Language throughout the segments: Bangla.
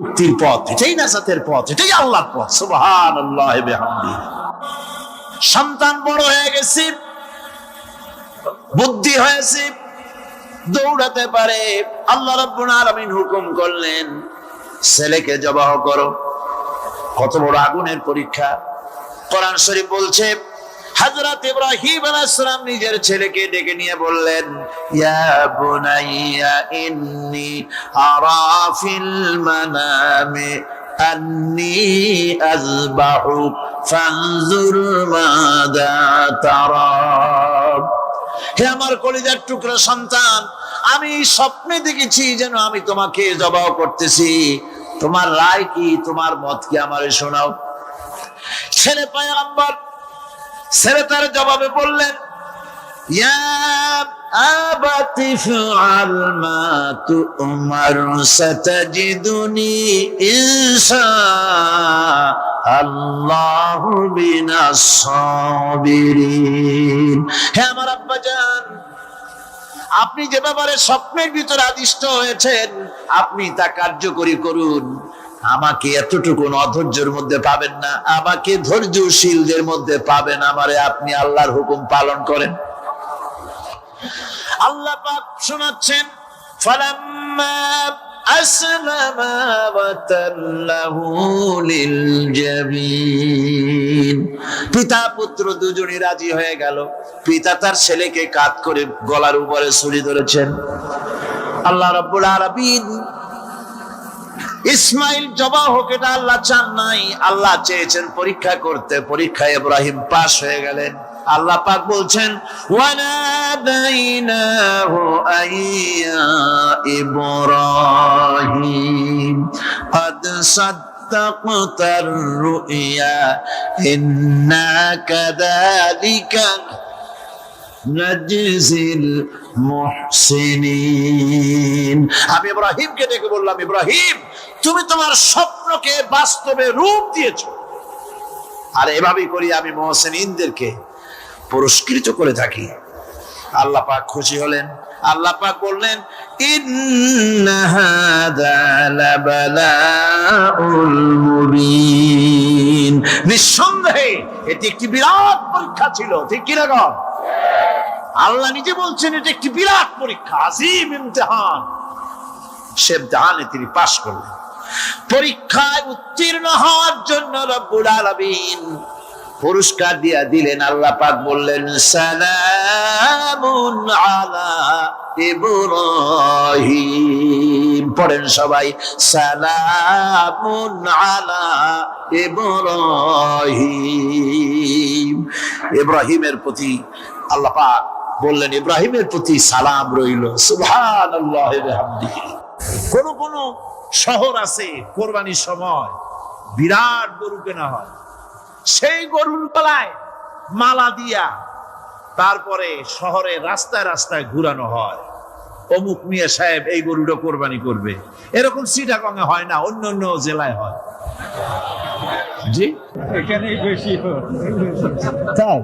মুক্তির পথ, এটাই নাজাতের পথ, এটাই আল্লাহর পথ। সুবহানাল্লাহ ওয়া বিহামদিহি। সন্তান বড় হয়ে গেছে, বুদ্ধি হয়েছে, দৌড়াতে পারে। আল্লাহ রাব্বুল আলামিন হুকুম করলেন, ছেলেকে জবাহ করো। কত বড় আগুনের পরীক্ষা! কোরআন শরীফ বলছে, হযরত ইব্রাহিম আলাইহিস সালাম নিজের ছেলেকে ডেকে নিয়ে বললেন, ইয়া বুনাইয়া ইন্নী আরা ফিল মানামি আন্নী আযবাহু ফানজুর মাযা তারা। হে আমার কলিজার টুকরা সন্তান, আমি স্বপ্নে দেখেছি যেন আমি তোমাকে জবাহ করতেছি। তোমার রায় কি, তোমার মত কি, আমারে শোনাও। ছেলে পয়গম্বর, ছেলে তার জবাবে বললেন, ইয়া আবাতি ফাআল মা তু'মার সাতাজিদুনি ইনশাআল্লাহু মিনাস সাবিরিন। হে আমার আব্বাজান, আপনি যে ব্যাপারে স্বপ্নের ভিতরে আদিষ্ট হয়েছেন, আপনি তা কার্যকরী করুন। আমাকে এতটুকু অধৈর্যের মধ্যে পাবেন না, আমাকে ধৈর্যশীলদের মধ্যে পাবেন। আমারে আপনি আল্লাহর হুকুম পালন করেন। আল্লাহ পাক শোনাচ্ছেন, ফালাম্মা আসলামা ওয়া তাল্লাহু লিল জাবিন। পিতা পুত্র দুজনই রাজি হয়ে গেল। পিতা তার ছেলেকে কাঁধ করে গলার উপরে ছুরি ধরেছেন। আল্লাহ রাব্বুল আলামিন ইসমাইল জবাহ হোক, এটা আল্লাহ চান নাই, আল্লাহ চেয়েছেন পরীক্ষা করতে। পরীক্ষায় ইব্রাহিম পাস হয়ে গেলেন। আল্লাহ পাক বলছেন, ওয়ানাদাইনাহু আইয়া ইব্রাহিম ক্বাদ সাদ্দাকতার রুইয়া ইন্না কাযালিকা নাজিজিল মুহসিনিন। আমি ইব্রাহিমকে ডেকে বললাম, ইব্রাহিম, তুমি তোমার স্বপ্নকে বাস্তবে রূপ দিয়েছো, আর এভাবেই করি আমি মুহসিনিনদেরকে পুরস্কৃত করে থাকি। আল্লাহ পাক খুশি হলেন। আল্লাহ পাক বললেন, ইন্না হাযা লাবালাউল মুবিন। নিঃসন্দেহে এটি একটি বিরাট পরীক্ষা ছিল, ঠিক কি না গো? আল্লাহ নিজে বলছেন এটা একটি বিরাট পরীক্ষা, আজিম ইমতিহান। সে ইমতিহানে তিনি পাশ করলেন। পরীক্ষায় উত্তীর্ণ হওয়ার জন্য রব্বুল আলামিন পুরস্কার দিয়া দিলেন। আল্লাহ পাক বললেন, সালামুন আলা ইব্রাহিম। পড়েন সবাই, সালামুন আলা ইব্রাহিম। ইব্রাহিমের প্রতি আল্লাহ পাক বললেন, ইব্রাহিমের প্রতি সালাম রইল। সুবহানাল্লাহ ওয়া বিহামদিহি। কোন কোন শহর আছে কোরবানির সময় বিরাট গরু কেনা হয়, সেই গরুর গলায় মালা দিয়া তারপরে শহরে রাস্তায় রাস্তায় ঘুরানো হয়, অমুক মিয়া সাহেব এই গরুটা কোরবানি করবে। এরকম চিটাগংয়ে হয় না, অন্য অন্য জেলায় হয়। জি, এখানেই বেশি হয়। তাই?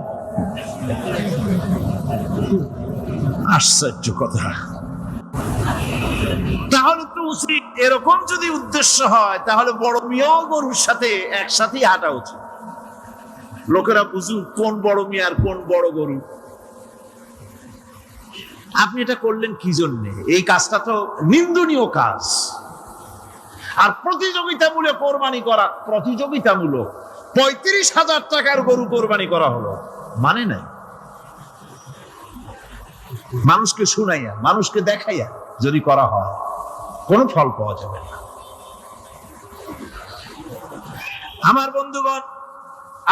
আশ্চর্য কথা। তাহলে তো উচিত, এরকম যদি উদ্দেশ্য হয় তাহলে বড় মিয়াও গরুর সাথে একসাথেই হাঁটা উচিত। লোকেরা বুঝুক কোন বড় মিয়া আর কোন বড় গরু। আপনি এটা করলেন কি জন্যে? এই কাজটা তো নিন্দনীয় কাজ। আর প্রতিযোগিতামূলক কোরবানি করা, প্রতিযোগিতামূলক 35,000 টাকার গরু কোরবানি করা হলো, মানে নাই। মানুষকে শুনাইয়া, মানুষকে দেখাইয়া যদি করা হয় কোনো ফল পাওয়া যাবে না। আমার বন্ধুগণ,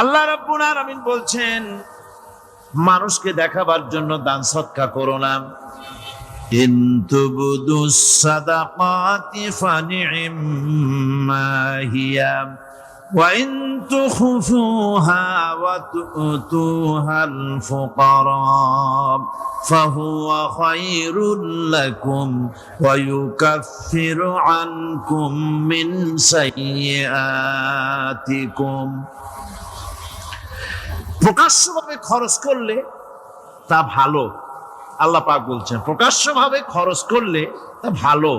আল্লাহ রাব্বুল আলামিন বলছেন, মানুষকে দেখাবার জন্য দান সদকা করো না। ইন তুবদুস সাদাকাতি ফানি'ম্মা হিয়া ওয়া ইন তুখফুহা ওয়া তু'তুহাল ফুকারা ফাহুয়া খায়রুল লাকুম ওয়া ইউকাফিরু আনকুম মিন সাইয়্যাতিকুম। প্রকাশ্যভাবে খরচ করলে তা ভালো। আল্লাহ পাক বলছেন প্রকাশ্যভাবে খরচ করলে তা ভালো।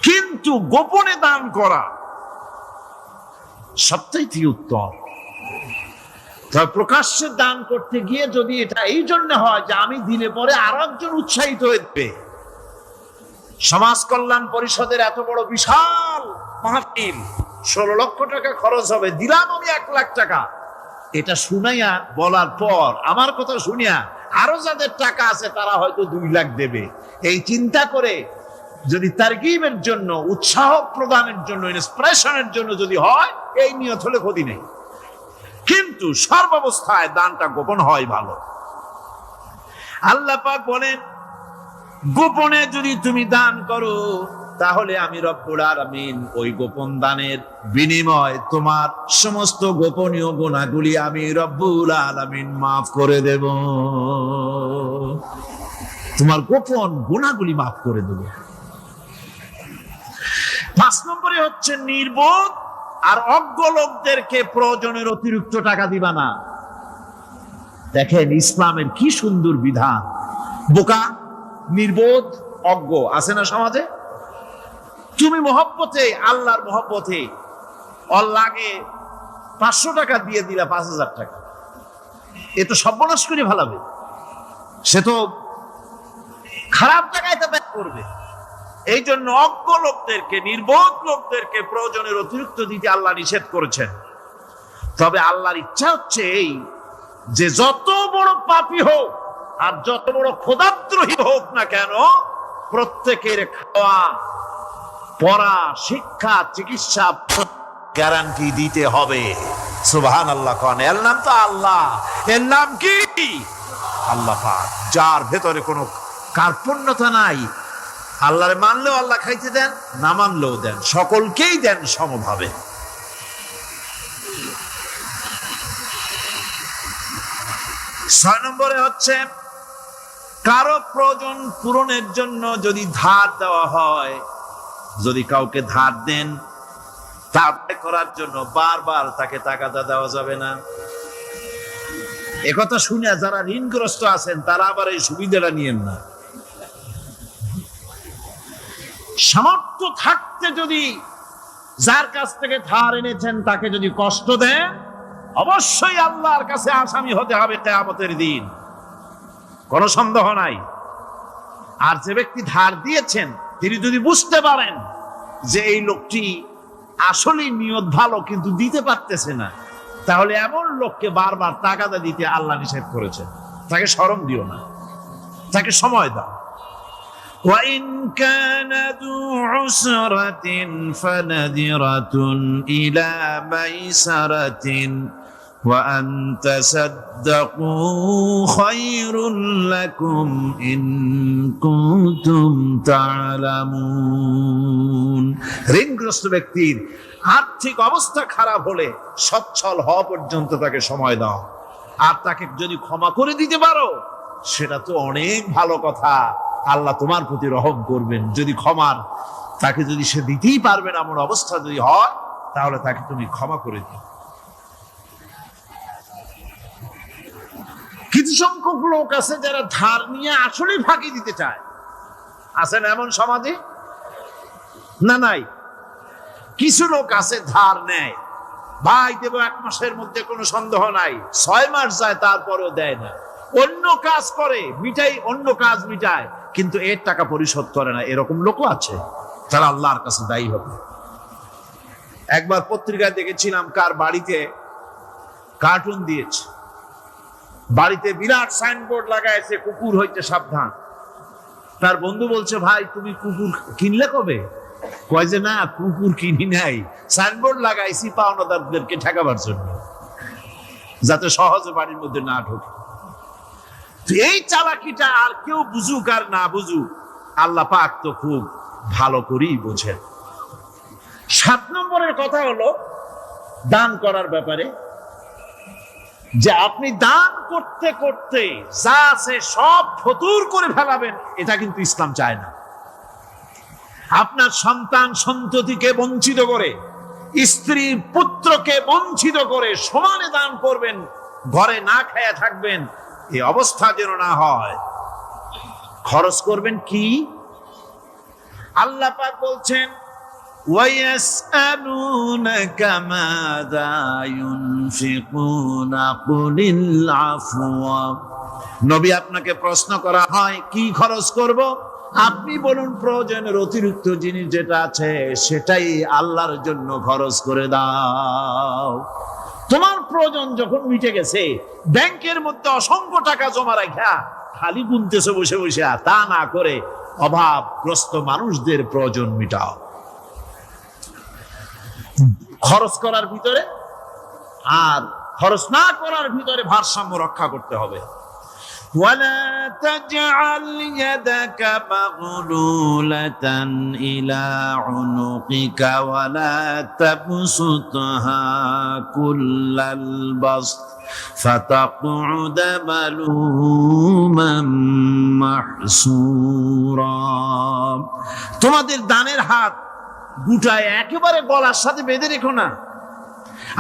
কিন্তু গোপনে দান করা সবচাইতে উত্তম। তবে প্রকাশ্যে দান করতে গিয়ে যদি এটা এই জন্য হয় যে আমি দিলে পরে আরো একজন উৎসাহিত হয়ে, সমাজ কল্যাণ পরিষদের এত বড় বিশাল মাহফিল, 16 লক্ষ টাকা খরচ হবে, দিলাম আমি 1 লাখ টাকা, এটা শুনাইয়া বলার পর আমার কথা শুনিয়া আরো যাদের টাকা আছে তারা হয়তো 2 লাখ দেবে, এই চিন্তা করে যদি তারগিবের জন্য, উৎসাহ প্রদানের জন্য, ইন্সপিরেশনের জন্য যদি হয়, এই নিয়ত হলে ক্ষতি নেই। কিন্তু সর্বাবস্থায় দানটা গোপন হয় ভালো। আল্লাহ পাক বলেন, গোপনে যদি তুমি দান করো তাহলে আমি রব্বুল আলামিন ওই গোপন দানের বিনিময় তোমার সমস্ত গোপনীয় গুনাহগুলি আমি রব্বুল আলামিন মাফ করে দেব। তোমার গোপন গুনাহগুলি মাফ করে দেব। 5 নম্বরে হচ্ছে নির্বোধ আর অজ্ঞ লোকদেরকে প্রয়োজনের অতিরিক্ত টাকা দিবা না। দেখেন ইসলামের কি সুন্দর বিধান। বোকা, নির্বোধ, অজ্ঞ আছে না সমাজে? তুমি মহব্বতে, আল্লাহর মহব্বতে ওর লাগে 500 টাকা দিয়ে দিলা 5000 টাকা, এ তো সর্বনাশ করে ফেলাবে, সে তো খারাপ জায়গায় তা ব্যয় করবে। এই জন্য অজ্ঞ লোকদেরকে, নির্বোধ লোকদেরকে প্রয়োজনের অতিরিক্ত দিতে আল্লাহ নিষেধ করেছেন। তবে আল্লাহর ইচ্ছা হচ্ছে এই যে যত বড় পাপী হোক আর যত বড় খোদাদ্রোহী হোক না কেন, প্রত্যেকের খাওয়া, পড়া, শিক্ষা, চিকিৎসা গ্যারান্টি দিতে হবে। সুবহানাল্লাহ। কোন এর নাম তো আল্লাহ, এর নাম কি? আল্লাহ পাক, যার ভেতরে কোনো কার্পণ্যতা নাই। আল্লাহরে মানলেও আল্লাহ খাইতে দেন, না মানলেও দেন, সকলকেই দেন সমভাবে। 6 নম্বরে হচ্ছে কারো প্রয়োজন পূরণের জন্য যদি ধার দেওয়া হয়, যদি কাউকে ধার দেন, তা করার জন্য বারবার তাকে টাকা দেওয়া যাবে না। একথা শুনে যারা ঋণগ্রস্ত আছেন তারা আবার এই সুবিধাটা নিয়েন না। সামর্থ্য থাকতে যদি যার কাছ থেকে ধার এনেছেন তাকে যদি কষ্ট দেন, অবশ্যই আল্লাহর কাছে আসামি হতে হবে কিয়ামতের দিন, কোনো সন্দেহ নাই। আর যে ব্যক্তি ধার দিয়েছেন তিনি যদি বুঝতে পারেন যে এই লোকটি আসলেই নিয়ত ভালো কিন্তু দিতে পারতেছে না, তাহলে এমন লোককে বারবার টাকা দিতে আল্লাহ নিষেধ করেছেন। তাকে শরম দিও না, তাকে সময় দাও। وَإِنْ كَانَ ذُو عُسْرَةٍ فَنَذِرَةٌ إِلَى مَيْسَرَةٍ وَأَنْ تَصَدَّقُوا خَيْرٌ لَكُمْ إِنْ كُنْتُمْ تَعْلَمُونَ। ঋণগ্রস্ত ব্যক্তির আর্থিক অবস্থা খারাপ হলে সচ্ছল হওয়া পর্যন্ত তাকে সময় দাও, আর তাকে যদি ক্ষমা করে দিতে পারো সেটা তো অনেক ভালো কথা। আল্লাহ তোমার প্রতি রহম করবেন। যদি ক্ষমার তাকে যদি সে দিতেই পারবে না এমন অবস্থা যদি হয়, তাহলে তাকে তুমি ক্ষমা করে দিও। কিছু সংখ্যক লোক আছে যারা ধার নিয়ে আসলে ফাঁকি দিতে চায়, আছেন এমন সমাজে না? নাই? কিছু লোক আছে ধার নেয়, ভাই দেব 1 মাসের মধ্যে, কোনো সন্দেহ নাই। 6 মাস যায় তারপরেও দেয় না, অন্য কাজ করে, মিটাই, অন্য কাজ মিটায়, কিন্তু এর টাকা পরিশোধ করে না। এরকম লোকও আছে, তারা আল্লাহর কাছে দায়ী হবে। একবার পত্রিকায় দেখেছিলাম কার বাড়িতে কার্টুন দিয়েছে, বাড়িতে বিরাট সাইনবোর্ড লাগাইছে, কুকুর হইতে সাবধান। তার বন্ধু বলছে, ভাই তুমি কুকুর কিনলে কবে? কয় যে না, কুকুর কিনি নাই, সাইনবোর্ড লাগাইছি পাওনাদারদেরকে ঠেকাবার জন্য, যাতে সহজে বাড়ির মধ্যে না ঢোকে। এই চালাকিটা আর কেউ বুঝুক আর না বুঝুক, আল্লাহ পাক তো খুব ভালো করেই বোঝেন। 7 নম্বরের কথা হলো দান করার ব্যাপারে, যে আপনি দান করতে করতে যা আছে সব ফতুর করে ফেলাবেন, এটা কিন্তু ইসলাম চায় না। আপনার সন্তান সন্ততিকে বঞ্চিত করে, স্ত্রী পুত্রকে বঞ্চিত করে সমানে দান করবেন, ঘরে না খেয়ে থাকবেন, এই অবস্থা যেন না হয়। খরচ করবেন কি? আল্লাহ পাক বলছেন ويسألونك ماذا ينفقون قل العفو নবী আপনাকে প্রশ্ন করা হয় কি খরচ করব আপনি বলুন প্রয়োজনের অতিরিক্ত জিনিস যেটা আছে সেটাই আল্লাহর জন্য খরচ করে দাও। তোমার প্রয়োজন যখন মিটে গেছে, ব্যাংকের মধ্যে অসংখ্য টাকা জমা রাখা খালি গুনতেছে বসে বসে, তা না করে অভাবগ্রস্ত মানুষদের প্রয়োজন মিটাও। খরচ করার ভিতরে আর খরচ না করার ভিতরে ভারসাম্য রক্ষা করতে হবে। ولا تجعل يدك مغلولة إلى عنقك ولا تبسطها كل البسط فتقعد ملوما محسورا। তোমাদের দানের হাত গুটায় একেবারে গলার সাথে বেঁধে রেখো না,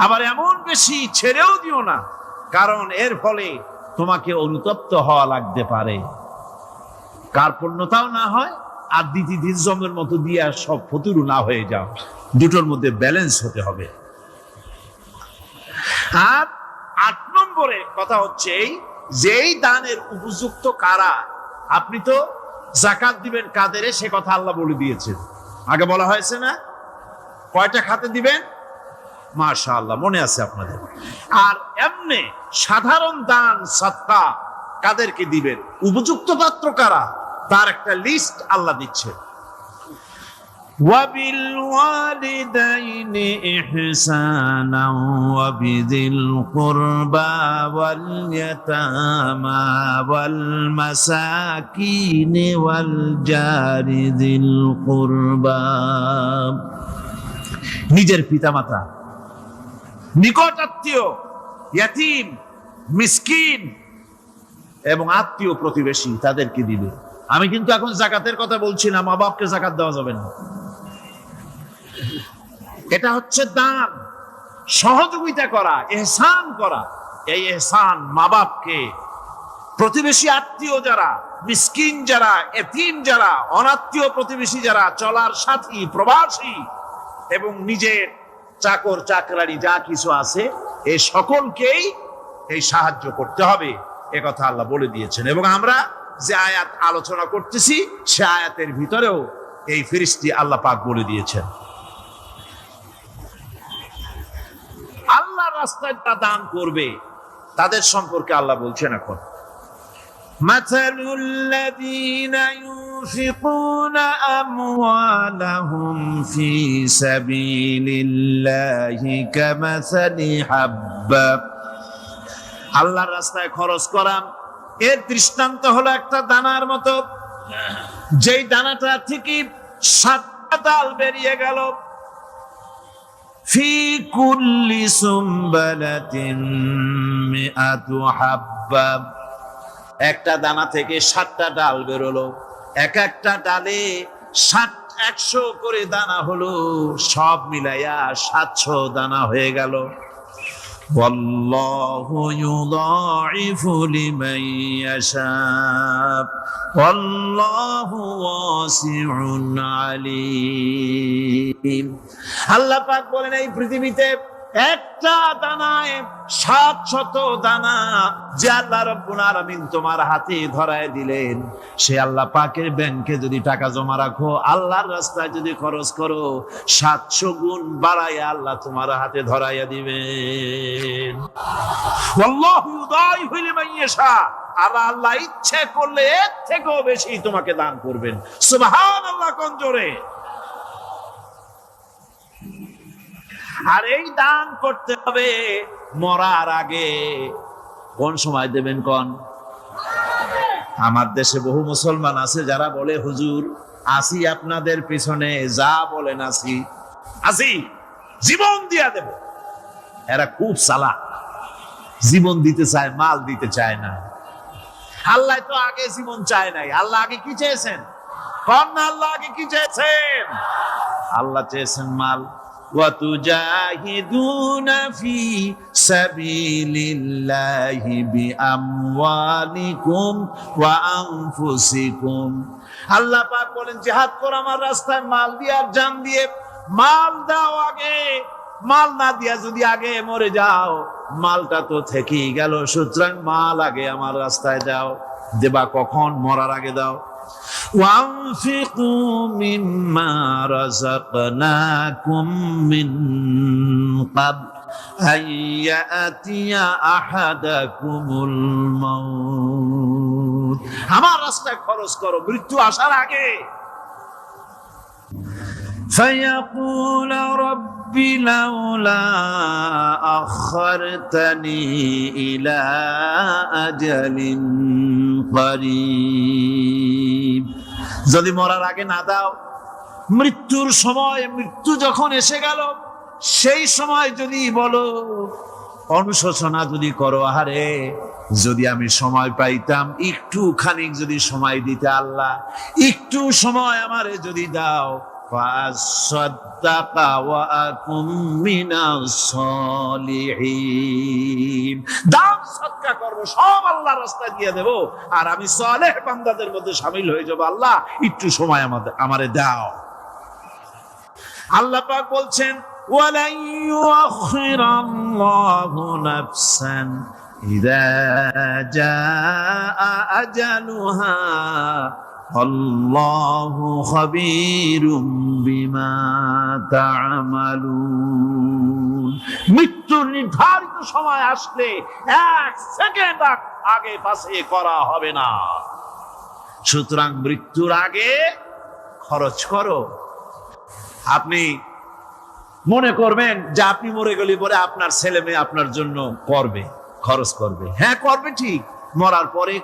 আবার এমন বেশি ছেড়েও দিও না, কারণ এর ফলে তোমাকে অনুতপ্ত হওয়া লাগতে পারে, কার্পণ্যতাও না হয় আর দ্বিতীয় জমের মতো দিয়ে সব ফতুরু না হয়ে যাও। দুটোর মধ্যে ব্যালেন্স হতে হবে। আর 8 নম্বরে কথা হচ্ছে এই যে এই দানের উপযুক্ত কারা। আপনি তো যাকাত দিবেন কাদের, সে কথা আল্লাহ বলে দিয়েছেন, আগে বলা হয়েছে না? কয়টা খাতে দিবেন? মাশাআল্লাহ, মনে আছে আপনাদের। আর এমনি সাধারণ দান সাদকা কাদেরকে দিবেন, উপযুক্ত পাত্র কারা, তার একটা লিস্ট আল্লাহ দিচ্ছে। ওয়াবিল ওয়ালিদাইনি ইহসানা ওয়াবিযিল কুরবা ওয়াল ইয়াতামা ওয়াল মাসাকিন ওয়াল জারি যিল কুরবা। নিজের পিতামাতা, নিকট আত্মীয়, ইয়াতীম, মিসকিন এবং আত্মীয় প্রতিবেশী তাদেরকে দিবে। আমি কিন্তু এখন যাকাতের কথা বলছি না, মা বাপকে যাকাত দেওয়া যাবে না। এটা হচ্ছে দান, সহযোগিতা করা, ইহসান করা। এই ইহসান মা বাপকে, প্রতিবেশী আত্মীয় যারা, মিসকিন যারা, এতিম যারা, অনাত্মীয় প্রতিবেশী যারা, চলার সাথী, প্রবাসী এবং নিজের চাকর চাকরানি যা কিছু আছে, এই সকলকেই এই সাহায্য করতে হবে, এ কথা আল্লাহ বলে দিয়েছেন। এবং আমরা যে আয়াত আলোচনা করতেছি সে আয়াতের ভিতরেও এই ফিরিস্তি আল্লাহ পাক বলে দিয়েছেন। আল্লাহর রাস্তায় তা দান করবে তাদের সম্পর্কে আল্লাহ বলছেন এখন, مثل الذين ينفقون أموالهم في سبيل الله كمثل حبة। আল্লাহর রাস্তায় খরচ করা এর দৃষ্টান্ত হলো একটা দানার মতো, যেই দানাটা থেকে 7টা ডাল বেরিয়ে গেল। ফি কুল্লি সুমবালাতিন মিআতু হাব্বা, একটা দানা থেকে 7টা ডাল বেরোলো, এক একটা ডালে 100 করে দানা হলো, সব মিলাইয়া 700 দানা হয়ে গেল। ওয়াল্লাহু ইউদাইফু লিমান ইয়াশা ওয়াল্লাহু ওয়াসিউন আলীম। আল্লাহ পাক বলেন এই পৃথিবীতে একটা দানায় 700 দানা যে আল্লাহ রাব্বুল আলামিন তোমার হাতে ধরায় দিলেন, সে আল্লাহ পাকের ব্যাংকে যদি টাকা জমা রাখো, আল্লাহর রাস্তায় যদি খরচ করো, 700 গুণ বাড়াইয়া আল্লাহ তোমার হাতে ধরাইয়া দিবেন। আল্লাহু ইউদাইফু লিমান ইয়াশা, আল্লাহ ইচ্ছে করলে এর থেকেও বেশি তোমাকে দান করবেন। সুবহানাল্লাহ, কোন জোরে। আর এই দান করতে হবে মরার আগে। কোন সময় দেবেন কোন? আমার দেশে বহু মুসলমান আছে যারা বলে, হুজুর আসি আপনাদের পিছনে, যা বলেন আসি, জীবন দিয়া দেব। এরা খুব চালাক, জীবন দিতে চায়, মাল দিতে চায় না। আল্লাহ তো আগে জীবন চায় নাই, আল্লাহ আগে কি চেয়েছেন? কোন না, আল্লাহ আগে কি চেয়েছেন? আল্লাহ চেয়েছেন মাল। وَتُجَاهِدُونَ فِي سَبِيلِ اللَّهِ بِأَمْوَالِكُمْ وَأَنفُسِكُمْ। আল্লাহ পাক বলেন জিহাদ করো আমার রাস্তায় মাল দিয়ে আর জান দিয়ে। মাল দাও আগে, মাল না দিয়া যদি আগে মরে যাও মালটা তো থেকেই গেল, সুতরাং মাল আগে আমার রাস্তায় দাও। দেবা কখন? মরার আগে দাও। وأنفقوا مما رزقناكم من قبل أن يأتي أحدكم الموت। আমার রাস্তায় খরচ করো মৃত্যু আসার আগে। فيقول رب لولا أخرتني إلى أجل قريب। যদি মরার আগে না দাও, মৃত্যুর সময়, মৃত্যু যখন এসে গেল সেই সময় যদি বলো, অনুশোচনা যদি করো, আহারে যদি আমি সময় পাইতাম, একটু খানিক যদি সময় দিতে আল্লাহ, একটু সময় আমারে যদি দাও, ফাসাদ্দাকা ওয়া আকুম মিনাস সালিহিন। দান সদকা করব, সব আল্লাহর রাস্তায় দিয়ে দেব, আর আমি সালেহ বান্দাদের মধ্যে শামিল হয়ে যাব। আল্লাহ একটু সময় আমারে দাও। আল্লাহ পাক বলছেন, ওয়ালাই ইউআখিরাল্লাহু নাফসান ইযা জাআ আজালুহা আল্লাহু খাবীরুম বিমা তা'মালুন। মৃত্যুর নির্ধারিত সময় আসলে এক সেকেন্ড আগে পাশে করা হবে না। সুতরাং মৃত্যুর আগে খরচ করো। আপনি মনে করবেন যে আপনি মরে গেলে পরে আপনার ছেলে মেয়ে আপনার জন্য করবে, খরচ করবে। হ্যাঁ করবে ঠিক, মরার পরে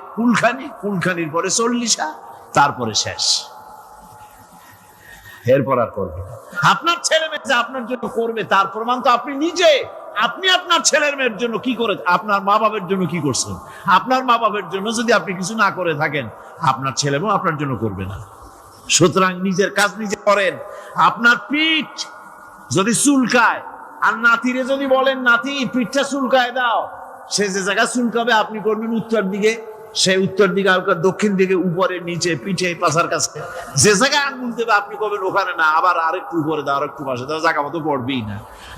কুলখানির পরে 40, তারপরে শেষ, এরপর আর করবে। আপনার ছেলে মেয়ে যে আপনার জন্য করবে তার প্রমাণ তো আপনি নিজে। আপনি আপনার ছেলের মেয়ের জন্য কি করে, আপনার মা বাবার জন্য কি করছেন? আপনার মা বাবার জন্য যদি আপনি কিছু না করে থাকেন, আপনার ছেলে মেয়ে আপনার জন্য করবে না। সুতরাং নিজের কাজ নিজে করেন। আপনার পিঠ যদি চুলকায় আর নাতিরে যদি বলেন, নাতি পিঠটা চুলকায় দাও, সে যে জায়গা চুলকাবে আপনি করবেন উত্তর দিকে, সে উত্তর দিকে, দক্ষিণ দিকে, উপরে, নিচে, পিঠে, পাশার কাছে যে জায়গায় আঙ্গুল দেবে আপনি করবেন ওখানে না, আবার আরেকটু উপরে দাও, আরেকটু পাশে দাও, জায়গা মতো পড়বেই না।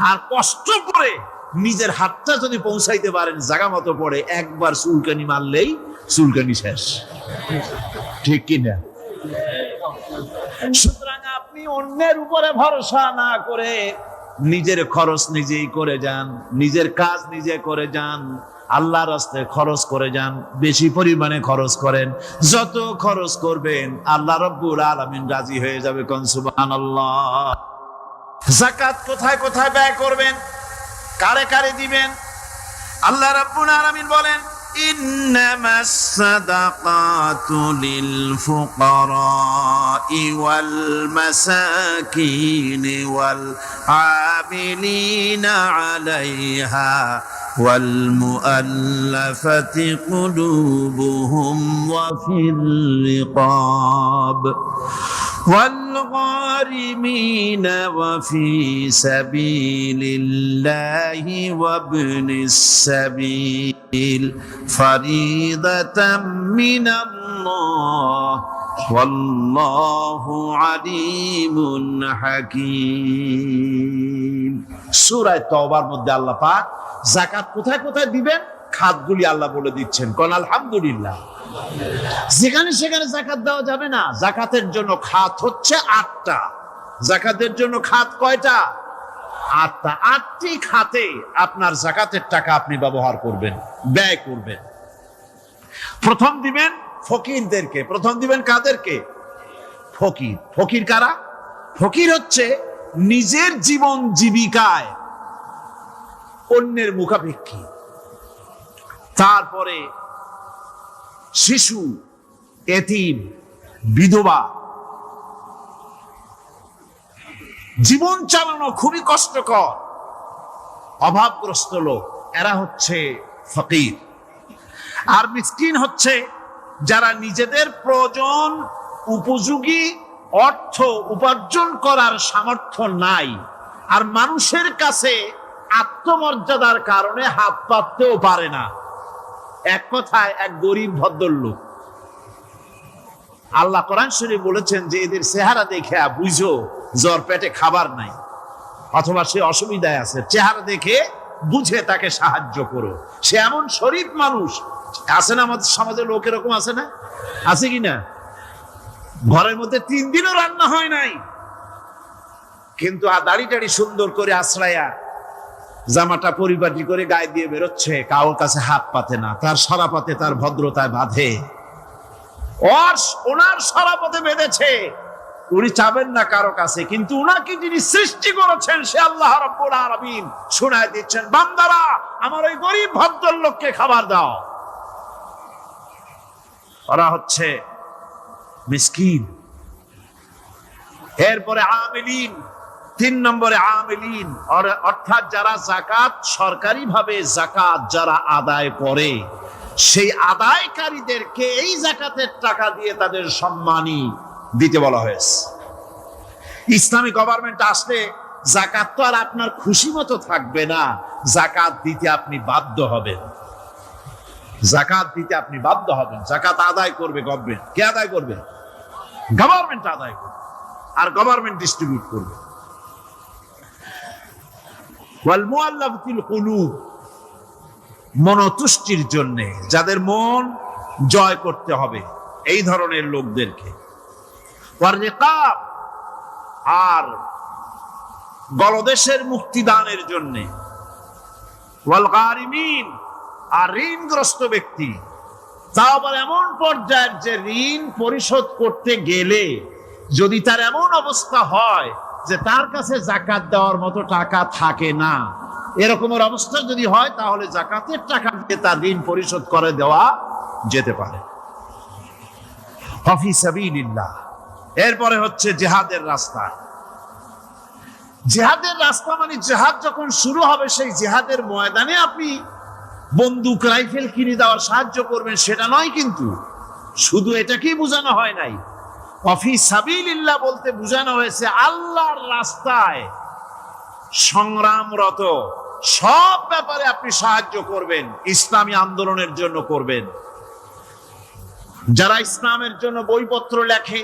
আর কষ্ট করে নিজের হাতটা যদি পৌঁছাইতে পারেন জায়গা মতো পড়ে, একবার চুলকানি মারলেই চুলকানি শেষ, ঠিক কিনা? সুতরাং আপনি অন্যের উপরে ভরসা না করে নিজের খরচ নিজেই করে যান, নিজের কাজ নিজে করে যান, আল্লাহর রাস্তায় খরচ করে যান, বেশি পরিমাণে খরচ করেন। যত খরচ করবেন আল্লাহ রাব্বুল আলামিন রাজি হয়ে যাবে। কোন সুবহানাল্লাহ। যাকাত কোথায় কোথায় ব্যয় করবেন, কারে কারে দিবেন? আল্লাহ রাব্বুল আলামিন বলেন, ইন্নামাস সাদাকাতু লিল ফুকারাই ওয়াল মাসাকিন ওয়াল আমিলিনা আলাইহা ওয়াল মুআল্লাফাতি কুলুবুহুম ওয়া ফির রিকাব والغارمين وفي سبيل الله وابن السبيل فريضة من الله والله عليم حكيم। সূরা তাওবার মধ্যে আল্লাহ পাক যাকাত কোথায় কোথায় দিবেন খাতগুলি আল্লাহ বলে দিচ্ছেন। কোন আলহামদুলিল্লাহ। যেখানে সেখানে যাকাত দেওয়া যাবে না। যাকাতের জন্য খাত হচ্ছে 8টা। যাকাতের জন্য খাত কয়টা? 8টা। 8টি খাতে আপনার যাকাতের টাকা আপনি ব্যবহার করবেন, ব্যয় করবেন। প্রথম দিবেন ফকিরদেরকে। প্রথম দিবেন কাদেরকে? ফকির। ফকির কারা? ফকির হচ্ছে নিজের জীবন জীবিকায় অন্যের মুখাপেক্ষী। তারপরে শিশু, এতিম, বিধবা, জীবন চালানো খুবই কষ্টকর, অভাবগ্রস্ত লোক, এরা হচ্ছে ফকির। আর মিসকিন হচ্ছে যারা নিজেদের প্রয়োজন উপযোগী অর্থ উপার্জন করার সামর্থ্য নাই, আর মানুষের কাছে আত্মমর্যাদার কারণে হাত পাততেও পারে না। এক কথায় এক গরিব ভদ্রলোক। আল্লাহ কোরআন শরীফে বলেছেন যে এদের চেহারা দেখে বুঝো জ্বর, পেটে খাবার নাই, অথবা সে অসুবিধায় আছে, চেহারা দেখে বুঝে তাকে সাহায্য করো। সে এমন শরীফ মানুষ আছে না, আমাদের সমাজে লোক এরকম আছে না, আছে কিনা? ঘরের মধ্যে 3 দিনও রান্না হয় নাই, কিন্তু দাড়ি টাড়ি সুন্দর করে আশ্রায়া জামাটা পরিপাটি করে গায়ে দিয়ে বেরোচ্ছে, কারোর কাছে হাত পাতে না, তার সরাপাতে তার ভদ্রতায় বাঁধে। ওনার সরাপথে বেঁধেছে, উনি চাবেন না কারো কাছে, কিন্তু উনাকে যিনি সৃষ্টি করেছেন সে আল্লাহ রাব্বুল আলামিন শোনায় দিচ্ছেন, বান্দারা আমার ওই গরিব ভদ্রলোককে খাবার দাও। ওরা হচ্ছে মিসকিন। এরপরে আমিলিন, 3 নম্বরে আমিলিন, অর্থাৎ যারা যাকাত, সরকারি ভাবে যাকাত যারা আদায় করে, সেই আদায়কারীদেরকে এই যাকাতের টাকা দিয়ে তাদের সম্মানী দিতে বলা হয়েছে। ইসলামী গভর্নমেন্ট আসলে যাকাত তো আর আপনার খুশি মতো থাকবে না, যাকাত দিতে আপনি বাধ্য হবেন। যাকাত দিতে আপনি বাধ্য হবেন। যাকাত আদায় করবে গভর্নমেন্ট। কে আদায় করবে? গভর্নমেন্ট আদায় করবে, আর গভর্নমেন্ট ডিস্ট্রিবিউট করবে। ওয়াল মুআল্লাফাতিল কুলুব, মনতুষ্টির জন্য, যাদের মন জয় করতে হবে, এই ধরনের লোকদেরকে। ওয়ার রিকাব, আর গলদেশের মুক্তিদানের জন্য। ওয়াল গারিমিন, আর ঋণগ্রস্ত ব্যক্তি, তাও আবার এমন পর্যায়ের যে ঋণ পরিশোধ করতে গেলে যদি তার এমন অবস্থা হয় যে তার কাছে যাকাত দেওয়ার মতো টাকা থাকে না, এরকমের অবস্থা যদি হয়, তাহলে যাকাতের টাকা দিয়ে তার ঋণ পরিশোধ করে দেওয়া যেতে পারে। ফি সাবিলিল্লাহ। এরপরে হচ্ছে জিহাদের রাস্তা। জিহাদের রাস্তা মানে জিহাদ যখন শুরু হবে, সেই জিহাদের ময়দানে আপনি বন্দুক রাইফেল কিনে দেওয়ার সাহায্য করবেন, সেটা নয়। কিন্তু শুধু এটাকেই বোঝানো হয় নাই। ফি সাবিলিল্লাহ বলতে বোঝানো হয়েছে আল্লাহর রাস্তায় সংগ্রামরত সব ব্যাপারে আপনি সাহায্য করবেন, ইসলামী আন্দোলনের জন্য করবেন। যারা ইসলামের জন্য বইপত্র লেখে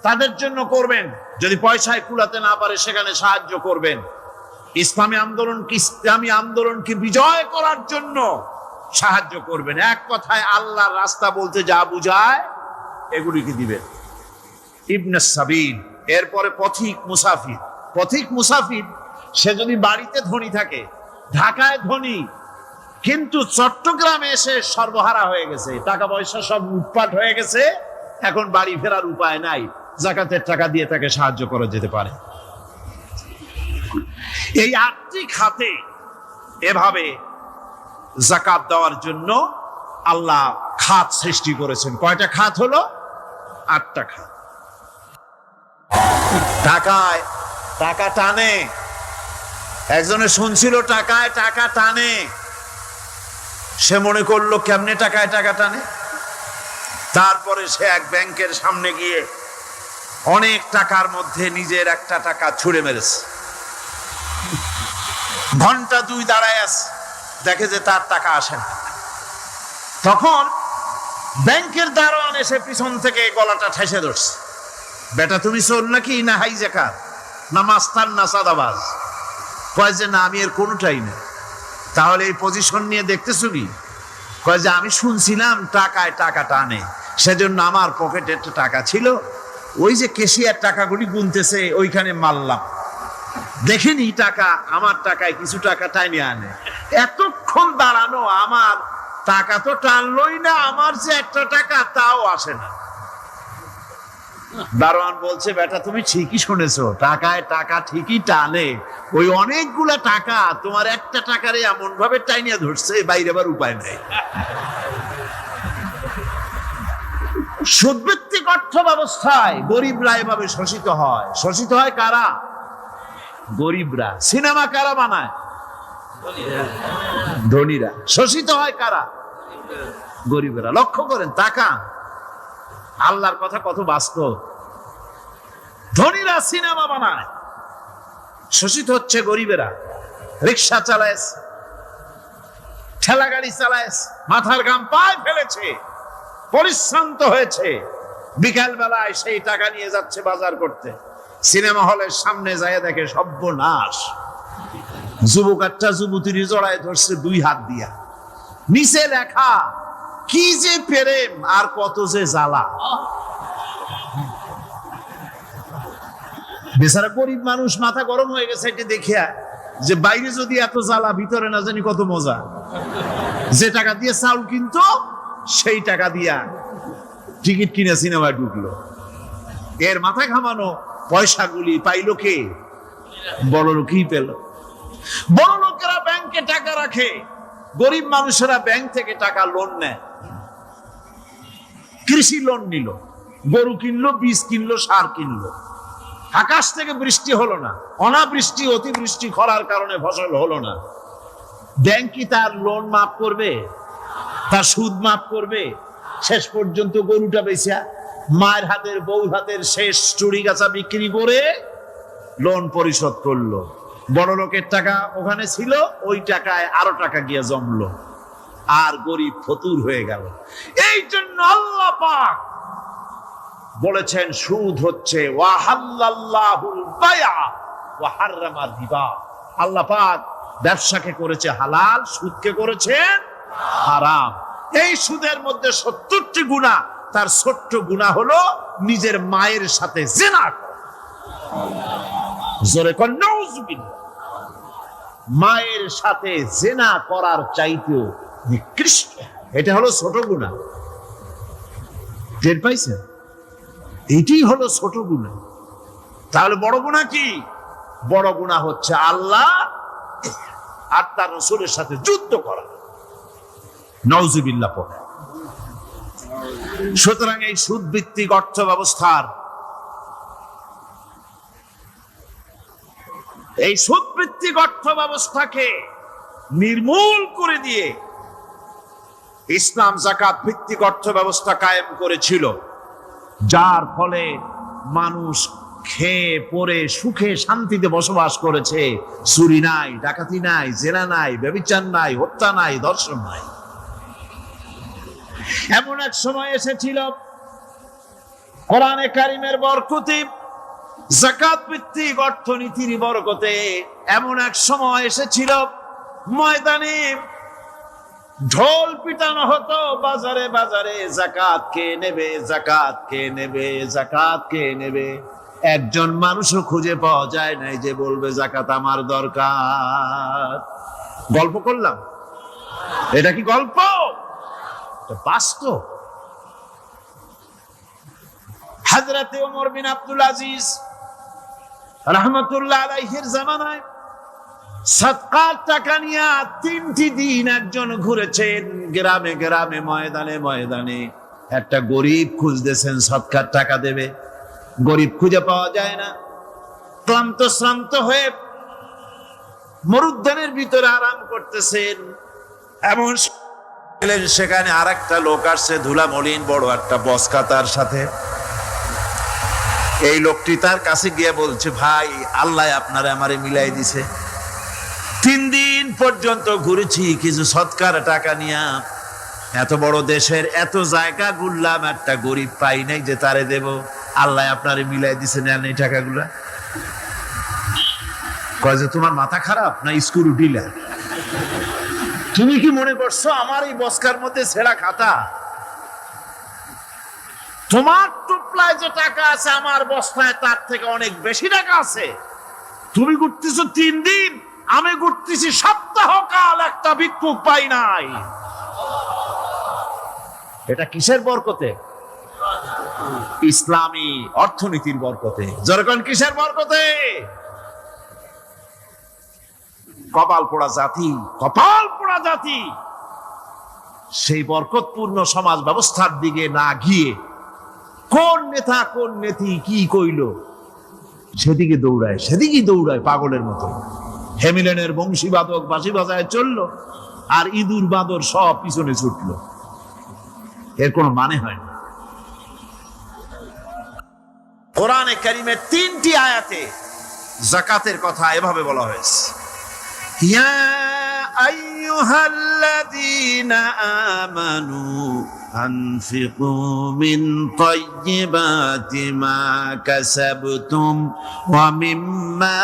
তাদের জন্য করবেন, যদি পয়সায় কুলাতে না পারে সেখানে সাহায্য করবেন। ইসলামী আন্দোলনকে বিজয় করার জন্য সাহায্য করবেন। এক কথায় আল্লাহর রাস্তা বলতে যা বুঝায় এগুলিকে দিবেন। ইবনে সাবিল, এরপরে পথিক মুসাফির। পথিক মুসাফির সে যদি বাড়িতে ধনী থাকে, ঢাকায় ধনী, কিন্তু চট্টগ্রামে এসে সর্বহারা হয়ে গেছে, টাকা পয়সা সব লুটপাট হয়ে গেছে, এখন বাড়ি ফেরার উপায় নাই, যাকাতের টাকা দিয়ে তাকে সাহায্য করা যেতে পারে। এই 8টি খাতে এভাবে যাকাত দেওয়ার জন্য আল্লাহ খাত সৃষ্টি করেছেন। কয়টা খাত হলো? 8টা খাত। টাকায় টাকা টানে, একজনে শুনছিল টাকায় টাকা টানে, সে মনে করলো কেমনে টাকায় টাকা টানে। তারপরে সে এক ব্যাংকের সামনে গিয়ে অনেক টাকার মধ্যে নিজের একটা টাকা ছুঁড়ে মেরেছে। ঘন্টা 2 দাঁড়ায় আছে, দেখে যে তার টাকা আসে না। তখন ব্যাংকের দারোয়ান এসে পিছন থেকে গলাটা ঠেসে ধরছে, বেটা তুমি চোর নাকি, না হাইজ্যাকার, না মাস্তান, না চাঁদাবাজ? কয় যে না, আমি এর কোনোটাই না। তাহলে এই পজিশন নিয়ে দেখতেছো কি? কয় যে আমি শুনছিলাম টাকায় টাকা টানে, সেজন্য আমার পকেটে একটা টাকা ছিল, ওই যে কেশিয়ার টাকাগুলি গুনতেছে ওইখানে মারলাম, দেখেনি টাকা, আমার টাকায় কিছু টাকা টাইনে আনে। এতক্ষণ দাঁড়ানো, আমার টাকা তো টানলই না, আমার যে একটা টাকা তাও আসে না। দারোয়ান বলছে, বেটা তুমি ঠিকই শুনেছো, টাকায় টাকা ঠিকই টানে, ওই অনেকগুলা টাকা তোমার একটা টাকারে এমন ভাবে টাইনিয়া ধরছে, বাইরে আবার উপায় নেই। সুদভিত্তিক অর্থ ব্যবস্থায় গরিবরা এভাবে শোষিত হয়। শোষিত হয় কারা? গরিবরা। সিনেমা কারা বানায়? ধনীরা। শোষিত হয় কারা? গরিবরা। লক্ষ্য করেন, টাকা, আল্লাহর কথা কত বাস্তব। ধনীরা সিনেমা বানায়, শোষিত হচ্ছে গরিবেরা। রিক্সা চালায়, ঠেলা গাড়ি চালায়, মাথার ঘাম পায়ে ফেলেছে, পরিশ্রান্ত হয়েছে, বিকাল বেলায় সেই টাকা নিয়ে যাচ্ছে বাজার করতে। সিনেমা হলের সামনে যায় দেখে সর্বনাশ, যুবক একটা যুবতীর জড়ায় ধরছে 2 হাত দিয়া, নিচে লেখা কি যে প্রেম আর কত যে জ্বালা। বেচারা গরিব মানুষ মাথা গরম হয়ে গেছে এটা দেখিয়া, যে বাইরে যদি এত জ্বালা ভিতরে না জানি কত মজা। যে টাকা দিয়ে চাউল কিনতো সেই টাকা দিয়া টিকিট কিনে সিনেমায় ঢুকলো। এর মাথা ঘামানো পয়সাগুলি পাইলো কে? বড় লোকই পেল। বড় লোকেরা ব্যাংকে টাকা রাখে, গরিব মানুষেরা ব্যাংক থেকে টাকা লোন নেয়। কৃষি লোন নিল, গরু কিনলো, বীজ কিনলো, সার কিনলো। আকাশ থেকে বৃষ্টি হলো না, অনাবৃষ্টি অতিবৃষ্টি খরার কারণে ফসল হলো না। ব্যাংক কি তার লোন মাফ করবে? তার সুদ মাফ করবে? শেষ পর্যন্ত গরুটা বেচা, মায়ের হাতের বউ হাতের শেষ চুরি গাছা বিক্রি করে লোন পরিশোধ করলো। বড় লোকের টাকা ওখানে ছিল, ওই টাকায় আরো টাকা গিয়ে জমলো, আর গরিব ফতুর হয়ে গেল। এই জন্য আল্লাহ পাক বলেছেন সুদ হচ্ছে ওয়াহাল্লাল্লাহুল বায়আ ওয়া হাররামা রিবা। আল্লাহ পাক ব্যবসাকে করেছে হালাল, সুদকে করেছেন হারাম। এই সুদের মধ্যে 70টি গুনাহ, তার ছোট্ট গুনাহ হলো নিজের মায়ের সাথে জিনা করা। জোরে কোন নাউজুবিল্লাহ। মায়ের সাথে জিনা করার চাইতেও নিকৃষ্ট, এটা হলো ছোট গুনাহ। টের পাইছেন? এটাই হলো ছোট গুনাহ। তাহলে বড় গুনাহ কি? বড় গুনাহ হচ্ছে আল্লাহ আর তার রাসূলের সাথে যুদ্ধ করা। নাউজুবিল্লাহ পড়ে। সুতরাং এই সুদ ভিত্তিক অর্থ ব্যবস্থার, এই সুদ ভিত্তিক অর্থ ব্যবস্থাকে নির্মূল করে দিয়ে ইসলাম যাকাত ভিত্তিক অর্থ ব্যবস্থা কায়েম করেছিল, যার ফলে মানুষ খেয়ে পরে সুখে শান্তিতে বসবাস করেছে। চুরি নাই, ডাকাতি নাই, জেনা নাই, ব্যভিচার নাই, হত্যা নাই, ধর্ষণ নাই। এমন এক সময় এসেছিল কোরআনে কারিমের বরকতে, যাকাত ভিত্তিক অর্থনীতির বরকতে, এমন এক সময় এসেছিল ময়দানে ঢোল পিটানো হতো বাজারে বাজারে, যাকাত কে নেবে, যাকাত কে নেবে, যাকাত কে নেবে। একজন মানুষও খুঁজে পাওয়া যায় নাই যে বলবে যাকাত আমার দরকার। গল্প করলাম? এটা কি গল্প? বাস্তব। হযরতে ওমর বিন আব্দুল আজিজ রাহমাতুল্লাহ আলাইহির জামানায় সাদকার টাকা নিয়ে 3টি দিন একজন ঘুরেছেন গ্রামে গ্রামে, ময়দানে ময়দানে। একটা গরিব খুঁজতেছেন সদকার টাকা দেবে, গরিব খুঁজে পাওয়া যায় না। ক্লান্ত শ্রান্ত হয়ে মরুদ্যানের ভিতরে আরাম করতেছেন, এমন সেখানে আর একটা লোক আসছে, ধুলা মলিন বড় একটা বস্কা তার সাথে। এই লোকটি তার কাছে গিয়ে বলছে, ভাই আল্লাহ আপনারে আমারে মিলাই দিছে, 3 দিন পর্যন্ত ঘুরেছি কিছু সদকার টাকা নিয়ে, এত বড় দেশের এত জায়গা ঘুরলাম, একটা গরিব পাই নাই যে তারে দেব, আল্লাহ আপনারে মিলাই দিছে, নেন এই টাকাগুলা। কয় যে তোমার মাথা খারাপ না স্ক্রু ঢিলা? তুমি কি মনে করছো আমার এই বস্কার মধ্যে ছেঁড়া খাতা? তোমার টুপলায় যে টাকা আছে আমার বস্তায় তার থেকে অনেক বেশি টাকা আছে। তুমি ঘুরতেছো 3 দিন, আমি ঘুরতেছি সপ্তাহ কাল, একটা ভিক্ষুক পাই নাই। এটা কিসের বরকতে? ইসলামী অর্থনীতির বরকতে। যখন কিসের বরকতে? কপাল পোড়া জাতি, কপাল পোড়া জাতি। সেই বরকতপূর্ণ সমাজ ব্যবস্থার দিকে না গিয়ে কোন নেতা কোন নেত্রী কি কইল সেদিকে দৌড়ায়, সেদিকেই দৌড়ায় পাগলের মতো। হেমিলেনের বংশীবাদক বাঁশি বাজায় চললো, আর ইঁদুর বাঁদর সব পিছনে ছুটলো। এর কোনো মানে হয় না। কোরআনে কারিমের 3টি আয়াতে যাকাতের কথা এভাবে বলা হয়েছে, ইয়া আইয়ুহাল্লাযীনা আমানু أنفقوا من طيبات ما كسبتم ومما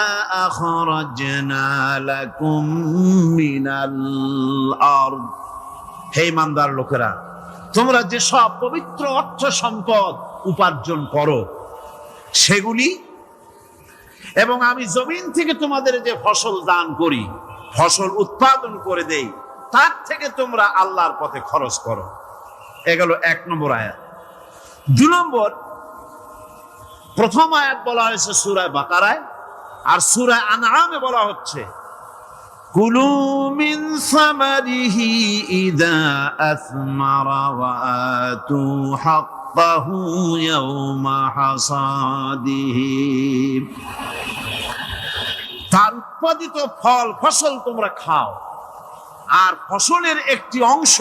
أخرجنا لكم من الأرض হে ইমানদার লোকেরা, তোমরা যে সব পবিত্র অর্থ সম্পদ উপার্জন করো সেগুলি, এবং আমি জমিন থেকে তোমাদের যে ফসল দান করি, ফসল উৎপাদন করে দেই, তার থেকে তোমরা আল্লাহর পথে খরচ করো। এ গেল 1 নম্বর আয়াত। 2 নম্বর, প্রথম আয়াত বলা হয়েছে সূরা বাকারায়, আর সূরা আনআমে বলা হচ্ছে কুলু মিন সামারিহি ইযা আসমারা ওয়া আতু হাক্কাহু ইয়াওমা হাসাদিহি। তার উৎপাদিত ফল ফসল তোমরা খাও, আর ফসলের একটি অংশ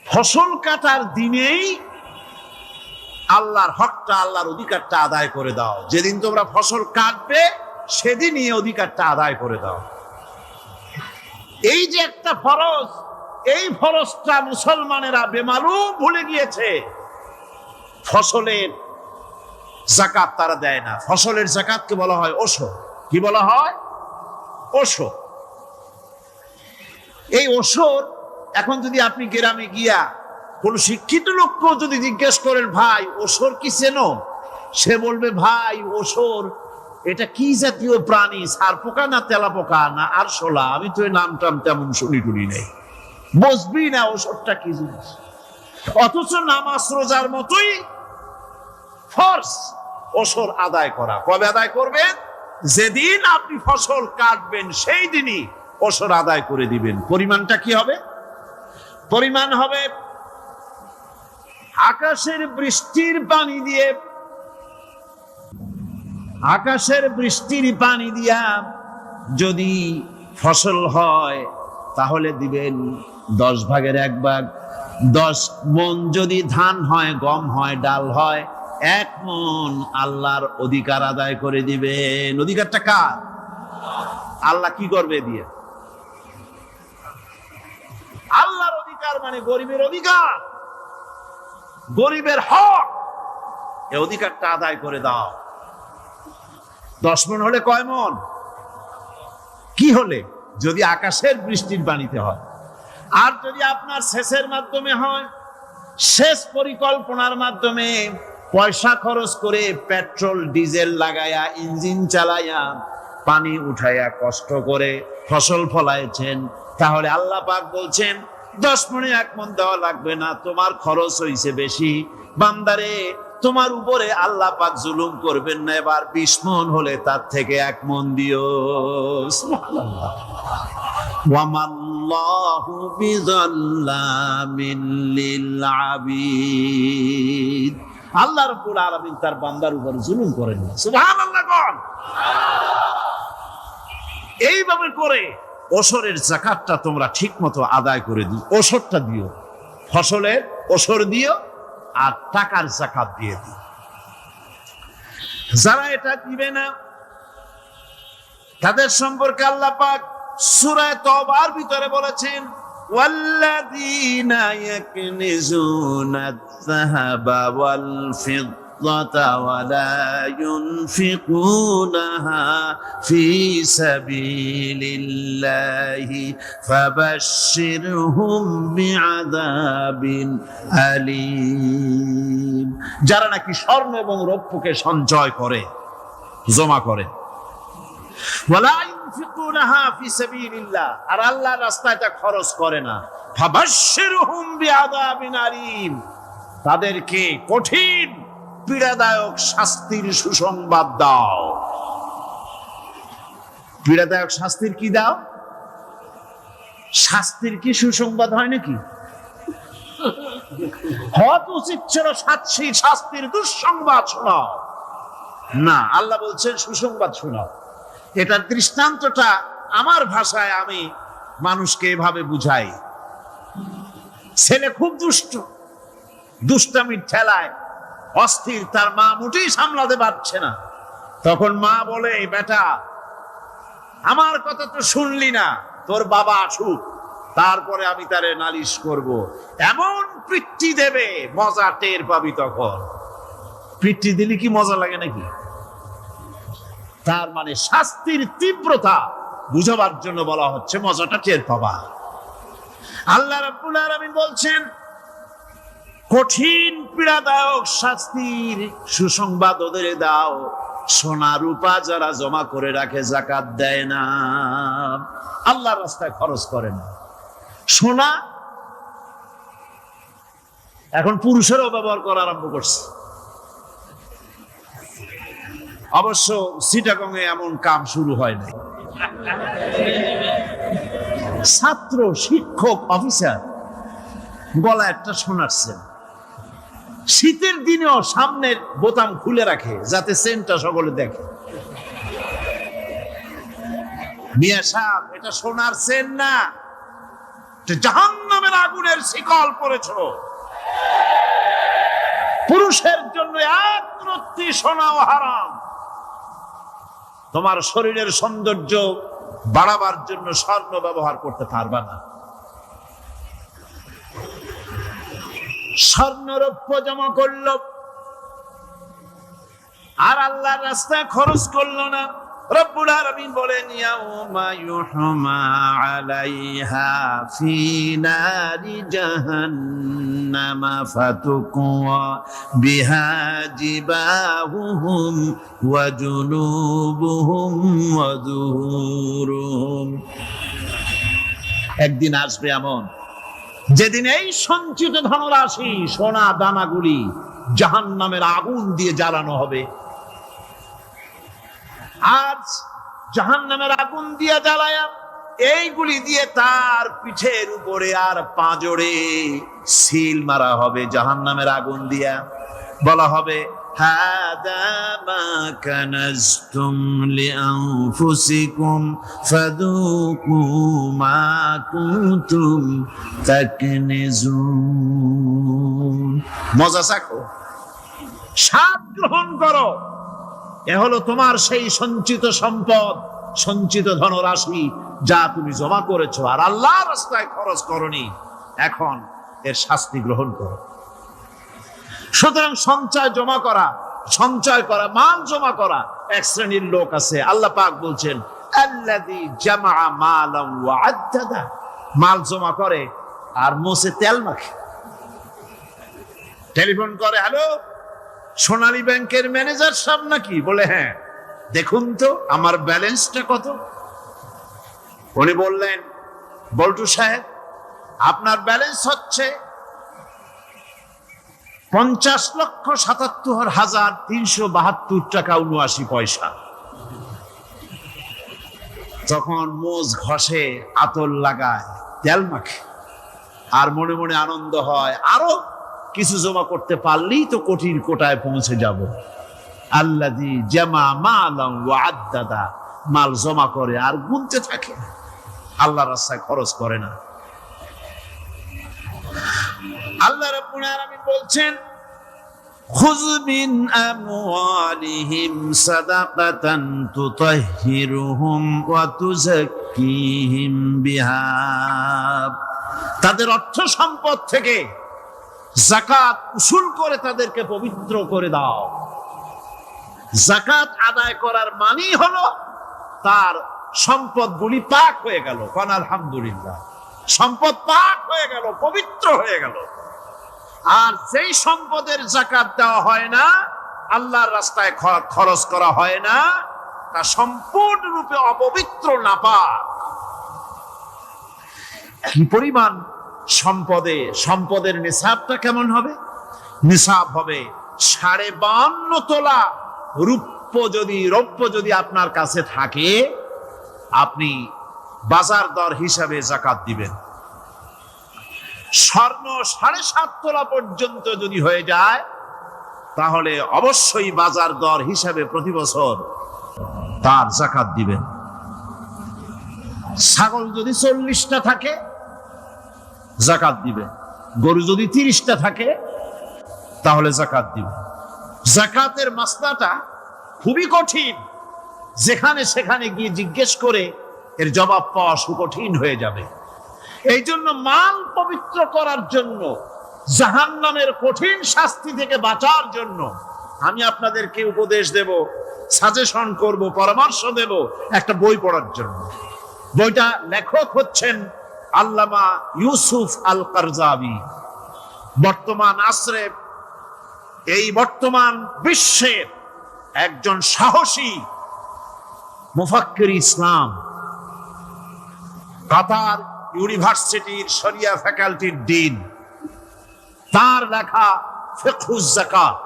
ফসল কাটার দিনেই আল্লাহর হকটা, আল্লাহর অধিকারটা আদায় করে দাও। যেদিন তোমরা ফসল কাটবে সেদিনই অধিকারটা আদায় করে দাও। এই যে একটা ফরজ, এই ফরজটা মুসলমানেরা বেমালুম ভুলে গিয়েছে। ফসলের যাকাত তারা দেয় না। ফসলের যাকাতকে বলা হয় ওশর। কি বলা হয়? ওশর। এই ওশর এখন যদি আপনি গ্রামে গিয়া কোন শিক্ষিত লোককেও যদি জিজ্ঞেস করেন, ভাই ওশর কি চেনো? সে বলবে, ভাই ওশর এটা কি জাতীয় প্রাণী, সারপোকা না তেলাপোকা না আরশোলা, আমি তো এই নাম টাম তেমন শুনি টুনি নেই, বুঝবি না ওশরটা কি জিনিস। অথচ নামাজ রোজার মতোই ফরজ ওশর আদায় করা। কবে আদায় করবেন? যেদিন আপনি ফসল কাটবেন সেই দিনই ওশর আদায় করে দিবেন। পরিমাণটা কি হবে? পরিমাণ হবে আকাশের বৃষ্টির পানি দিয়ে, আকাশের বৃষ্টির পানি দিয়া যদি ফসল হয় তাহলে দিবেন 10 ভাগের 1 ভাগ। 10 মণ যদি ধান হয়, গম হয়, ডাল হয়, 1 মণ আল্লাহর অধিকার আদায় করে দিবেন। অধিকারটা কার? আল্লাহ কি করবে দিয়ে? আল্লাহর অধিকার মানে গরিবের অধিকার, গরিবের হক। এই অধিকারটা আদায় করে দাও। 10 মণ হলে কয় মণ? কি হলে? যদি আকাশের বৃষ্টির পানিতে হয়। আর যদি আপনার সেচের মাধ্যমে হয়, সেচ পরিকল্পনার মাধ্যমে পয়সা খরচ করে পেট্রোল ডিজেল লাগায়া, ইঞ্জিন চালাইয়া, পানি উঠাইয়া, কষ্ট করে ফসল ফলাইছেন, তাহলে আল্লাহ পাক বলছেন 10 মণে 1 মণ দেওয়া লাগবে না, তোমার খরচ হইছে বেশি। বান্দারে, তোমার উপরে আল্লাহ পাক জুলুম করবেন না, এবার 20 মণ হলে তার থেকে 1 মণ দিও। সুবহানাল্লাহ। ওয়ামাল্লাহু বিযাল্লামিন লিল আবিদ। আল্লাহ রাব্বুল আলামিন তার বান্দার উপর জুলুম করেন না। সুবহানাল্লাহ। কোন এইভাবে করে ওশরের যাকাতটা তোমরা ঠিক মতো আদায় করে দিও। ওশরটা দিও, ফসলের ওশর দিও, আর টাকার যাকাত দিয়ে দিও। যারা এটা দিবে না তাদের সম্পর্কে আল্লাহ পাক সূরা তওবার ভিতরে বলেছেন, ওয়াল্লাযীনা ইয়াকনিজুনা আয-যাহাবা ওয়াল ফিদ্দাতা ওয়া লা ইউনফিকুনাহা ফী সাবিলিল্লাহি ফাবাশশিরহুম বিআযাবিন আলীম। যারা নাকি স্বর্ণ এবং রৌপ্যকে সঞ্চয় করে, জমা করে, ওয়ালা ইউনফিকুনাহা ফী সাবিলিল্লাহ, আর আল্লাহর রাস্তায় তা খরচ করে না, ফাবাশশিরহুম বিআযাবিন আলীম, তাদেরকে কঠিন পীড়াদায়ক শাস্তির সুসংবাদ দাও। পীড়াদায়ক শাস্তির কি দাও? শাস্তির কি সুসংবাদ হয় নাকি? হয়ত উচিত ছিল শাস্তির দুঃসংবাদ শোনাও, না, আল্লাহ বলছেন সুসংবাদ শোনাও। এটার দৃষ্টান্তটা আমার ভাষায় আমি মানুষকে এভাবে বুঝাই। ছেলে খুব দুষ্ট, দুষ্টামির ঠেলায় অস্থির, তার মা মোটেই সামলাতে পারছে না। তখন মা বলে, বেটা আমার কথা তো শুনলি না, তোর বাবা আসুক, তারপরে আমি তারে নালিশ করব। এমন পিট্টি দেবে, মজা টের পাবি তখন। পিট্টি দিলে কি মজা লাগে নাকি? তার মানে শাস্তির তীব্রতা বুঝাবার জন্য বলা হচ্ছে, মজাটা টের পাবা। আল্লাহ রাব্বুল আলামিন বলছেন, কঠিন পীড়াদায়ক শাস্তির সুসংবাদ ওদের দাও, সোনা রূপা যারা জমা করে রাখে, যাকাত দেয় না, আল্লাহর রাস্তায় খরচ করে না। সোনা এখন পুরুষেরও ব্যবহার করা আরম্ভ করছে। অবশ্য চিটাগং এ এমন কাম শুরু হয় না। ছাত্র, শিক্ষক, অফিসার গলা একটা সোনার চেন, শীতের দিনেও সামনের বোতাম খুলে রাখে যাতে চেনটা সকলে দেখে। মিয়া সাহেব, এটা সোনার চেন না, জাহান্নামের আগুনের শিকল পড়েছো। পুরুষের জন্য এক রত্তি সোনাও হারাম। তোমার শরীরের সৌন্দর্য বাড়াবার জন্য স্বর্ণ ব্যবহার করতে পারবা না। স্বর্ণ রৌপ্য জমা করলো আর আল্লাহর রাস্তায় খরচ করলো না। রব্বুল আলামিন বলেন, ইয়াউমা ইউহমা আলাইহা ফি নারি জাহান্নাম ফাতুকওয়া বিহা জিবাহুহুম ওয়া জুনুবুহুম ওয়া যুহুরুহুম। একদিন আসবে এমন যেদিন এই সঞ্চিত ধনরাশি, সোনা দানাগুলি জাহান্নামের আগুন দিয়ে জ্বালানো হবে। আজ জাহান্নামের আগুন দিয়ে জ্বালায়া এইগুলি দিয়ে তার পিঠের উপরে আর পাঁজরে সিল মারা হবে জাহান্নামের আগুন দিয়া। বলা হবে, হাদা মা কানাজতুম লিআনফুসিকুম ফাযুকু মা কুনতুম তাকনিজুন। মজা চাখো, স্বাদ গ্রহণ করো। এ হলো তোমার সেই সঞ্চিত সম্পদ, সঞ্চিত ধনরাশি যা তুমি জমা করেছো আর আল্লাহর রাস্তায় খরচ করনি। এখন এর শাস্তি গ্রহণ করো। সুতরাং সঞ্চয় জমা করা, সঞ্চয় করা, মাল জমা করা এক শ্রেণীর লোক আছে। আল্লাহ পাক বলছেন, আল্লাযী জামা মালান ওয়া আদ্দাদা। মাল জমা করে আর মোছে তেল মাখে। টেলিফোন করে, হ্যালো, সোনালী ব্যাংকের ম্যানেজার সাহেব নাকি? বলে, হ্যাঁ, দেখুন তো আমার ব্যালেন্সটা কত। উনি বললেন, বল্টু সাহেব, আপনার ব্যালেন্স হচ্ছে 50,77,372 টাকা 79 পয়সা। তখন মোজ ঘষে, আতর লাগায়, তেল মাখে আর মনে মনে আনন্দ হয়, আরো কিছু জমা করতে পারলেই তো কঠিন কোটায় পৌঁছে যাব। আল্লাযী জামা মালান ওয়া আদ্দাদা। মাল জমা করে আর গুনতে থাকে, আল্লাহর রাস্তায় খরচ করে না। আল্লাহ রাব্বুল আলামিন বলছেন, খুয মিন আমওয়ালিহিম সাদাকাতান তুতাহহিরুহুম ওয়া তুযাক্কিহিম বিহা। তাদের অর্থ সম্পদ থেকে যাকাত উসুল করে তাদেরকে পবিত্র করে দাও। যাকাত আদায় করার মানেই হলো তার সম্পদগুলি পাক হয়ে গেল। কোন আলহামদুলিল্লাহ, সম্পদ পাক হয়ে গেল, পবিত্র হয়ে গেল। আর যেই সম্পদের যাকাত দেওয়া হয় না, আল্লাহর রাস্তায় খরচ করা হয় না, তা সম্পূর্ণরূপে অপবিত্র, নাপাক। কি পরিমাণ সম্পদের নিসাবটা কেমন হবে? নিসাব হবে 52.5 তোলা রৌপ্য যদি আপনার কাছে থাকে, আপনি বাজার দর হিসাবে যাকাত দিবেন। স্বর্ণ 7.5 তোলা পর্যন্ত যদি হয়ে যায়, তাহলে অবশ্যই বাজার দর হিসাবে প্রতি বছর তার যাকাত দিবেন। ছাগল যদি 40টা থাকে, যাকাত দিবে। গরু যদি 30টা থাকে, তাহলে যাকাত দিবে। যাকাতের মাসলাটা খুবই কঠিন। যেখানে সেখানে গিয়ে জিজ্ঞেস করে এর জবাব পাওয়া সুকঠিন হয়ে যাবে। এই জন্য মাল পবিত্র করার জন্য, জাহান্নামের কঠিন শাস্তি থেকে বাঁচার জন্য আমি আপনাদেরকে উপদেশ দেব, সাজেশন করব, পরামর্শ দেব একটা বই পড়ার জন্য। বইটা লেখক হচ্ছেন আল্লামা ইউসুফ আল কারজাবী। বর্তমান আসরে, এই বর্তমান বিশ্বের একজন সাহসী মুফাক্কির ইসলাম, কাতার ইউনিভার্সিটির শরিয়া ফ্যাকাল্টির ডিন। তার লেখা ফিকহুজ যাকাত,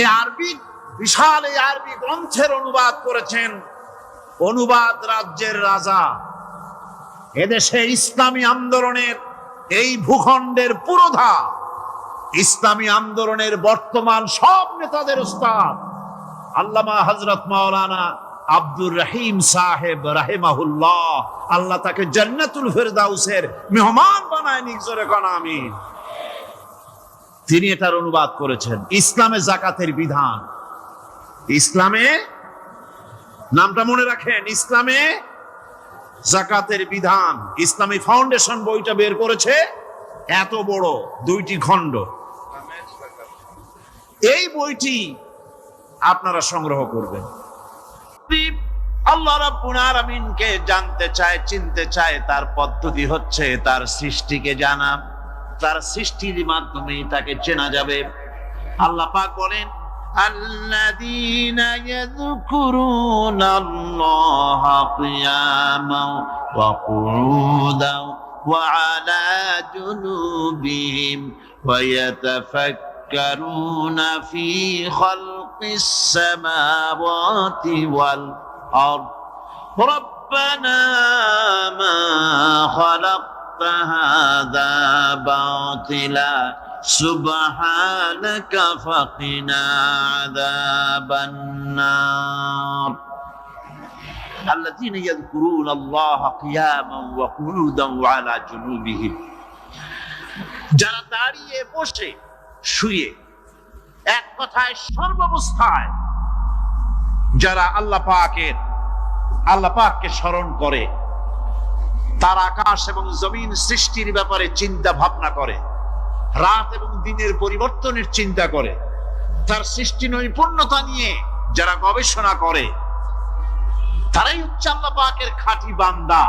এই আরবি, বিশাল এই আরবি গ্রন্থের অনুবাদ করেছেন অনুবাদ রাজ্যের রাজা। এদেশে ইসলামী আন্দোলনের, এই ভূখণ্ডের পুরোধা ইসলামী আন্দোলনের বর্তমান সব নেতাদের উস্তাদ আল্লামা হযরত মাওলানা আব্দুর রহিম সাহেব রাহিমাহুল্লাহ। আল্লাহ তাকে জান্নাতুল ফেরদাউসের মেহমান বানায় নিক, জোরে কোন আমিন। তিনি এটার অনুবাদ করেছেন। ইসলামে যাকাতের বিধান, ইসলামে, নামটা মনে রাখেন, ইসলামে যাকাতের বিধান। ইসলামী ফাউন্ডেশন বইটা বের করেছে, এত বড় 2টি খণ্ড। এই বইটি আপনারা সংগ্রহ করবেন। আল্লাহ রাব্বুল আলামিনকে জানতে চায়, চিনতে চায়, তার পদ্ধতি হচ্ছে তার সৃষ্টিকে জানা। তার সৃষ্টির মাধ্যমে তাকে চেনা যাবে। আল্লাহ পাক বলেন, আল্লাযীনা ইয়াযকুরুনাল্লাহা কিয়ামান ওয়া কুউদান ওয়া আলা জুনুবিহিম ওয়া ইয়াতাফাক্কারুনা ফী খালকিস সামাওয়াতি ওয়াল আরদ রাব্বানা মা খালাকতা হাযা বাতিলা সুবহানাকা ফাকিনা আযাবান নার। আল্লাযীনা ইয়াযকুরুনাল্লাহা কিয়ামান ওয়া কুউদান ওয়া আলা জুনুবিহিম, যারা দাঁড়িয়ে, বসে, শুয়ে, এক কথায় সর্বাবস্থায় যারা আল্লাহ পাককে স্মরণ করে, তার আকাশ এবং জমিন সৃষ্টির ব্যাপারে চিন্তা ভাবনা করে, রাত এবং দিনের পরিবর্তনের চিন্তা করে, তার সৃষ্টি নৈপুণ্যতা নিয়ে যারা গবেষণা করে, তারাই হচ্ছে আল্লাহ পাকের খাঁটি বান্দা।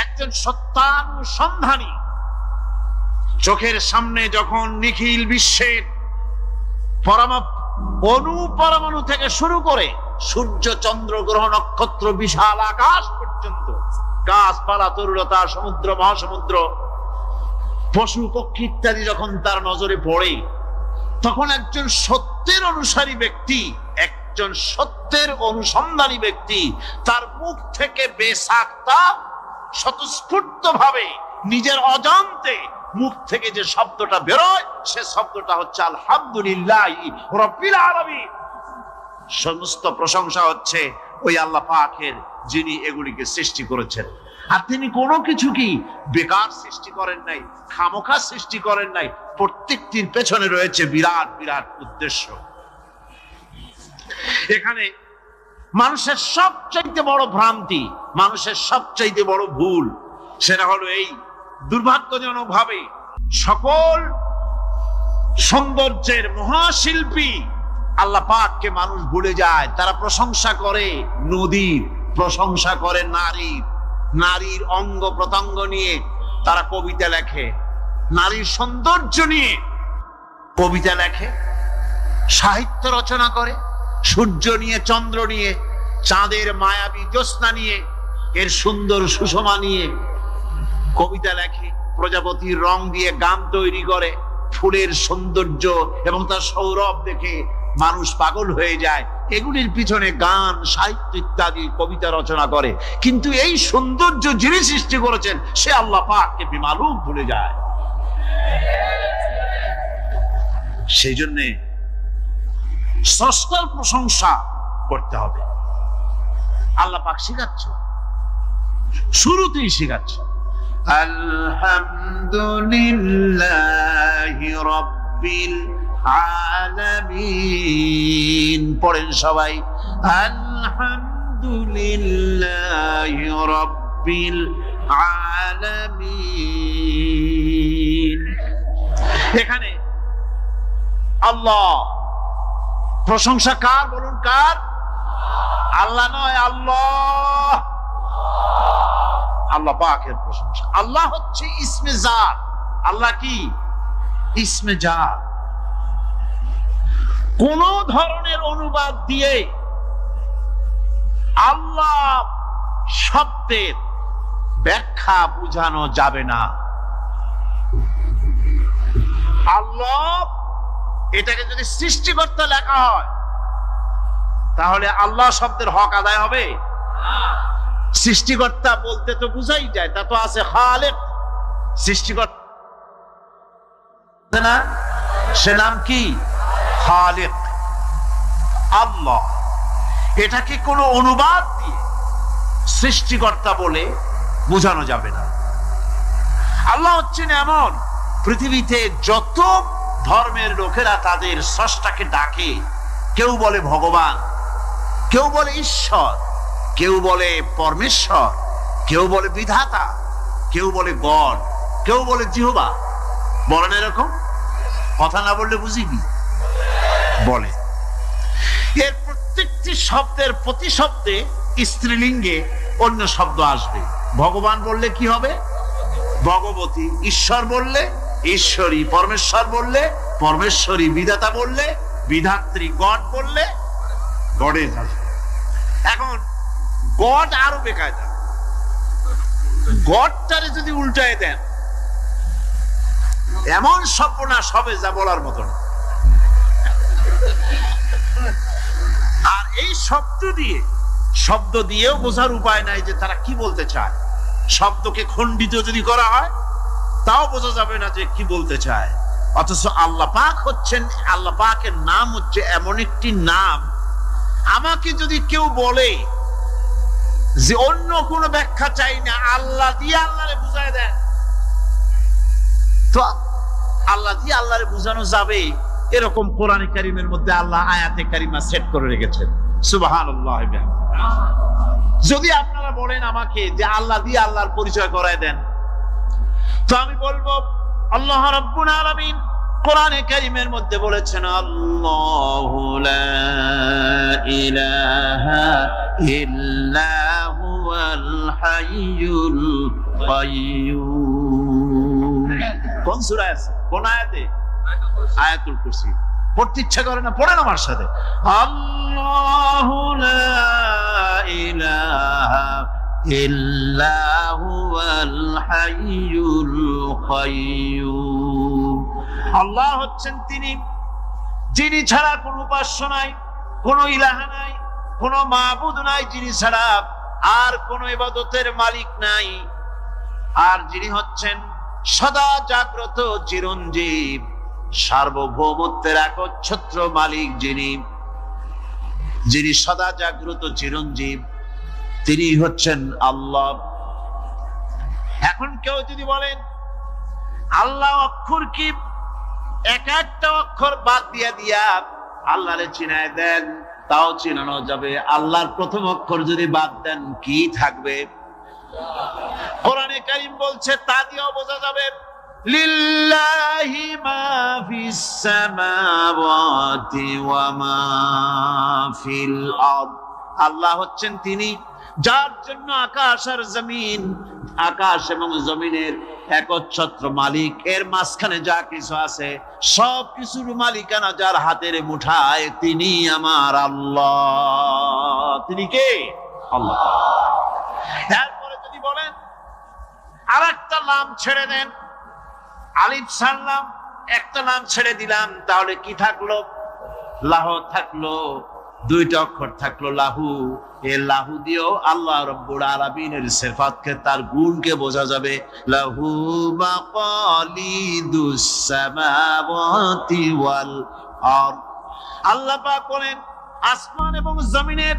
একজন সত্যানুসন্ধানী, চোখের সামনে যখন নিখিল বিশ্বের পরমাণু থেকে শুরু করে সূর্য, চন্দ্র, গ্রহ, নক্ষত্র, বিশাল আকাশ পর্যন্ত, গাছপালা, তরুলতা, সমুদ্র, মহাসমুদ্র, পশু পক্ষী ইত্যাদি যখন তার নজরে পড়ে, তখন একজন সত্যের অনুসারী ব্যক্তি, একজন সত্যের অনুসন্ধানী ব্যক্তি, তার মুখ থেকে বেসাক্তা, স্বতঃস্ফূর্ত ভাবে, নিজের অজান্তে মুখ থেকে যে শব্দটা বেরোয়, সে শব্দটা হচ্ছে আলহামদুলিল্লাহি রাব্বিল আলামিন। সমস্ত প্রশংসা হচ্ছে ওই আল্লাহ পাকের, যিনি এগুলিকে সৃষ্টি করেছেন। আর তিনি কোনো কিছু কি বেকার সৃষ্টি করেন নাই, খামোখা সৃষ্টি করেন নাই। প্রত্যেকটির পেছনে রয়েছে বিরাট বিরাট উদ্দেশ্য। এখানে মানুষের সবচাইতে বড় ভ্রান্তি, মানুষের সবচাইতে বড় ভুল, সেটা হলো এই, দুর্ভাগ্যজনক ভাবে সকল সৌন্দর্যের মহাশিল্পী আল্লাহ পাককে মানুষ ভুলে যায়। তারা প্রশংসা করে নদীর, প্রশংসা করে নারীর, নারীর অঙ্গ প্রত্যঙ্গ নিয়ে তারা কবিতা লেখে, নারীর সৌন্দর্য নিয়ে কবিতা লেখে, সাহিত্য রচনা করে, সূর্য নিয়ে, চন্দ্র নিয়ে, চাঁদের মায়াবী জ্যোৎস্না নিয়ে, এর সুন্দর সুষমা নিয়ে কবিতা লেখে, প্রজাপতির রং দিয়ে গান তৈরি করে, ফুলের সৌন্দর্য এবং তার সৌরভ দেখে মানুষ পাগল হয়ে যায়। এগুলির পিছনে গান, সাহিত্য ইত্যাদি কবিতা রচনা করে, কিন্তু এই সৌন্দর্য যিনি সৃষ্টি করেছেন সে আল্লাহ পাককে বেমালুম ভুলে যায়। সেই জন্যে স্রষ্টার প্রশংসা করতে হবে। আল্লাহ পাক শিখাচ্ছে, শুরুতেই শিখাচ্ছে, আলহামদুলিল্লাহি রাব্বিল আলামিন। পড়েন সবাই, আলহামদুলিল্লাহি আলহামদুলিল্লাহি রাব্বিল আলামিন। এখানে আল্লাহ, প্রশংসা কার বলুন? কার? আল্লাহ নয়, আল্লাহ, আল্লাহ পাকের প্রশংসা। আল্লাহ হচ্ছে ইসমে জাত। আল্লাহ কি? ইসমে জাত। কোন ধরনের অনুবাদ দিয়ে আল্লাহ শব্দের ব্যাখ্যা বোঝানো যাবে না। আল্লাহ এটাকে যদি সৃষ্টিকর্তা লেখা হয় তাহলে আল্লাহ শব্দের হক আদায় হবে? সৃষ্টিকর্তা বলতে তো বুঝাই যায়, তা তো আছে খালেক, সৃষ্টিকর্তা না, সে নাম কি? খালেক। আল্লাহ এটাকে কোনো অনুবাদ দিয়ে সৃষ্টিকর্তা বলে বোঝানো যাবে না। আল্লাহ হচ্ছেন এমন, পৃথিবীতে যত ধর্মের লোকেরা তাদের স্রষ্টাকে ডাকে, কেউ বলে ভগবান, কেউ বলে ঈশ্বর, কেউ বলে পরমেশ্বর, কেউ বলে বিধাতা, কেউ বলে গড, কেউ বলে জিহবা। বলেন এরকম? কথা না বললে বুঝিবি বলে। এর প্রত্যেকটি শব্দের প্রতি শব্দে স্ত্রীলিঙ্গে অন্য শব্দ আসবে। ভগবান বললে কি হবে? ভগবতী। ঈশ্বর বললে ঈশ্বরী। পরমেশ্বর বললে পরমেশ্বরী। বিধাতা বললে বিধাত্রী। গড বললে গডের আসবে। এখন গড আরো বেকায়দা। গডটারে যদি উল্টায় দেন এমন সর্বনাশ হবে যা বলার মতো না। আর এই শব্দ দিয়েও বোঝার উপায় নাই যে তারা কি বলতে চায়। শব্দকে খণ্ডিত যদি করা হয় তাও বোঝা যাবে না যে কি বলতে চায়। অথচ আল্লাহ পাক হচ্ছেন, আল্লাহ পাকের নাম হচ্ছে এমন একটি নাম, আমাকে যদি কেউ বলে যে অন্য কোনো ব্যাখ্যা চাই না, আল্লাহ দিয়ে আল্লাহরে বুঝায় দেন, তো আল্লাহ দিয়ে আল্লাহরে বুঝানো যাবে। এরকম কোরআনে কারীমের মধ্যে আল্লাহ আয়াতে কারিমা সেট করে রেখেছেন। সুবহানাল্লাহ। যদি আপনারা বলেন আমাকে যে আল্লাহ দিয়ে আল্লাহর পরিচয় করায় দেন, তো আমি বলবো আল্লাহ রাব্বুল আলামিন কোরআনে কারীমের মধ্যে বলেছেন, আল্লাহু লা ইলাহা ইল্লা হুয়াল হাইয়ুল কাইয়্যুম। কোন সূরায় আছে? কোন আয়াতে? আয়াতুল কুরসি। পড়তে ইচ্ছা করে না? পড়েন আমার সাথে। আল্লাহু লা ইলাহা ইল্লা হুয়াল হাইয়ুল কাইয়্যুম। আল্লাহ হচ্ছেন তিনি যিনি ছাড়া কোনো উপাস্য নাই, কোনো ইলাহা নাই, কোনো মাবুদ নাই, যিনি ছাড়া আর কোনো ইবাদতের মালিক নাই, আর যিনি হচ্ছেন সদা জাগ্রত চিরঞ্জীব, সার্বভৌমত্বের একচ্ছত্র মালিক, যিনি সদা জাগ্রত চিরঞ্জীব, তিনি হচ্ছেন আল্লাহ। এখন কেউ যদি বলেন আল্লাহ অক্ষর কি, এক একটা অক্ষর বাদ দিয়া আল্লাহরে চিনায় দেন, তাও চিনানো যাবে। আল্লাহর প্রথম অক্ষর যদি বাদ দেন কি থাকবে? কোরআনে কারীম বলছে তা দিয়েও বোঝা যাবে। লিল্লাহি মা ফিস সামাওয়াতি ওয়া মা ফিল আরদ। আল্লাহ হচ্ছেন তিনি যার জন্য আকাশ আর জমিন, আকাশ এবং জমিনের একচ্ছত্র মালিক। এর মাঝখানে যা কিছু আছে সব কিছুর মালিকানা যার হাতের মুঠায়, তিনি আমার আল্লাহ। তিনি কে? আল্লাহ। এরপরে যদি বলেন আর একটা নাম ছেড়ে দেন, আলিফ সাল্লাম একটা নাম ছেড়ে দিলাম, তাহলে কি থাকলো? লাহ থাকলো, দুইটা অক্ষর থাকলো লাহু। এই লাহু দিয়েও আল্লাহ রাব্বুল আলামিনের সিফাতকে, তার গুণকে বোঝা যাবে। লাহু মাকালিদুস সামাওয়াতি ওয়াল আরদ। আল্লাহ পাক বলেন আসমান এবং জমিনের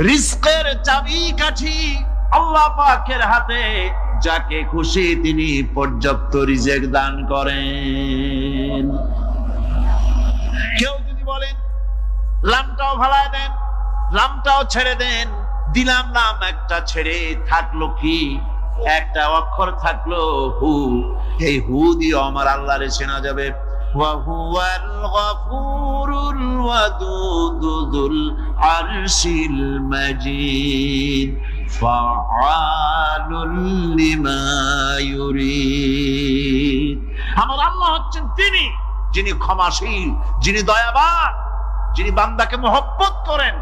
রিজকের চাবিকাঠি আল্লাহ পাকের হাতে, যাকে খুশি তিনি পর্যাপ্ত রিজেক দান করেন। কেউ যদি বলেন লামটাও ভালায় দেন, লামটাও ছেড়ে দেন, দিলাম লাম একটা ছেড়ে, থাকলো কি একটা অক্ষর থাকলো হু। এই হু দিয়ে আমার আল্লাহরে চেনা যাবে। ওয়া হুয়াল গফুরুল ওয়াদুদুল আরশিল মাজিদ ফাআলুল লিমা ইউরিদ। আমার আল্লাহ হচ্ছেন তিনি যিনি ক্ষমাশীল, যিনি দয়াবান, যিনি বান্দাকে মহব্বত করেন,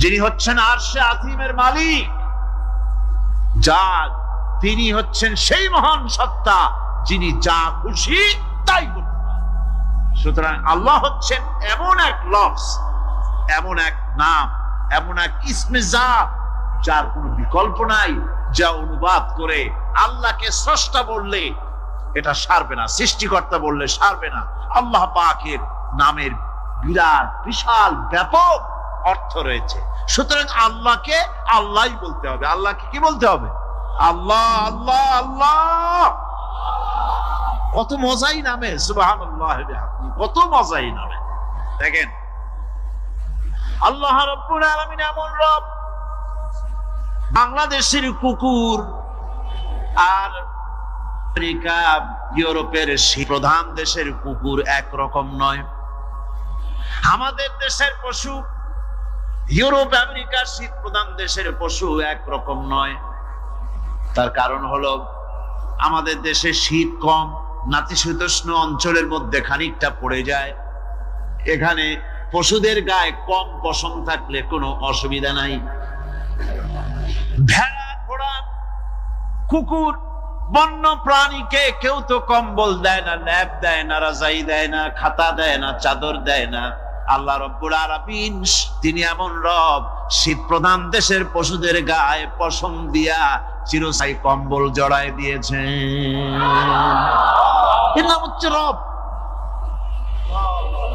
যিনি হচ্ছেন আরশে আজিমের মালিক। তিনি হচ্ছেন সেই মহান সত্তা যিনি যা খুশি তাই করতে পারেন। সুতরাং আল্লাহ হচ্ছেন এমন এক লফজ, এমন এক নাম, এমন এক ইসমে জাত যার কোনো বিকল্প নাই, যা অনুবাদ করে আল্লাহকে স্রষ্টা বললে এটা সারবে না, সৃষ্টিকর্তা বললে সারবে না। আল্লাহ পাকের নামের বিরাট বিশাল ব্যাপক অর্থ রয়েছে। সুতরাং আল্লাহকে আল্লাহই বলতে হবে। আল্লাহকে কি বলতে হবে? আল্লাহ আল্লাহ আল্লাহ। কত মজাই নামে, সুবহানাল্লাহ, কত মজাই নামে। দেখেন আল্লাহ রাব্বুল আলামিন এমন রব। বাংলাদেশের কুকুর আর আমেরিকা ইউরোপের প্রধান দেশের কুকুর একরকম নয়। আমাদের দেশের পশু ইউরোপ আমেরিকার শীত প্রধান দেশের পশু একরকম নয়। তার কারণ হলো আমাদের দেশে শীত কম, নাতিশীতোষ্ণ অঞ্চলের মধ্যে খানিকটা পড়ে যায়। এখানে পশুদের গায়ে কম পশম থাকলে কোনো অসুবিধা নাই। ভেড়া, ঘোড়া, কুকুর, বন্য প্রাণীকে কেউ তো কম্বল দেয় না, ল্যাপ দেয় না, রাজাই দেয় না, খাতা দেয় না, চাদর দেয় না। আল্লাহ রব্বুল আলামিন তিনি এমন রব, শীত প্রধান দেশের পশুদের গায়ে পশম দিয়া চিরস্থায়ী কম্বল জড়ায় দিয়েছেন। এর নাম হচ্ছে রব।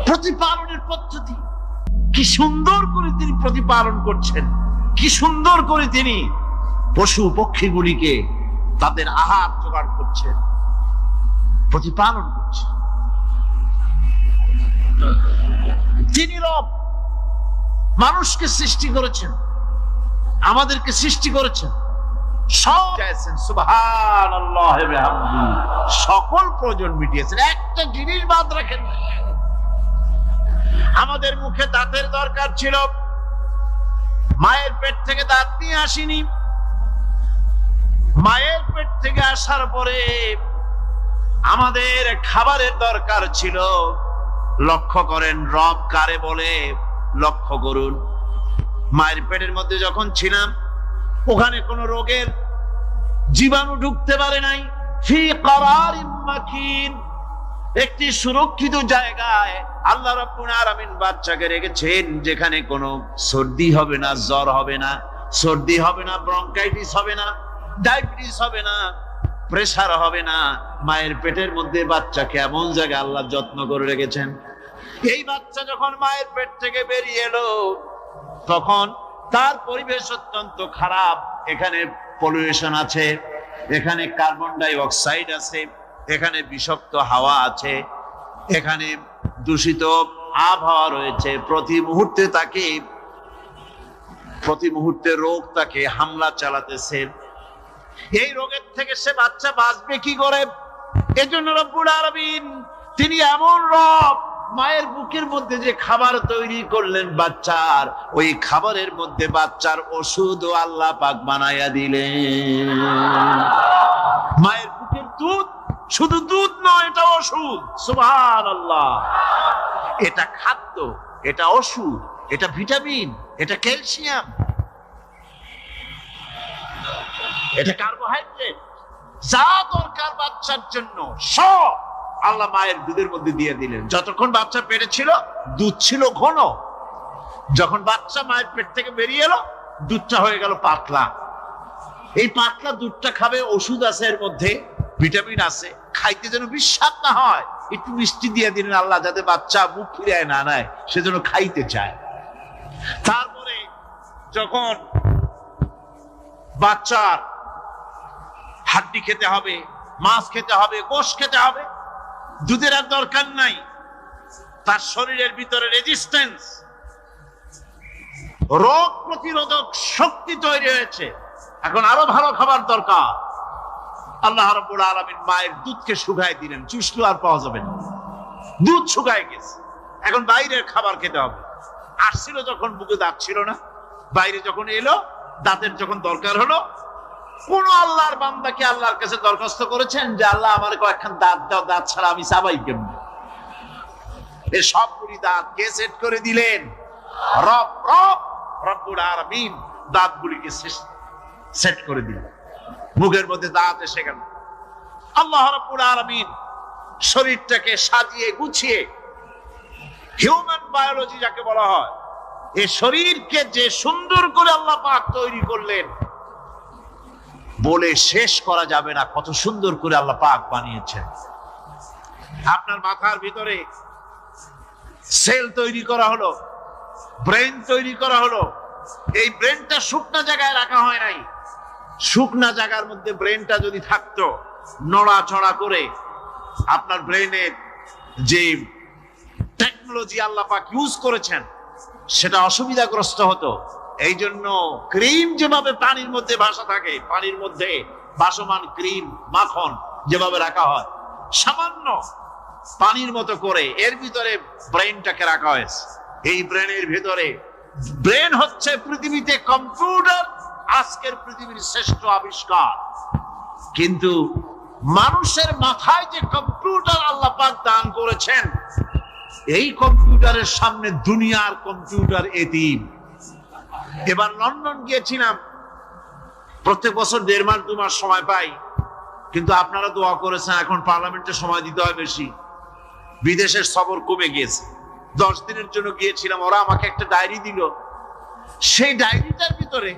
প্রতিপালনের পদ্ধতি কি সুন্দর করে তিনি প্রতিপালন করছেন, কি সুন্দর করে তিনি পশু পক্ষীগুলিকে তাদের আহার জোগাড় করছেন, প্রতিপালন করছেন। তিনি রব, মানুষকে সৃষ্টি করেছেন, আমাদেরকে সৃষ্টি করেছেন, সব চাইছেন, সুবহানাল্লাহ ওয়া বিহামদিহি, সকল প্রয়োজন মিটিয়েছেন, একটা জিনিস বাদ রাখেন না। আমাদের মুখে দাঁতের দরকার ছিল, মায়ের পেট থেকে দাঁত নিয়ে আসিনি। মায়ের পেট থেকে আসার পরে আমাদের খাবারের দরকার ছিল। লক্ষ্য করেন রব কারে বলে, লক্ষ্য করুন। মায়ের পেটের মধ্যে যখন ছিলাম ওখানে কোন রোগের জীবাণু ঢুকতে পারে নাই। ফি করারিন মাকিন, একটি সুরক্ষিত জায়গায় আল্লাহ রাব্বুল আলামিন বাচ্চাকে রেখেছেন, যেখানে কোনো সর্দি হবে না, জ্বর হবে না, সর্দি হবে না, ব্রঙ্কাইটিস হবে না, ডায়াবেটিস হবে না, প্রেসার হবে না। মায়ের পেটের মধ্যে বাচ্চাকে এমন জায়গায় আল্লাহ যত্ন করে রেখেছেন। এই বাচ্চা যখন মায়ের পেট থেকে বেরিয়ে এলো তখন তার পরিবেশ অত্যন্ত খারাপ। এখানে পলিউশন আছে, এখানে কার্বন ডাই অক্সাইড আছে, এখানে বিষাক্ত হাওয়া আছে, এখানে দূষিত আবহাওয়া রয়েছে। প্রতি মুহূর্তে রোগ তাকে হামলা চালাতেছে। এই রোগের থেকে সে বাচ্চা বাঁচবে কি করে? এজন্য রব্বুল আলামিন তিনি এমন রব, মায়ের বুকের মধ্যে যে খাবার তৈরি করলেন বাচ্চার, ওই খাবারের মধ্যে বাচ্চার ওষুধও আল্লাহ পাক বানায়া দিলেন। মায়ের বুকের দুধ শুধু দুধ নয়, এটা ওষুধ। সুবহানাল্লাহ। এটা খাদ্য, এটা ওষুধ, এটা ভিটামিন, এটা ক্যালসিয়াম, এটা কার্বোহাইড্রেট, যা দরকার বাচ্চার জন্য সব আল্লাহ মায়ের দুধের মধ্যে দিয়ে দিলেন। যতক্ষণ বাচ্চা পেটে ছিল দুধ ছিল ঘন, যখন বাচ্চা মায়ের পেট থেকে বেরিয়ে এলো দুধটা হয়ে গেল পাতলা। এই পাতলা দুধটা খাবে, ওষুধ আছে এর মধ্যে, ভিটামিন আছে, খাইতে যেন বিস্বাদ না হয় একটু মিষ্টি দিয়ে দিলেন আল্লাহ, যাতে বাচ্চা মুখ ফিরায় না নেয়, সেজন্য খাইতে চায়। তারপরে যখন বাচ্চার হাড্ডি খেতে হবে, মাছ খেতে হবে, গোশত খেতে হবে, দুধের আর দরকার নাই। তার শরীরের ভিতরে রেজিস্ট্যান্স, রোগ প্রতিরোধক শক্তি তৈরি হয়েছে, এখন আরো ভালো খাবার দরকার। আল্লাহ রাব্বুল আলামিন মায়ের দুধকে শুকায় দিলেন, চুষলো আর পাওয়া যাবে না, দুধ শুকায় গেছে, এখন বাইরের খাবার খেতে হবে। আসছিল যখন বুকে দাঁত ছিল না, বাইরে যখন এলো দাঁতের যখন দরকার হলো, কোন আল্লাহর বান্দা কি আল্লাহর কাছে দরখাস্ত করেছেন যে আল্লাহ আমার কয়েকখান দাঁত দাও, দাঁত ছাড়া আমি চাবাই কেমনে? এই সবগুলি দাঁত কে সেট করে দিলেন? রব্বুল আলামিন দাঁতগুলিকে সেট করে দিলেন, মুখের মধ্যে দাঁত এসে গেল। আল্লাহ রাব্বুল আলামিন শরীরটাকে সাজিয়ে গুছিয়ে, হিউম্যান বায়োলজি যাকে বলা হয়, এই শরীরকে যে সুন্দর করে আল্লাহ পাক তৈরি করলেন, বলে শেষ করা যাবে না কত সুন্দর করে আল্লাহ পাক বানিয়েছেন। আপনার মাথার ভিতরে সেল তৈরি করা হলো, ব্রেন তৈরি করা হলো। এই ব্রেনটা শুকনা জায়গায় রাখা হয় নাই। শুকনা জায়গার মধ্যে ব্রেনটা যদি থাকতো, নড়াচড়া করে আপনার ব্রেনের যে টেকনোলজি আল্লাহ পাক ইউজ করেছেন সেটা অসুবিধাগ্রস্ত হতো। এই জন্য ক্রিম যেভাবে পানির মধ্যে ভাসা থাকে, পানির মধ্যে ভাসমান ক্রিম মাখন যেভাবে রাখা হয়, সামান্য পানির মতো করে এর ভিতরে ব্রেনটাকে রাখা হয়েছে। এই ব্রেনের ভিতরে, ব্রেন হচ্ছে পৃথিবীতে কম্পিউটার, আজকের পৃথিবীর শ্রেষ্ঠ আবিষ্কার। কিন্তু মানুষের মাথায় যে কম্পিউটার আল্লাহ পাক দান করেছেন, এই কম্পিউটারের সামনে দুনিয়ার কম্পিউটার এতিম। এবার লন্ডন গিয়েছিলাম, প্রত্যেক বছর 1.5 মাস 2 মাস সময় পাই, কিন্তু আপনারা দোয়া করেছেন এখন পার্লামেন্টে সময় দিতে হয় বেশি। বিদেশের সফর কমে গিয়েছে, 10 দিনের জন্য গিয়েছিলাম। ওরা আমাকে একটা ডায়েরি দিল, সেই ডায়েরিটার ভিতরে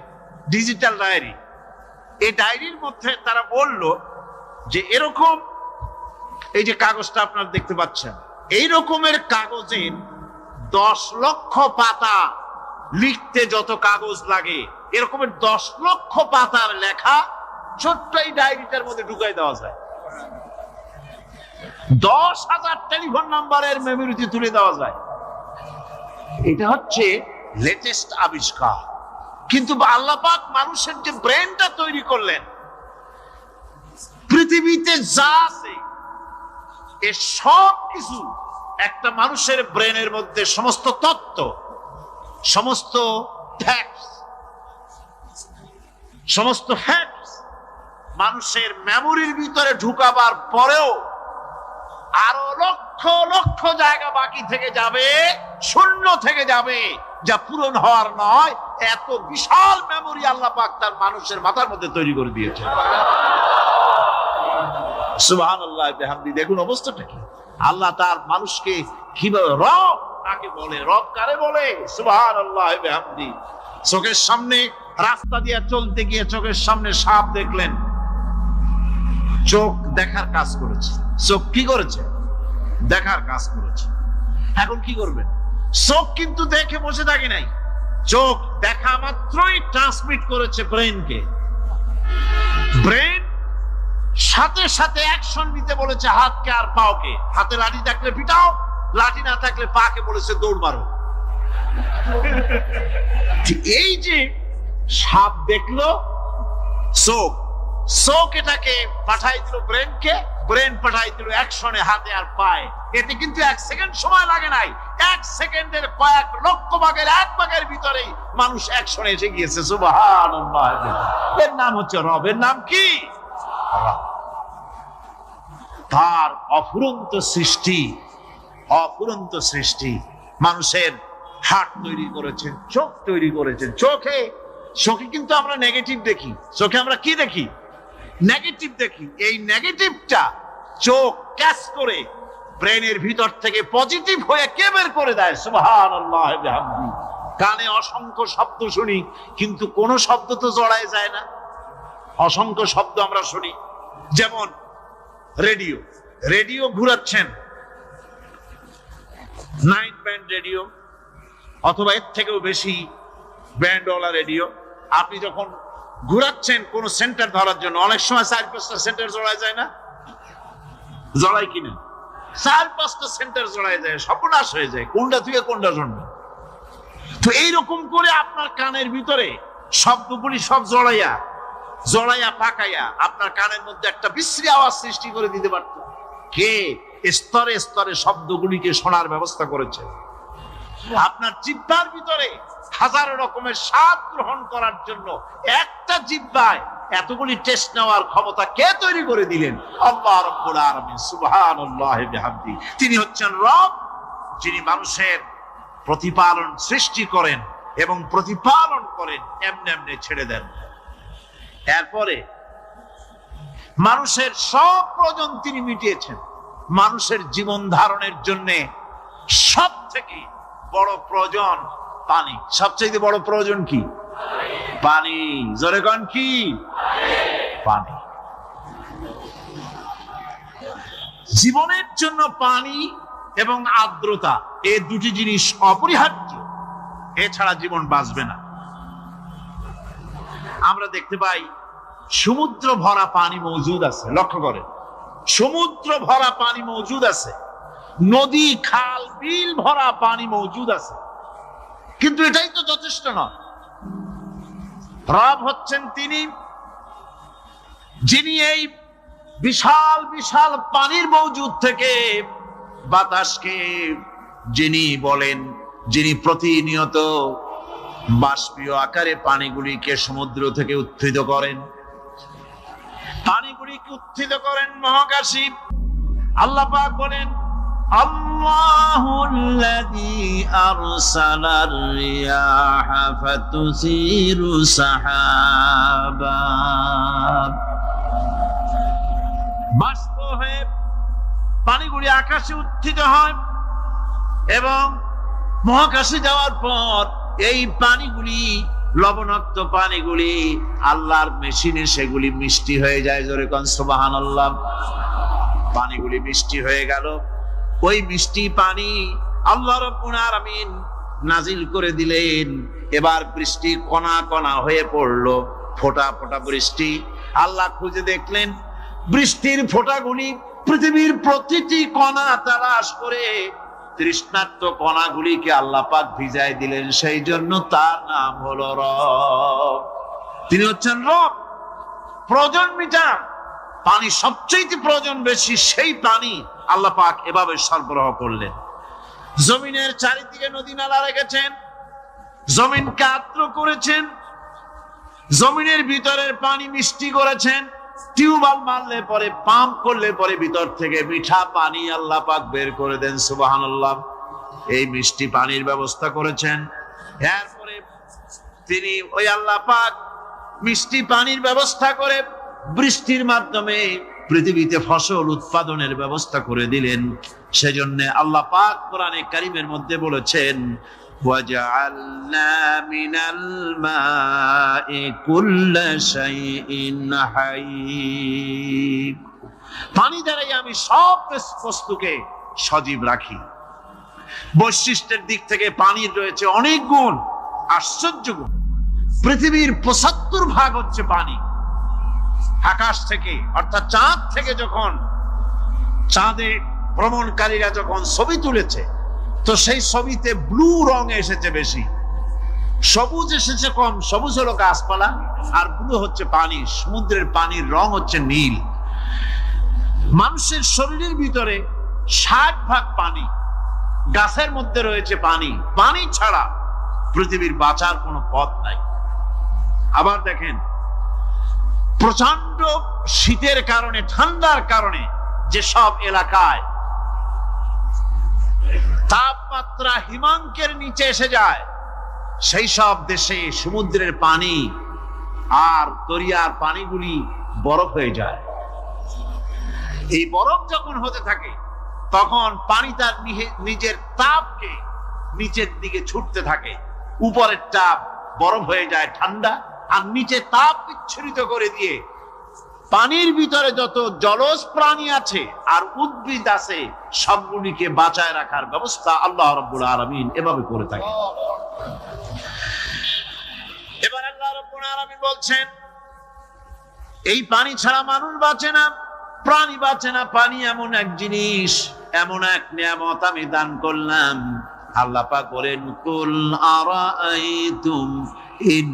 ডিজিটাল ডায়েরি, এই ডায়েরির মধ্যে তারা বলল যে এরকম, এই যে কাগজটা আপনারা দেখতে পাচ্ছেন, এই রকমের কাগজের 10 লক্ষ পাতা লিখতে যত কাগজ লাগে, এরকমের 10 লক্ষ পাতার লেখা ছোট্ট এই ডায়েরিটার মধ্যে ঢুকাই দেওয়া যায়। 10,000 টেলিফোন নাম্বারের মেমোরিতে তুলে দেওয়া যায়। এটা হচ্ছে লেটেস্ট আবিষ্কার। কিন্তু আল্লাহ পাক মানুষের যে ব্রেনটা তৈরি করলেন, পৃথিবীতে যা আছে এ সব কিছু একটা মানুষের ব্রেনের মধ্যে, সমস্ত তত্ত্ব, সমস্ত ফ্যাক্টস মানুষের মেমোরির ভিতরে ঢুকাবার পরেও আরো লক্ষ লক্ষ জায়গা বাকি থেকে যাবে, শূন্য থেকে যাবে, যা পূরণ হওয়ার নয়। এত বিশাল মেমোরি আল্লাহ পাক তার মানুষের মাথার মধ্যে তৈরি করে দিয়েছে। সুবহানাল্লাহ বিহামদি। দেখুন অবস্থাটা কি। আল্লাহ তার মানুষকে কিভাবে, রব কাকে বলে, রব কারে বলে, সুবহানাল্লাহ বিহামদি। চোখের সামনে রাস্তা দিয়ে চলতে গিয়ে চোখের সামনে সাপ দেখলেন, চোখ দেখার কাজ করেছে। চোখ কি করেছে? দেখার কাজ করেছে। এখন কি করবেন? চোখ কিন্তু দেখে বসে থাকে নাই, চোখ দেখা মাত্রই ট্রান্সমিট করেছে ব্রেনকে। ব্রেন সাথে সাথে অ্যাকশন নিতে বলেছে হাতকে আর পাওকে। হাতে লাঠি থাকলে পিটাও, লাঠি না থাকলে পাকে বলেছে দৌড় মারো। এই যে সাপ দেখলো, চোখ এটাকে পাঠাই দিল ব্রেনকে, ব্রেন পাঠাই দিল অ্যাকশনে হাতে আর পায়ে। এতে কিন্তু 1 সেকেন্ড সময় লাগে নাই, 1 সেকেন্ডের কয়েক লক্ষ ভাগের 1 ভাগের ভিতরেই মানুষ অ্যাকশনে এসে গিয়েছে। সুবহানাল্লাহ। এর নাম হচ্ছে রব। এর নাম কি? তার অফুরন্ত সৃষ্টি, অফুরন্ত সৃষ্টি। মানুষের হার্ট তৈরি করেছেন, চোখ তৈরি করেছেন। চোখে কিন্তু আমরা নেগেটিভ দেখি। চোখে আমরা কি দেখি? নেগেটিভ দেখি। এই নেগেটিভটা চোখ ক্যাচ করে ব্রেনের ভিতর থেকে পজিটিভ হয়ে কে বের করে দেয়? সুবহানাল্লাহ বিহামদি। কানে অসংখ্য শব্দ শুনি, কিন্তু কোন শব্দ তো জড়ায় যায় না। অসংখ্য শব্দ আমরা শুনি, যেমন রেডিও। রেডিও ঘুরাচ্ছেন, 9 ব্যান্ড রেডিও অথবা এর থেকেও বেশি ব্যান্ডওয়ালা রেডিও। আপনি যখন ঘুরাচ্ছেন কোন সেন্টার ধরার জন্য, অনেক সময় 4-5টা সেন্টার জড়ায় যায় না? জড়ায় কিনা? 4-5টা সেন্টার জড়ায় যায়, সর্বনাশ হয়ে যায়। কোনটা থেকে কোনটা শুনবে? তো এইরকম করে আপনার কানের ভিতরে শব্দগুলি সব জড়াইয়া পাকাইয়া আপনার কানের মধ্যে একটা বিশ্রী আওয়াজ সৃষ্টি করে দিতে পারত। কে স্তরে স্তরে শব্দগুলিকে শোনার ব্যবস্থা করেছে? আপনার জিহ্বার ভিতরে হাজারো রকমের স্বাদ গ্রহণ করার জন্য একটা জিহ্বায় এতগুলি টেস্ট নেওয়ার ক্ষমতা কে তৈরি করে দিলেন? আল্লাহ রাব্বুল আলামিন সুবহানাল্লাহি বিহামদি। তিনি হচ্ছেন রব, যিনি মানুষের প্রতিপালন সৃষ্টি করেন এবং প্রতিপালন করেন, এমনি এমনি ছেড়ে দেন। এরপরে মানুষের সব প্রয়োজন তিনি মিটিয়েছেন। মানুষের জীবন ধারণের জন্য সব থেকে বড় প্রয়োজন পানি। সবচেয়ে বড় প্রয়োজন কি? পানি। জোরে কোন কি? পানি। জীবনের জন্য পানি এবং আর্দ্রতা, এই দুটি জিনিস অপরিহার্য, এছাড়া জীবন বাঁচবে না। আমরা দেখতে পাই সমুদ্র ভরা পানি মজুদ আছে, লক্ষ্য করেন, সমুদ্র ভরা পানি মজুদ আছে, নদী খাল বিল ভরা পানি মজুদ আছে, কিন্তু এটাই তো যথেষ্ট নয়। রব হচ্ছেন তিনি, যিনি এই বিশাল বিশাল পানির মজুদ থেকে বাতাসকে যিনি বলেন, যিনি প্রতিনিয়ত বাষ্পীয় আকারে পানিগুলিকে সমুদ্র থেকে উত্থিত করেন, পানিগুলিকে উত্থিত করেন মহাকাশী। আল্লাহ পাক বলেন, আল্লাহুল্লাযী আরসালার রিয়াহা ফাতুসিরু সাহাবা। বাষ্প হয়ে পানিগুলি আকাশে উত্থিত হয় এবং মহাকাশে যাওয়ার পর এই পানিগুলি, লবণাক্ত পানিগুলি আল্লাহর মেশিনে সেগুলি মিষ্টি হয়ে যায়। জোরে কোন সুবহানাল্লাহ। পানিগুলি মিষ্টি হয়ে গেল, ওই মিষ্টি পানি আল্লাহ রাব্বুল আলামিন নাজিল করে দিলেন। এবার বৃষ্টি কণা কণা হয়ে পড়লো, ফোঁটা ফোঁটা বৃষ্টি। আল্লাহ খুঁজে দেখলেন বৃষ্টির ফোঁটাগুলি পৃথিবীর প্রতিটি কণা তালাশ করে তৃষ্ণার্ত কণাগুলিকে আল্লাহ পাক ভিজায় দিলেন। সেই জন্য তার নাম হলো রব। তিনি হচ্ছেন রব, প্রয়োজন মিটান। পানি সবচেয়ে প্রয়োজন বেশি, সেই পানি আল্লাহ পাক এভাবে সরবরাহ করলেন। জমিনের চারিদিকে নদী নালা রেখেছেন, জমিনকে আর্দ্র করেছেন, জমিনের ভিতরের পানি মিষ্টি করেছেন। টিউবওয়েল মারলে পরে, পাম্প করলে পরে ভিতর থেকে মিঠা পানি আল্লাহ পাক বের করে দেন। সুবহানাল্লাহ। এই মিষ্টি পানির ব্যবস্থা করেছেন। এরপরে তিনি ওই আল্লাহ পাক মিষ্টি পানির ব্যবস্থা করে বৃষ্টির মাধ্যমে পৃথিবীতে ফসল উৎপাদনের ব্যবস্থা করে দিলেন। সেজন্য আল্লাহ পাক কোরআনে কারীমের মধ্যে বলেছেন, ওয়াজআলনা মিনাল মাই কুল্লা শাইইন হাই। পানি দ্বারাই আমি সব বস্তুকে সজীব রাখি। বৈশিষ্ট্যের দিক থেকে পানির রয়েছে অনেক গুণ, আশ্চর্য গুণ। পৃথিবীর ৭৫% হচ্ছে পানি। আকাশ থেকে অর্থাৎ চাঁদ থেকে যখন চাঁদে ভ্রমণকারীরা যখন ছবি তুলেছে, তো সেই ছবিতে ব্লু রং এসেছে বেশি, সবুজ এসেছে কম। সবুজ হলো গাছপালা আর ব্লু হচ্ছে পানি। সমুদ্রের পানির রং হচ্ছে নীল। মানুষের শরীরের ভিতরে ৬০% পানি, গাছের মধ্যে রয়েছে পানি। পানি ছাড়া পৃথিবীর বাঁচার কোনো পথ নাই। আবার দেখেন, প্রচন্ড শীতের কারণে, ঠান্ডার কারণে যেসব এলাকায় তাপমাত্রা হিমাঙ্কের নিচে এসে যায়, সেই সব দেশে সমুদ্রের পানি আর দরিয়ার পানিগুলি বরফ হয়ে যায়। এই বরফ যখন হতে থাকে, তখন পানি তার নিজের তাপকে নিচের দিকে ছুটতে থাকে। উপরের তাপ বরফ হয়ে যায় ঠান্ডা, আর নিচে তাপ বিচ্ছুরিত করে দিয়ে পানির ভিতরে যত জলজ প্রাণী আছে আর উদ্ভিদ আছে, সবগুলিকে বাঁচায় রাখার ব্যবস্থা আল্লাহ রাব্বুল আলামিন এভাবে করে থাকে। এবার আল্লাহ রাব্বুল আলামিন বলছেন, এই পানি ছাড়া মানুষ বাঁচে না, প্রাণী বাঁচে না। পানি এমন এক জিনিস, এমন এক নিয়ামত আমি দান করলাম, আল্লাহ পাক বলেন কুল আরাআইতুম ইন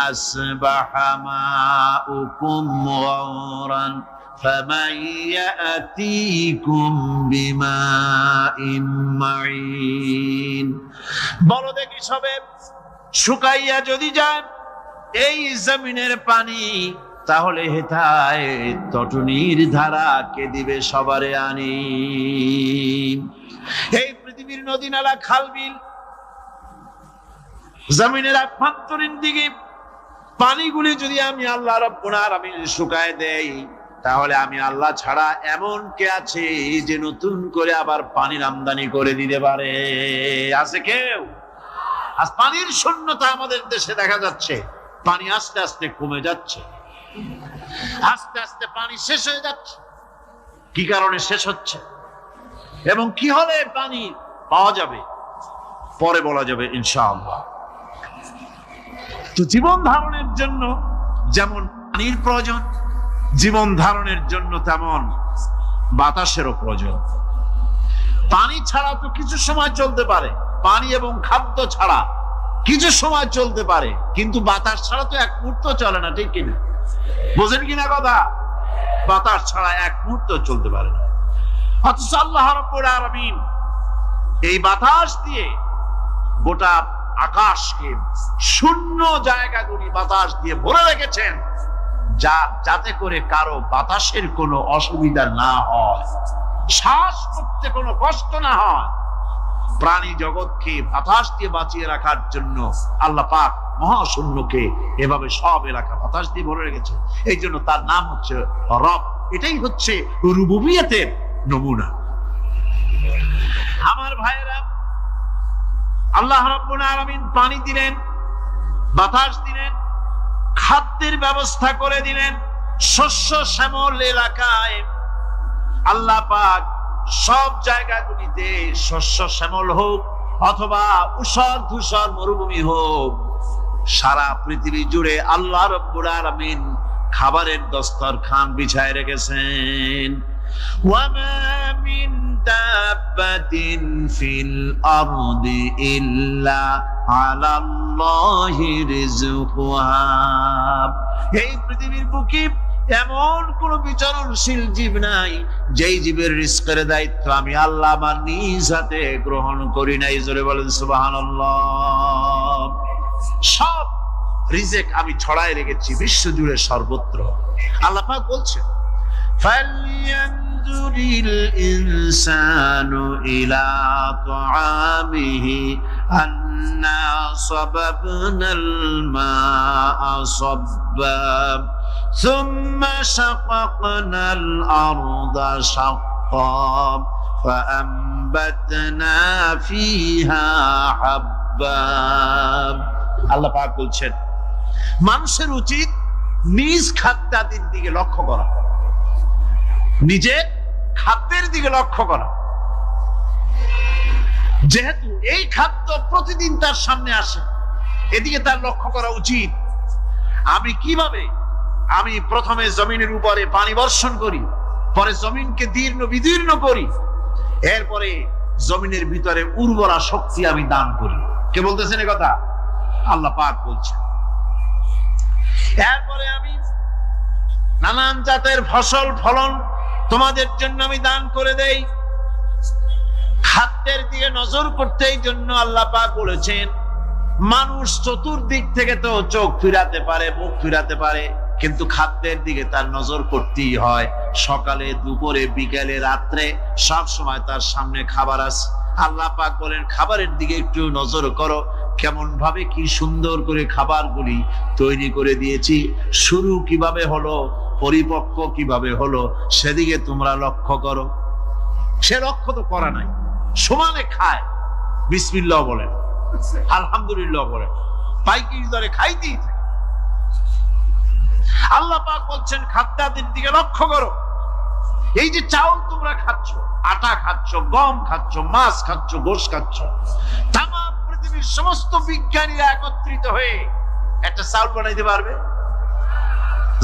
আসবাহা মাউকুম গাওরান ফামান ইয়াতিকুম বিমাইন মাইন। বলো দেখি সবে, শুকাইয়া যদি যায় এই জমিনের পানি, তাহলে হেথায় তটনির ধারা কে দিবে সবারে আনি। এই পৃথিবীর নদী নালা খাল বিল জমিনের আভ্যন্তরীণ দিকে পানিগুলি যদি আমি আল্লাহ রাব্বুল আলামিন শুকায় দেই, তাহলে আমি আল্লাহ ছাড়া এমন কে আছে যে নতুন করে আবার পানির আমদানি করে দিতে পারে? আছে কেউ? আজ পানির শূন্যতা আমাদের দেশে দেখা যাচ্ছে। পানি আস্তে আস্তে কমে যাচ্ছে, আস্তে আস্তে পানি শেষ হয়ে যাচ্ছে। কি কারণে শেষ হচ্ছে এবং কি হলে পানি পাওয়া যাবে পরে বলা যাবে ইনশাআল্লাহ। তো জীবন ধারণের জন্য যেমন পানির প্রয়োজন, জীবন ধারণের জন্য তেমন বাতাসেরও প্রয়োজন। পানি ছাড়া তো কিছু সময় চলতে পারে, পানি এবং খাদ্য ছাড়া কিছু সময় চলতে পারে, কিন্তু বাতাস ছাড়া তো এক মুহূর্ত চলে না, ঠিক কিনা? বোঝেন কিনা কথা? বাতাস ছাড়া এক মুহূর্ত চলতে পারে না। অথচ আল্লাহ রাব্বুল আলামিন এই বাতাস দিয়ে গোটা আকাশকে, শূন্য জায়গাগুলি বাতাস দিয়ে ভরে রেখেছেন, যাতে করে কারো বাতাসের কোনো অসুবিধা না হয়, শ্বাস করতে কোনো কষ্ট না হয়। প্রাণী জগৎকে বাতাস দিয়ে বাঁচিয়ে রাখার জন্য আল্লাহ পাক মহাশূন্যকে এভাবে সব এলাকা বাতাস দিয়ে ভরে রেখেছে। এই জন্য তার নাম হচ্ছে রব। এটাই হচ্ছে রুবুবিয়তের নমুনা। আমার ভাইয়েরা, আল্লাহ রাব্বুল আলামিন পানি দিলেন, বাতাস দিলেন, খাদ্যের ব্যবস্থা করে দিলেন। শস্য শ্যামল এলাকায় আল্লাহ পাক সব জায়গাগুলিতে শস্য শ্যামল হোক অথবা উষর ধূসর মরুভূমি হোক, সারা পৃথিবী জুড়ে আল্লাহ রাব্বুল আলামিন খাবারের দস্তরখান বিছায় রেখেছেন। ওয়ামা মিন দাব্বাতিন ফিল আরদি ইল্লা আলাল্লাহি রিজকুহা। এই পৃথিবীর বুকে এমন কোন বিচরণশীল জীব নাই যেই জীবের রিজকের দায়িত্ব আমি আল্লাহ আমার নিজ হাতে গ্রহণ করি নাই। জোরে বলেন সুবহানাল্লাহ। সব রিজেক আমি ছড়ায় রেখেছি বিশ্ব জুড়ে সর্বত্র। আল্লাহ পাক বলছেন ফালইয়ানজুরিল ইনসানু ইলা তাআমিহি আন্না সাবাবনাল মাআ সাব্বা সুম্মা শাকাকনাল আরদা শাক্কা ফাআমবাতনা ফিহা হাব্বা। আল্লাহ পাক বলছেন মানুষের উচিত নিজ খাদ্যাদির দিকে লক্ষ্য করা, নিজের খাদ্যের দিকে লক্ষ্য করা। যেহেতু এই খাদ্য প্রতিদিন তার সামনে আসে, এদিকে তার লক্ষ্য করা উচিত। আমি কিভাবে আমি প্রথমে জমিনের উপরে পানি বর্ষণ করি, পরে জমিনকে দীর্ণ বিদীর্ণ করি, এরপরে জমিনের ভিতরে উর্বরা শক্তি আমি দান করি। কে বলতেছেন এ কথা? আল্লাহ পাক বলছেন। এরপরে আমি নানান জাতের ফসল ফলন তোমাদের জন্য আমি দান করে দেই। খাদ্যের দিকে নজর করতে এই জন্য আল্লাহ পাক বলেছেন মানুষ চতুর্দিক থেকে তো চোখ ফিরাতে পারে, মুখ ফিরাতে পারে, কিন্তু খাদ্যের দিকে তার নজর করতেই হয়। সকালে, দুপুরে, বিকেলে, রাত্রে সব সময় তার সামনে খাবার আছে। আল্লাহ পাক বলেন খাবারের দিকে একটু নজর করো, কেমন ভাবে কি সুন্দর করে খাবারগুলি তৈরি করে দিয়েছি, শুরু কিভাবে হলো, পরিপক্ক কিভাবে হলো, সেদিকে তোমরা লক্ষ্য করো। সে লক্ষ্য তো করা নাই, সমানে খায়, বিসমিল্লাহ বলেন, আলহামদুলিল্লাহ বলেন, পাইকারি দরে খাইতেই থাকে। আল্লাহ পাক বলছেন খাদ্যাদির দিকে লক্ষ্য করো। এই যে চাউল তোমরা খাচ্ছ, আটা খাচ্ছ, গম খাচ্ছ, মাছ খাচ্ছ, গোশ খাচ্ছ, তাম পৃথিবীর সমস্ত বিজ্ঞানীরা একত্রিত হয়ে একটা চাউল বানাইতে পারবে?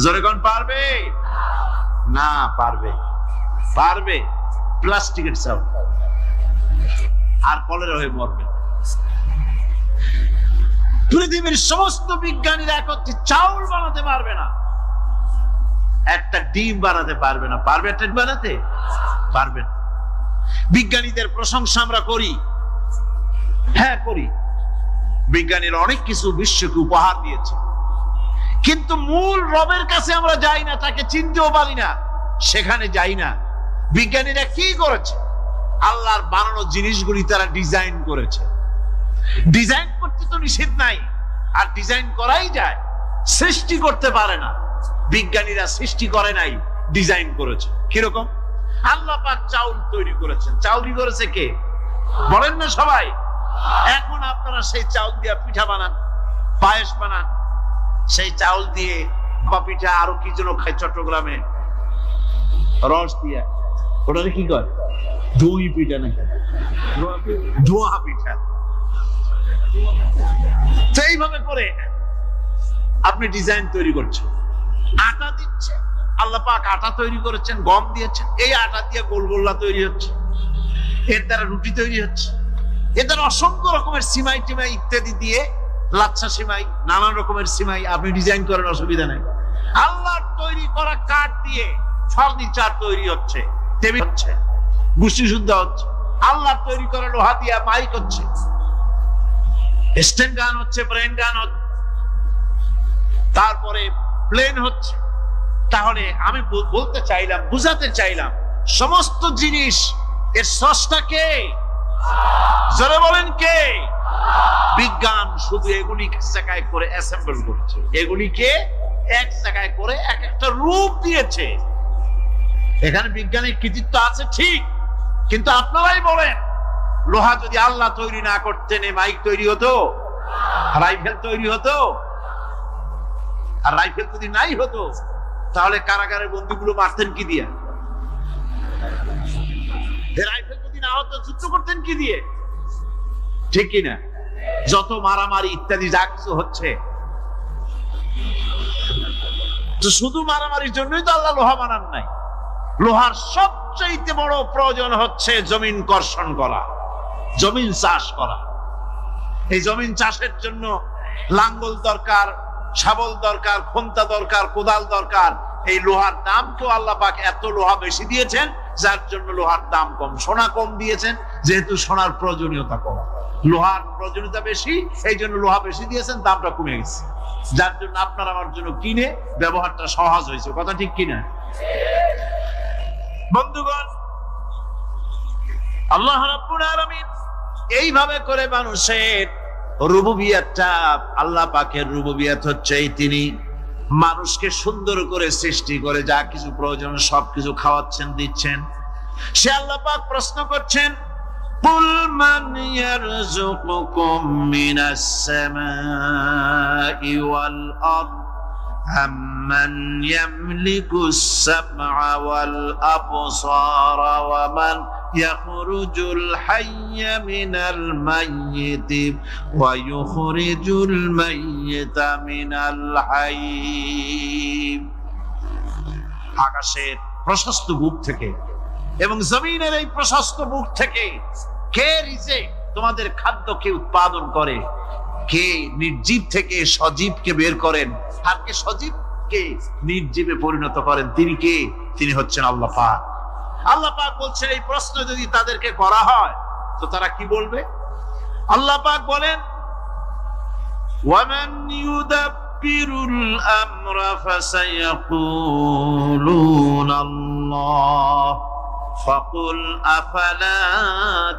জোরে কোন পারবে? না পারবে। পারবে প্লাস্টিকের চাউল, আর কলেরা হয়ে মরবে। পৃথিবীর সমস্ত বিজ্ঞানীরা একত্রে চাউল বানাতে পারবে না, একটা ডিম বানাতে পারবে না। পারবে একটা ডিম বানাতে? পারবে না। বিজ্ঞানীদের প্রশংসা আমরা করি, হ্যাঁ করি, বিজ্ঞানীরা অনেক কিছু বিশ্বকে উপহার দিয়েছে, কিন্তু মূল রবের কাছে আমরা যাই না, তাকে চিনতেও পারি না, সেখানে যাই না। বিজ্ঞানীরা কি করেছে? আল্লাহর বানানো জিনিসগুলি তারা ডিজাইন করেছে। ডিজাইন করতে তো নিষেধ নাই, আর ডিজাইন করাই যায়, সৃষ্টি করতে পারে না। বিজ্ঞানীরা সৃষ্টি করে নাই, ডিজাইন করেছে। কিরকম? আল্লাহ পাক চাউল তৈরি করেছেন। চাউল তৈরি করেছে কে? বলেন না সবাই। এখন আপনারা সেই চাউল দিয়ে পিঠা বানান, পায়েস বানান, সেই চাউল দিয়ে বা পিঠা, আরো কি যেন খায় চট্টগ্রামে, রস দিয়া, ওটা কি কয়? দই পিঠা নাকি ধোয়া পিঠা। সেইভাবে করে আপনি ডিজাইন তৈরি করছেন। আটা দিচ্ছে, আল্লাহ পাক আটা তৈরি করেছেন, গম দিয়েছেন, এই আটা দিয়ে গোলগোল্লা তৈরি হচ্ছে, এর দ্বারা রুটি তৈরি হচ্ছে, এর দ্বারা অসংখ্য রকমের সিমাই টিমাই ইত্যাদি দিয়ে, লাচ্ছা সিমাই, নানান রকমের সিমাই আপনি ডিজাইন করেন, অসুবিধা নেই। আল্লাহর তৈরি করা কাঠ দিয়ে ফার্নিচার তৈরি হচ্ছে, টেবিল হচ্ছে, গুষ্টি শুদ্ধ হচ্ছে। আল্লাহর তৈরি করা লোহা দিয়া মাইক হচ্ছে, স্ট্যান্ড গান হচ্ছে, ব্রেন গান হচ্ছে, তারপরে প্লেন হচ্ছে। তাহলে আমি বলতে চাইলাম, বুঝাতে চাইলাম, সমস্ত জিনিস এর স্রষ্টা কে? জোরে বলেন কে? বিজ্ঞান শুধু এগুলি এক জায়গায় করে অ্যাসেম্বল করছে, এগুলিকে এক জায়গায় করে এক একটা রূপ দিয়েছে। এখানে বিজ্ঞানের কৃতিত্ব আছে ঠিক, কিন্তু আপনারাই বলেন, লোহা যদি আল্লাহ তৈরি না করতেন, মাইক তৈরি হতো, রাইফেল তৈরি হতো? আর রাইফেল যদি নাই হতো, তাহলে কারাগারের বন্দুকগুলো মারতেন কি দিয়ে? রাইফেল যদি না হতো, যুদ্ধ করতেন কি দিয়ে? ঠিক কিনা? যত মারামারি ইত্যাদি যা কিছু হচ্ছে, তো শুধু মারামারির জন্যই তো আল্লাহ লোহা বানান নাই। লোহার সবচেয়ে বড় প্রয়োজন হচ্ছে জমিন কর্ষণ করা, জমিন চাষ করা। এই জমিন চাষের জন্য লাঙ্গল দরকার, শাবল দরকার, খন্তা দরকার, কোদাল দরকার। এই লোহার দাম কেউ আল্লাহ পাক এত লোহা বেশি দিয়েছেন, যার জন্য লোহার দাম কম। সোনা কম দিয়েছেন, যেহেতু সোনার প্রয়োজনীয়তা কম, লোহার প্রয়োজনীয়তা বেশি, এই জন্য লোহা বেশি দিয়েছেন, দামটা কমে গেছে, যার জন্য আপনার আমার জন্য কিনে ব্যবহারটা সহজ হয়েছে। কথা ঠিক কিনা? বন্ধুগণ, আল্লাহ রাব্বুল আলামিন এইভাবে করে মানুষের রুবুবিয়াতটা, আল্লাহ পাকের রুবুবিয়াত হচ্ছে তিনি মানুষকে সুন্দর করে সৃষ্টি করে যা কিছু প্রয়োজন সবকিছু খাওয়াচ্ছেন, দিচ্ছেন। সে আল্লাহ পাক প্রশ্ন করছেন, কুল মান ইয়ারযুকুকুম মিনাস সামাই ওয়াল আরদ আম্মান ইয়ামলিকুস সামআ ওয়াল আবসারা ওয়া মান ইয়াখরুজুল হাইয়্যা মিনাল মাইয়িতি ওয়া ইউখরিজুল মাইয়িতা মিনাল হাইয়্য। আকাশের প্রশস্ত বুক থেকে এবং জমিনের এই প্রশস্ত বুক থেকে কে রিজেক, তোমাদের খাদ্যকে উৎপাদন করে? কে নির্জীব থেকে সজীবকে বের করেন? আর কে সজীবকে নির্জীবে পরিণত করেন? তিনি কে? তিনি হচ্ছেন আল্লাহ পাক। আল্লাহ পাক বলছেন, এই প্রশ্ন যদি তাদেরকে করা হয় তো তারা কি বলবে? আল্লাহ পাক বলেন, ওয়ামান ইউদাব্বিরুল আমরা ফাসায়াকুলুনা আল্লাহ ফাকুল আফালা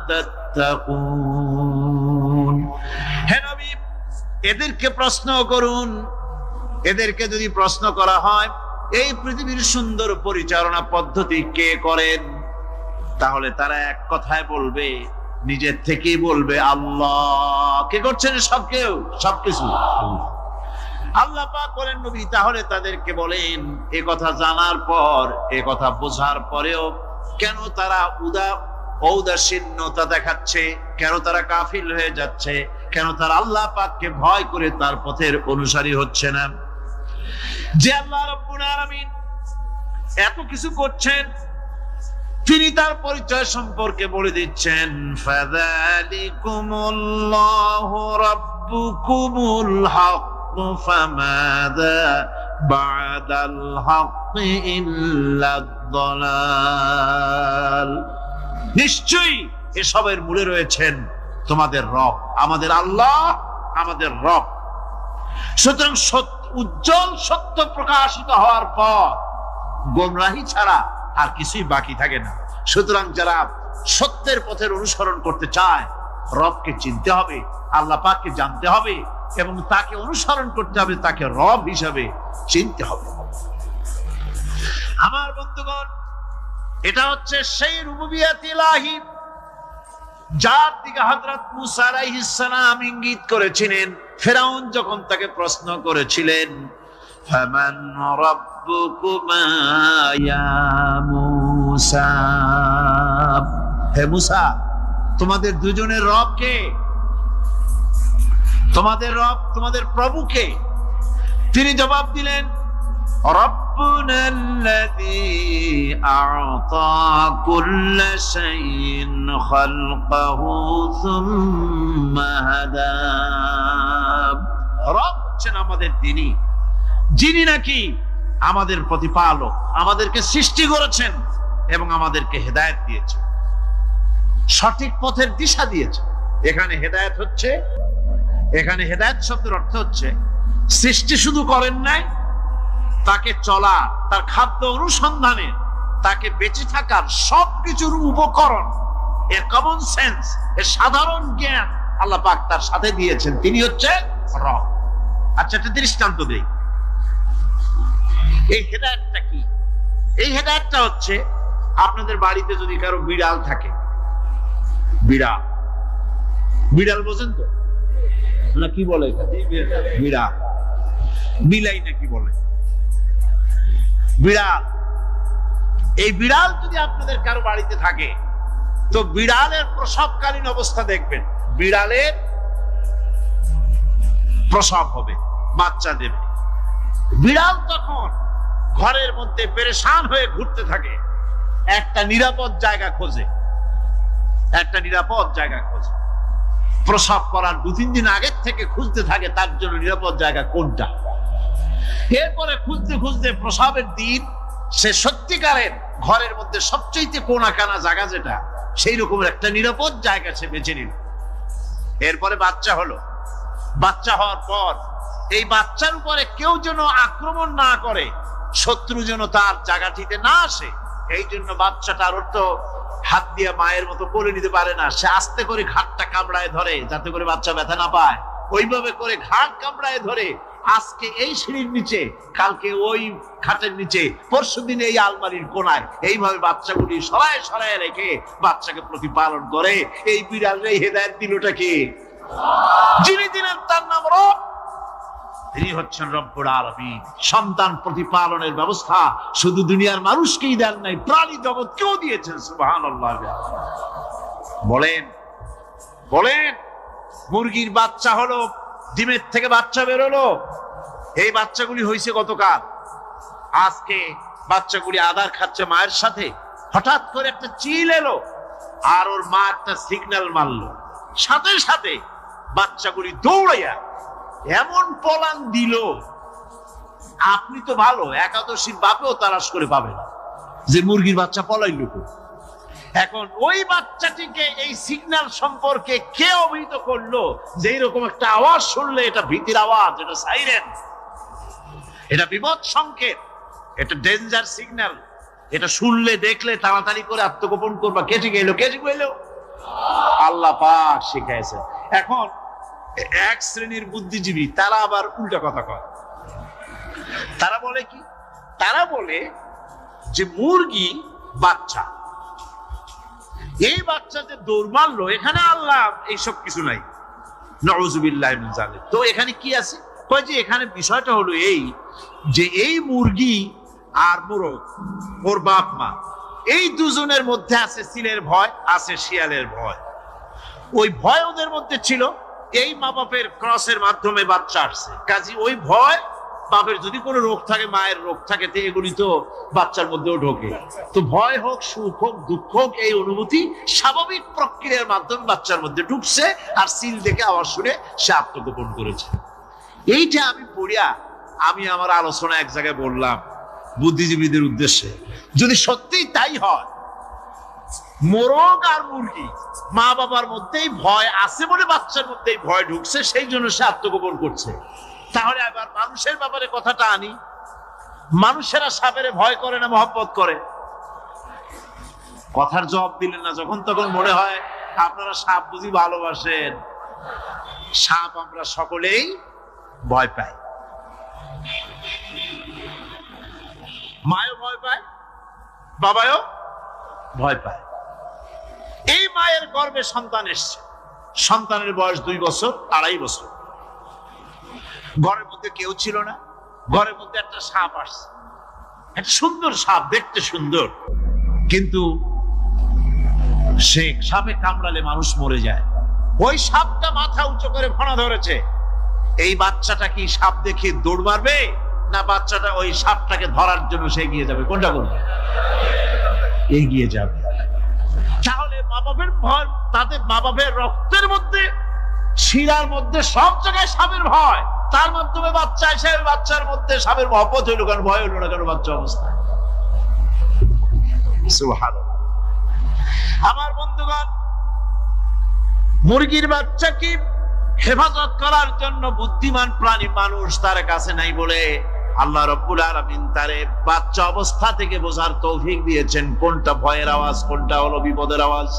তাত্তাকুন। হে নবী, এদেরকে প্রশ্ন করুন। এদেরকে যদি প্রশ্ন করা হয় এই পৃথিবীর সুন্দর পরিচালনা পদ্ধতি কে করেন, তাহলে তারা এক কথায় বলবে, নিজের থেকেই বলবে আল্লাহ। কে করছেন? সবকিছু আল্লাহ। আল্লাহ পাক বলেন, নবী তাহলে তাদেরকে বলেন, এ কথা জানার পর, এ কথা বোঝার পরেও কেন তারা ঔদাসীন্যতা দেখাচ্ছে? কেন তারা কাফির হয়ে যাচ্ছে? কেন তারা আল্লাহ পাককে ভয় করে তার পথের অনুসারী হচ্ছে না? যে আল্লাহ রাব্বুল আলামিন এত কিছু করছেন, তিনি তার পরিচয় সম্পর্কে বলে দিচ্ছেন, ফাযালিকুমুল্লাহু রাব্বুকুম রাব্বুকুমুল হক ফামাযা বা'দাল হক ইল্লাদ দালাল। নিশ্চয়ই এসবের মূলে রয়েছেন তোমাদের রব, আমাদের আল্লাহ, আমাদের রব। সুতরাং উজ্জ্বল সত্য প্রকাশিত হওয়ার পর গোমরাহি ছাড়া আর কিছুই বাকি থাকে না। সুতরাং যারা সত্যের পথের অনুসরণ করতে চায়, রবকে চিনতে হবে, আল্লাহ পাককে জানতে হবে এবং তাকে অনুসরণ করতে হবে, তাকে রব হিসাবে চিনতে হবে। আমার বন্ধুগণ, এটা হচ্ছে সেই রুবুবিয়াত ইলাহি যার দিকে হযরত মুসা আলাইহিস সালাম ইঙ্গিত করেছিলেন ফেরাউন যখন তাকে প্রশ্ন করেছিলেন, ফামান রাব্বুকুমা ইয়া মুসা, হে মুসা, তোমাদের দুজনের রব কে? তোমাদের রব, তোমাদের প্রভু কে? তিনি জবাব দিলেন, ربنا الذي أعطى كل شيء خلقه ثم هدى। রব হচ্ছেন আমাদের তিনি, যিনি নাকি আমাদের প্রতিপালক, আমাদেরকে সৃষ্টি করেছেন এবং আমাদেরকে হেদায়েত দিয়েছেন, সঠিক পথের দিশা দিয়েছেন। এখানে হেদায়েত হচ্ছে, এখানে হেদায়েত শব্দের অর্থ হচ্ছে সৃষ্টি শুধু করেন নাই, তাকে চলা, তার খাদ্য অনুসন্ধানে, তাকে বেঁচে থাকার সবকিছুর উপকরণ, এর কমন সেন্স, এর সাধারণ জ্ঞান আল্লাহ পাক তার সাথে দিয়েছেন। তিনি হচ্ছে রব। আচ্ছা, একটা দৃষ্টান্ত দেই। এই হেদায়েতটা কি? এই হেদায়েতটা হচ্ছে আপনাদের বাড়িতে যদি কারো বিড়াল থাকে, বিড়াল, বিড়াল বোঝেন তো না? কি বলে বিড়াল? বিলাই নাকি বলে? বিড়াল। এই বিড়াল যদি আপনাদের কারো বাড়িতে থাকে, তো বিড়ালের প্রসবকালীন অবস্থা দেখবেন। বিড়ালের প্রসব হবে, বাচ্চা দেবে। বিড়াল তখন ঘরের মধ্যে পেরেশান হয়ে ঘুরতে থাকে, একটা নিরাপদ জায়গা খোঁজে, একটা নিরাপদ জায়গা খোঁজে। প্রসব করার 2-3 দিন আগের থেকে খুঁজতে থাকে তার জন্য নিরাপদ জায়গা কোনটা। এরপরে খুঁজতে খুঁজতে প্রসবের দিন সে সত্যিকারের ঘরের মধ্যে সবচেয়ে কোনা কানা জায়গা যেটা, সেই রকমের একটা নিরাপদ জায়গা সে বেছে নিল। এরপরে বাচ্চা হলো। বাচ্চা হওয়ার পর এই বাচ্চার উপরে কেউ যেন আক্রমণ না করে, শত্রু যেন তার জায়গাটিতে না আসে, এই জন্য বাচ্চাটার তো হাত দিয়ে মায়ের মতো কোলে নিতে পারে না, সে আস্তে করে ঘাটটা কামড়ায় ধরে যাতে করে বাচ্চা ব্যথা না পায়। ওইভাবে করে ঘাট কামড়ায় ধরে, আজকে এই সিঁড়ির নিচে, কালকে ওই খাটের নিচে, পরশুদিন এই আলমারির কোনায়, এইভাবে বাচ্চাগুলি সরায় সরায় রেখে বাচ্চাকে প্রতিপালন করে। এই বিড়ালরে হেদায়েত দিলটা কি? যিনি দিলেন তার নাম রব। তিনি হচ্ছেন রব্বুল আলামিন। সন্তান প্রতিপালনের ব্যবস্থা শুধু দুনিয়ার মানুষকেই দেন নাই, প্রাণী জগৎকেও দিয়েছেন। সুবহানাল্লাহ। বলেন বলেন, মুরগির বাচ্চা হলো, ডিমের থেকে বাচ্চা বেরোলো, এই বাচ্চাগুলি হয়েছে গতকাল। আজকে বাচ্চাগুলি আদার খাচ্ছে মায়ের সাথে, হঠাৎ করে একটা চিল এলো আর ওর মা একটা সিগন্যাল মারলো, সাথে সাথে বাচ্চাগুলি দৌড়াইয়া এমন পলান দিল, আপনি তো ভালো একাদশীর বাপেও তালাশ করে পাবেন যে মুরগির বাচ্চা পলাইল। এখন ওই বাচ্চাটিকে এই সিগন্যাল সম্পর্কে কে অবহিত করলো যে এইরকম একটা আওয়াজ শুনলে এটা ভীতির আওয়াজ, এটা সাইরেন, এটা বিপদ সংকেত, এটা ডেঞ্জার সিগন্যাল, এটা শুনলে দেখলে তাড়াতাড়ি করে আত্মগোপন করবা। কে শিখাইলো? কে শিখাইলো? আল্লাহ পাক শিখাইছে। এখন এক শ্রেণীর বুদ্ধিজীবী তারা আবার উল্টা কথা কয়। তারা বলে কি? তারা বলে যে মুরগি বাচ্চা, এই বাচ্চাতে দৌড় মারলো, এখানে আল্লাহ এইসব কিছু নাই, নাউযুবিল্লাহ মিন যালিক। তো এখানে কি আছে? কয় যে এখানে বিষয়টা হলো এই যে এই মুরগি আর মোরগ, ওর বাপ মা, এই দুজনের মধ্যে আছে চিলের ভয়, আছে শিয়ালের ভয়। ওই ভয় ওদের মধ্যে ছিল, এই মা বাপের ক্রসের মাধ্যমে বাচ্চা আসছে, কাজী ওই ভয় বাপের যদি কোনো রোগ থাকে, মায়ের রোগ থাকে, তো এগুলি তো বাচ্চার মধ্যেও ঢোকে। তো ভয় হোক, সুখ হোক, দুঃখ হোক, এই অনুভূতি স্বাভাবিক প্রক্রিয়ার মাধ্যমে বাচ্চার মধ্যে ঢুকছে, আর সিল দেখে আওয়াজ শুনে সে আত্মগোপন করেছে। এইটা আমি পড়িয়া আমি আমার আলোচনা এক জায়গায় বললাম বুদ্ধিজীবীদের উদ্দেশ্যে, যদি সত্যিই তাই হয়, মোরগ আর মুরগি মা বাবার মধ্যেই ভয় আছে বলে বাচ্চার মধ্যেই ভয় ঢুকছে, সেই জন্য সে আত্মগোপন করছে। তাহলে আবার মানুষের ব্যাপারে কথাটা আনি, মানুষেরা সাপেরে ভয় করে না মহব্বত করে? কথার জবাব দিলেন না। যখন তখন মনে হয় আপনারা সাপ বুঝি ভালোবাসেন। সাপ আমরা সকলেই ভয় পাই, মায়ও ভয় পায়, বাবাও ভয় পায়। এই মায়ের গর্ভে সন্তান এসছে, সন্তানের বয়স 2 বছর 2.5 বছর। ঘরের মধ্যে কেউ ছিল না, ঘরের মধ্যে একটা সাপ আসছে, একটা সুন্দর সাপ, দেখতে সুন্দর, কিন্তু সে সাপে কামড়ালে মানুষ মরে যায়। ওই সাপটা মাথা উঁচু করে ফনা ধরেছে। এই বাচ্চাটা কি সাপ দেখে দৌড় মারবে, না বাচ্চাটা ওই সাপটাকে ধরার জন্য সে এগিয়ে যাবে? কোনটা করবে? এগিয়ে যাবে। তাহলে মা বাবার ভয়, তাদের মা বাবার রক্তের মধ্যে, শিরার মধ্যে সব জায়গায় সাপের ভয়, তার মাধ্যমে বাচ্চা এসে বাচ্চার মধ্যে সাপের মহব্বত হইল কেন, ভয় হইল না কেন বাচ্চা অবস্থা? সুবহানাল্লাহ। আমার বন্ধুগণ, মুরগির বাচ্চা কি হেফাজত করার জন্য বুদ্ধিমান প্রাণী মানুষ তার কাছে নাই বলে আল্লাহ রাব্বুল আলামিন তারে বাচ্চা অবস্থা থেকে বোঝার তৌফিক দিয়েছেন কোনটা ভয়ের আওয়াজ, কোনটা হলো বিপদের আওয়াজ।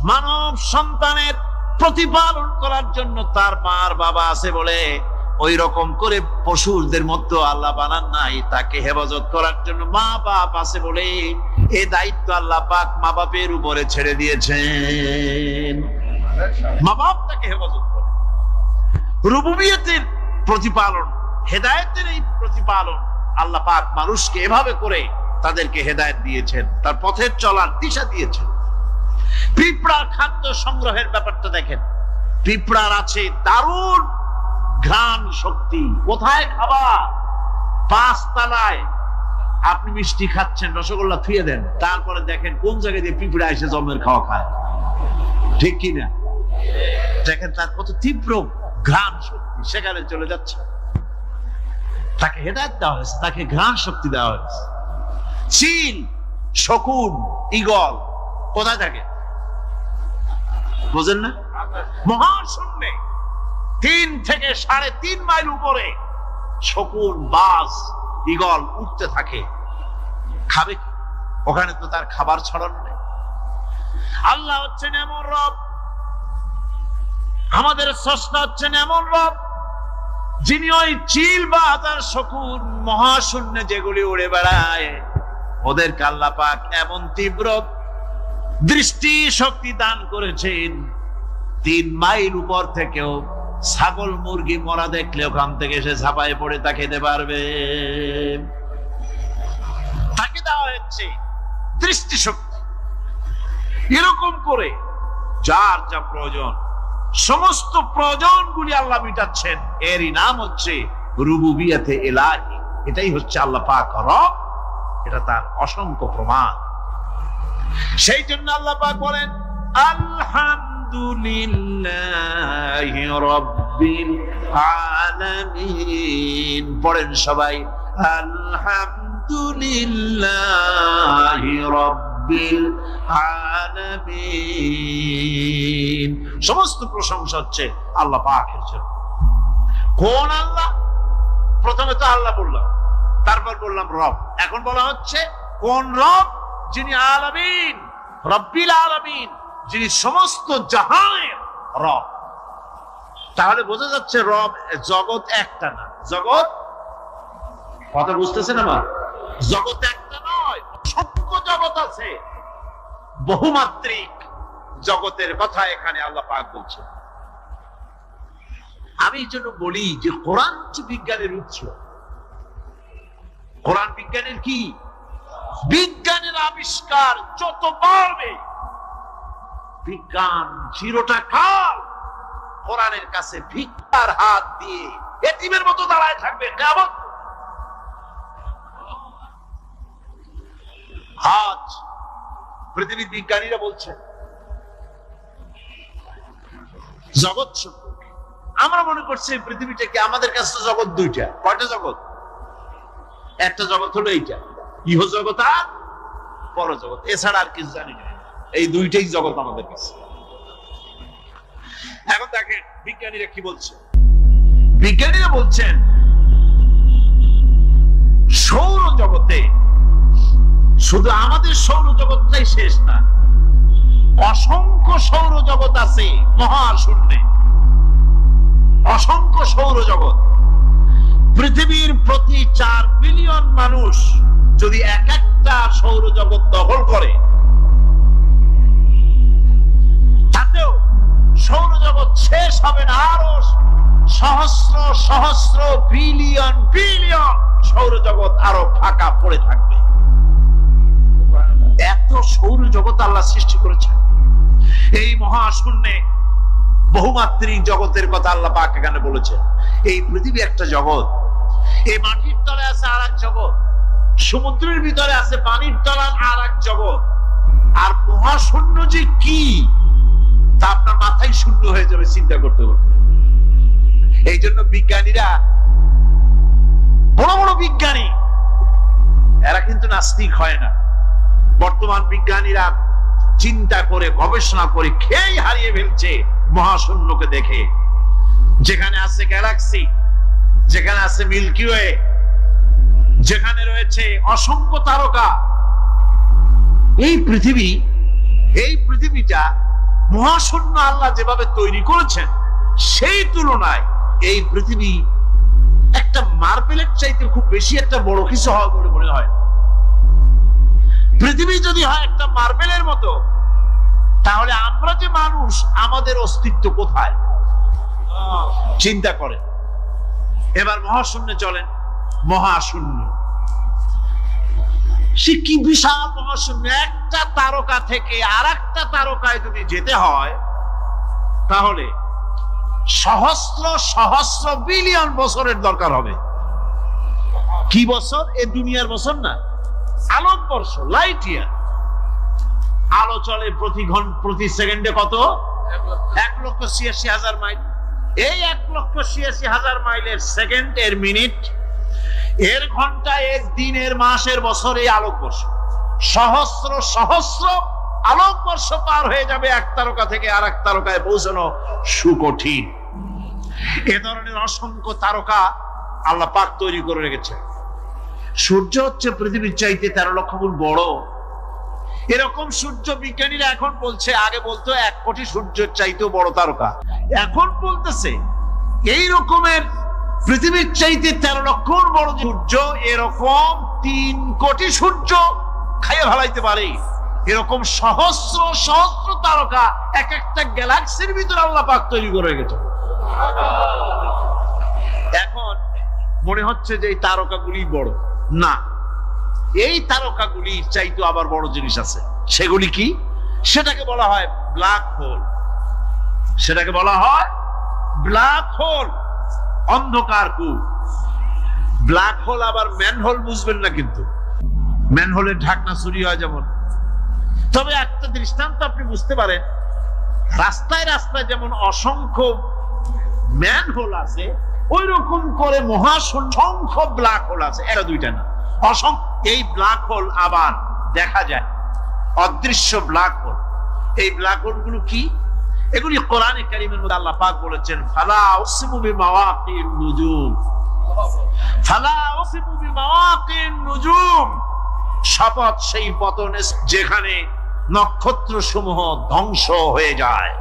মানব সন্তানের প্রতিপালন করার জন্য তার মার বাবা আছে বলে ওই রকম করে পশুদের মধ্যে আল্লাহ বানান নাই। তাকে হেফাজত করার জন্য মা বাপ আছে বলে এই দায়িত্ব আল্লাহ পাক মা বাপের উপরে ছেড়ে দিয়েছেন। মা বাপ তাকে হেফাজত করে। রুবুবিয়তের প্রতিপালন, হেদায়েতের এই প্রতিপালন আল্লাহ পাক মানুষকে এভাবে করে তাদেরকে হেদায়েত দিয়েছেন, তার পথের চলার দিশা দিয়েছেন। পিঁপড়ার খাদ্য সংগ্রহের ব্যাপারটা দেখেন। পিঁপড়ার আছে দারুণ ঘ্রাণ শক্তি। কোথায় খাবা? 5 তলায় আপনি মিষ্টি খাচ্ছেন, রসগোল্লা থুয়ে দেন, তারপরে দেখেন কোন জায়গায় দিয়ে পিঁপড়া এসে জমের খাওয়া খায়। ঠিক কিনা? দেখেন তার কত তীব্র ঘ্রাণ শক্তি, সেখানে চলে যাচ্ছে। তাকে হেদায়েত দেওয়া হয়েছে, তাকে ঘ্রাণ শক্তি দেওয়া হয়েছে। চিল, শকুন, ঈগল কোথায় থাকে বোঝেন না? মহাশূন্যে 3 থেকে 3.5 মাইল উপরে শকুন, বাজ, ঈগল উঠতে থাকে। খাবে কি? ওখানে তো তার খাবার ছড়ানো নেই। আল্লাহ হচ্ছেন এমন রব, আমাদের স্রষ্টা হচ্ছেন এমন রব, যিনি ওই চিল, বাজ আর শকুন মহাশূন্যে যেগুলি উড়ে বেড়ায় ওদেরকে আল্লাহ পাক এমন তীব্র দৃষ্টি শক্তি দান করেছেন, 3 মাইল উপর থেকেও ছাগল মুরগি মরা দেখলে ওখান থেকে সে ঝাঁপায় পড়ে তা খেতে পারবে। তাকে দেওয়া হচ্ছে দৃষ্টি শক্তি। এরকম করে যার যা প্রয়োজন, সমস্ত প্রয়োজনগুলি আল্লাহ মিটাচ্ছেন। এরই নাম হচ্ছে রুবুবিয়তে ইলাহি। এটাই হচ্ছে আল্লাহ পাক রব, এটা তার অসংখ্য প্রমাণ। সেই জন্য আল্লাহ পাক বলেন আলহামদুলিল্লাহি রাব্বিল আলামিন। পড়েন সবাই আলহামদুলিল্লাহি রাব্বিল আলামিন। সমস্ত প্রশংসা হচ্ছে আল্লাহ পাকের জন্য। কোন আল্লাহ? প্রথমে তো আল্লাহ বললাম, তারপর বললাম রব, এখন বলা হচ্ছে কোন রব? যিনি আলামিন, রব্বিল আলামিন, যিনি সমস্ত জাহানের রব। তাহলে বোঝা যাচ্ছে রব, জগৎ একটা না। জগৎ, কথা বুঝতেছেন আমার? জগৎ একটা নয়, অসংখ্য জগৎ আছে, বহুমাত্রিক জগতের কথা এখানে আল্লাহ পাক বলছেন। আমি এই জন্য বলি যে কোরআন হচ্ছে বিজ্ঞানের উৎস। কোরআন বিজ্ঞানের কি? বিজ্ঞানের আবিষ্কার যত বাড়বে, বিজ্ঞান চিরটা কাল কোরআনের কাছে ভিক্ষার হাত দিয়ে এতিমের মতো দাঁড়ায় থাকবে কিয়ামত। আজ পৃথিবীর বিজ্ঞানীরা বলছেন জগৎ সম্পর্কে। আমরা মনে করছি পৃথিবীটাকে, আমাদের কাছে জগৎ দুইটা। কয়টা জগৎ? একটা জগৎ হলো এইটা, ইহ জগৎ আর পরজগৎ, এছাড়া আর কিছু জানি না। এই দুইটাই জগৎ আমাদের কাছে। এখন দেখেন বিজ্ঞানীরা কি বলছে। বিজ্ঞানীরা বলছেন সৌর জগতে, শুধু আমাদের সৌরজগৎটাই শেষ না, অসংখ্য সৌরজগৎ আছে মহাশূন্যে, অসংখ্য সৌরজগৎ। পৃথিবীর প্রতি 4 বিলিয়ন মানুষ যদি এক একটা সৌরজগৎ দখল করে, তাতেও সৌরজগৎ শেষ হবে না। আরো সহস্র সহস্র বিলিয়ন বিলিয়ন সৌরজগৎ আরো ফাঁকা পড়ে থাকবে। এত সৌরজগৎ আল্লাহ সৃষ্টি করেছেন। এই মহাশূন্যে বহুমাত্রিক জগতের কথা আল্লাহ পাক এখানে বলেছেন। এই পৃথিবী একটা জগৎ, এই মাটির তলে আছে আর এক জগৎ, সমুদ্রের ভিতরে আছে পানির তলার আর এক জগৎ। আর মহাশূন্য যে কি তা আপনার মাথায় শূন্য হয়ে যাবে চিন্তা করতে করতে। এই জন্য বিজ্ঞানীরা, বড় বড় বিজ্ঞানী, এরা কিন্তু নাস্তিক হয় না। বর্তমান বিজ্ঞানীরা চিন্তা করে গবেষণা করে খেয়ে হারিয়ে ফেলছে মহাশূন্যকে দেখে। যেখানে আছে গ্যালাক্সি, যেখানে আছে মিল্কি ওয়ে, যেখানে রয়েছে অসংখ্য তারকা, এই পৃথিবীটা মহাশূন্য আল্লাহ যেভাবে তৈরি করেছেন, সেই তুলনায় এই পৃথিবী একটা মার্বেলের চাইতে খুব বেশি একটা বড় কিছু হওয়া বলে মনে হয়। পৃথিবী যদি হয় একটা মার্বেলের মতো, তাহলে আমরা যে মানুষ, আমাদের অস্তিত্ব কোথায় চিন্তা করে। এবার মহাশূন্যে চলেন। মহাশূন্য সে কি বিশাল মহাশূন্য। একটা তারকা থেকে আর একটা তারকায় যদি যেতে হয়, তাহলে সহস্র সহস্র বিলিয়ন বছরের দরকার হবে। কি বছর? এ দুনিয়ার বছর না, আলোকবর্ষ, লাইট ইয়ার। আলো চলে প্রতি সেকেন্ডে কত? 1,86,000 মাইল। এই 1,86,000 মাইলের সেকেন্ড, এর মিনিট, এর ঘন্টা, এর দিন, এর মাস, এর বছর, এই আলোকবর্ষ। সহস্র সহস্র আলোকবর্ষ পার হয়ে যাবে এক তারকা থেকে আর এক তারকায় পৌঁছানো সুকঠিন। এ ধরনের অসংখ্য তারকা আল্লাহ পাক তৈরি করে রেখেছে। সূর্য হচ্ছে পৃথিবীর চাইতে 13 লক্ষ গুণ বড়। এরকম সূর্য বিজ্ঞানীরা এখন বলছে, আগে বলতো 1 কোটি সূর্যের চাইতেও বড় তারকা, এখন বলতেছে এই রকমের পৃথিবীর চাইতে 13 লক্ষ গুণ বড় সূর্য, এরকম 3 কোটি সূর্য খাইয়ে ফেলাইতে পারে। এরকম সহস্র সহস্র তারকা এক একটা গ্যালাক্সির ভিতরে আল্লাহ পাক তৈরি করে রেখেছে। এখন মনে হচ্ছে যে এই তারকাগুলি বড় না, এই তারকাগুলি চাইতে আবার বড় জিনিস আছে। সেগুলি কি? সেটাকে বলা হয় ব্ল্যাক হোল। সেটাকে বলা হয় ব্ল্যাক হোল, অন্ধকার কূপ। ব্ল্যাক হোল আবার ম্যানহোল বুঝবেন না, কিন্তু ম্যানহোলের ঢাকনা চুরি হয় যেমন। তবে একটা দৃষ্টান্ত আপনি বুঝতে পারেন, রাস্তায় রাস্তায় যেমন অসংখ্য ম্যানহোল আছে, ওই রকম করে মহাসংখ্য ব্ল্যাক হোল আছে। এটা দুইটা না, অসংখ্য। এই ব্ল্যাক হোল আবার দেখা যায়, অদৃশ্য ব্ল্যাক হোল। এই ব্ল্যাক হোল গুলো কি? এগুলি কোরআনে কারীমের মধ্যে আল্লাহ পাক বলেছেন, ফালা উকসিমু বিমাওয়াকিন নুজুম, ফালা উকসিমু বিমাওয়াকিন নুজুম। শপথ সেই পতনে যেখানে নক্ষত্র সমূহ ধ্বংস হয়ে যায়,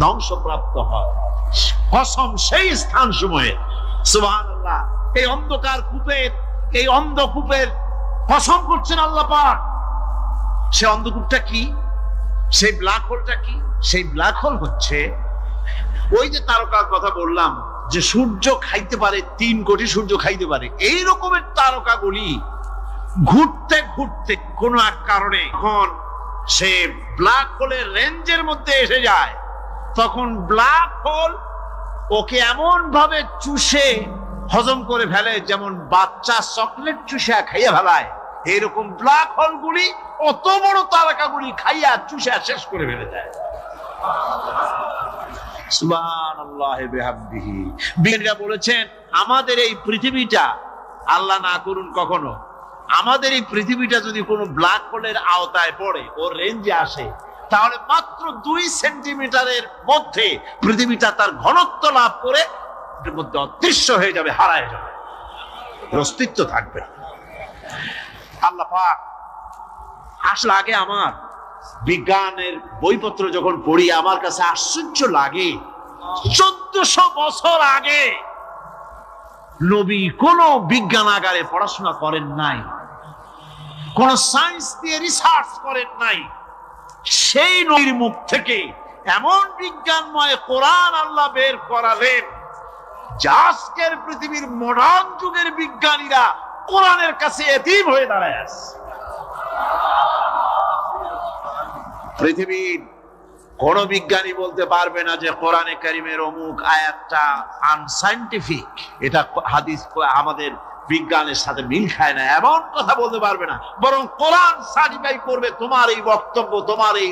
ধ্বংসপ্রাপ্ত হয়। কসম সেই স্থান সমূহে। সুবহানাল্লাহ। এই অন্ধকার কূপের, এই অন্ধকূপের কসম করছেন আল্লাহ পাক। সে অন্ধকূপটা কি? সেই ব্ল্যাক হোলটা কি? সেই ব্ল্যাক হোল হচ্ছে ওই যে তারকার কথা বললাম, যে সূর্য খাইতে পারে, 3 কোটি সূর্য খাইতে পারে। এই রকমের তারকাগুলি ঘুরতে ঘুরতে কোন এক কারণে যখন সে ব্ল্যাক হোলের রেঞ্জের মধ্যে এসে যায়, তখন ব্ল্যাক হোল ওকে এমন ভাবে চুষে হজম করে ফেলে যেমন বাচ্চা চকলেট চুষে খাইয়া ফেলায়, এরকম ব্ল্যাক হোল গুলি অত বড় তারকাগুলি খাইয়া চুষে শেষ করে ফেলে দেয়। সুবহানাল্লাহি বিহামদিহি। বিজ্ঞানীরা বলেছেন আমাদের এই পৃথিবীটা, আল্লাহ না করুন কখনো, আমাদের এই পৃথিবীটা যদি কোনো ব্ল্যাক হোলের আওতায় পড়ে, ওর রেঞ্জে আসে, তাহলে মাত্র 2 সেন্টিমিটারের মধ্যে পৃথিবীটা তার ঘনত্ব লাভ করে এর মধ্যে অদৃশ্য হয়ে যাবে, হারায় যাবে, অস্তিত্ব থাকবে না। আল্লাহ পাক আসলে আগে আমার বিজ্ঞানের বইপত্র যখন পড়ি আমার কাছে আশ্চর্য লাগে, 1400 বছর আগে নবী কোন বিজ্ঞানাগারে পড়াশোনা করেন নাই, কোন সায়েন্স দিয়ে রিসার্চ করেন নাই, সেই নবীর মুখ থেকে এমন বিজ্ঞানময় কোরআন আল্লাহ বের করালেন যে আজকের পৃথিবীর মডার্ন যুগের বিজ্ঞানীরা কোরআনের কাছে এতিম হয়ে দাঁড়ায় আছে। পৃথিবীর কোন বিজ্ঞানী বলতে পারবে না যে কোরআনে কারিমের অমুক আয়াতটা আনসাইন্টিফিক, এটা হাদিস আমাদের বিজ্ঞানের সাথে মিল খায় না, এমন কথা বলতে পারবে না। বরং কোরআন সার্টিফাই করবে তোমার এই বক্তব্য, তোমার এই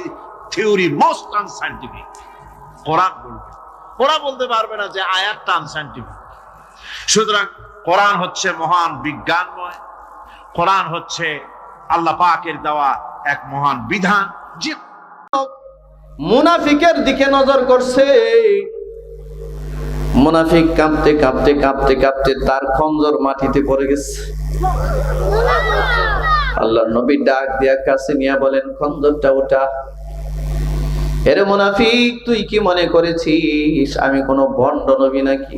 থিওরি মোস্ট আনসাইন্টিফিক। কোরআন বলবে, ওরা বলতে পারবে না যে আয়াতটা আনসাইন্টিফিক। সুতরাং কোরআন হচ্ছে মহান বিজ্ঞানময়, কোরআন হচ্ছে আল্লাহ পাকের দেওয়া এক মহান বিধান। যে মুনাফিকের দিকে নজর করছে, মুনাফিক কাঁপতে কাঁপতে কাঁপতে কাঁপতে তার খঞ্জর মাটিতে পড়ে গেছে। আল্লাহর নবী ডাক দিয়া কাছে নিয়ে বলেন, খঞ্জরটা ওঠা। এরে মুনাফিক, তুই কি মনে করেছিস আমি কোন ভণ্ড নবী নাকি?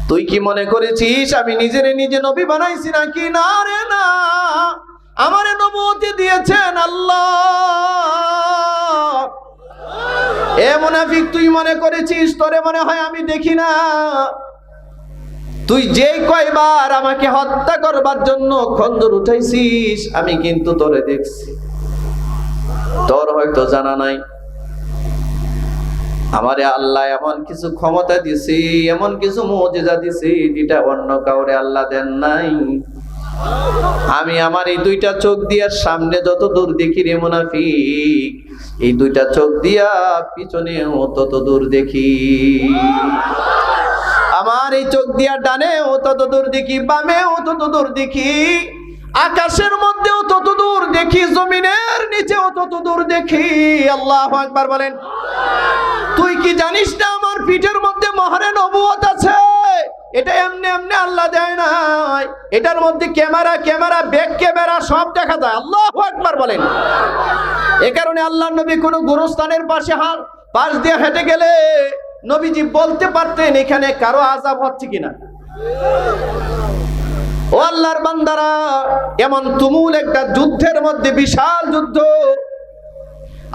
তুই কি মনে করেছিস আমি নিজেরে নিজে নবী বানাইছি নাকি? না রে না, আমারে নবুয়তি দিয়েছেন আল্লাহ। এ মুনাফিক, তুই মনে করেছিস তোরে মনে হয় আমি দেখি না? তুই যে কয়বার আমাকে হত্যা করবার জন্য খঞ্জর উঠাইছিস আমি কিন্তু তোরে দেখছি। তোর হয়তো জানা নাই, আমারে আল্লাহ এমন কিছু ক্ষমতা দিছি, এমন কিছু মুজিজা দিছি যেটা অন্য কাউরে আল্লাহ দেন নাই। আমি আমার এই 2টা চোখ দিয়া সামনে যত দূর দেখি রে মুনাফিক, এই 2টা চোখ দিয়া পিছনেও তত দূর দেখি। আমার এই চোখ দিয়া ডানেও তত দূর দেখি, বামেও তত দূর দেখি, আকাশের মধ্যেও তত দূর দেখি, জমিনের নিচেও তত দূর দেখি। আল্লাহু আকবার বলেন। তুই কি জানিস না আমার পিঠের মধ্যে মোহরে নবুয়ত আছে? এটা এমনি এমনি আল্লাহ দেয় নাই, এটার মধ্যে ক্যামেরা ব্যাক ক্যামেরা সব দেখা যায়। আল্লাহু আকবার বলেন। এ কারণে আল্লাহর নবী কোনো গুরুস্থানের পাশ দিয়ে হেঁটে গেলে নবীজি বলতে পারতেন এখানে কারো আযাব হচ্ছে কিনা। ও আল্লাহর বান্দারা, এমন তুমুল একটা যুদ্ধের মধ্যে, বিশাল যুদ্ধ,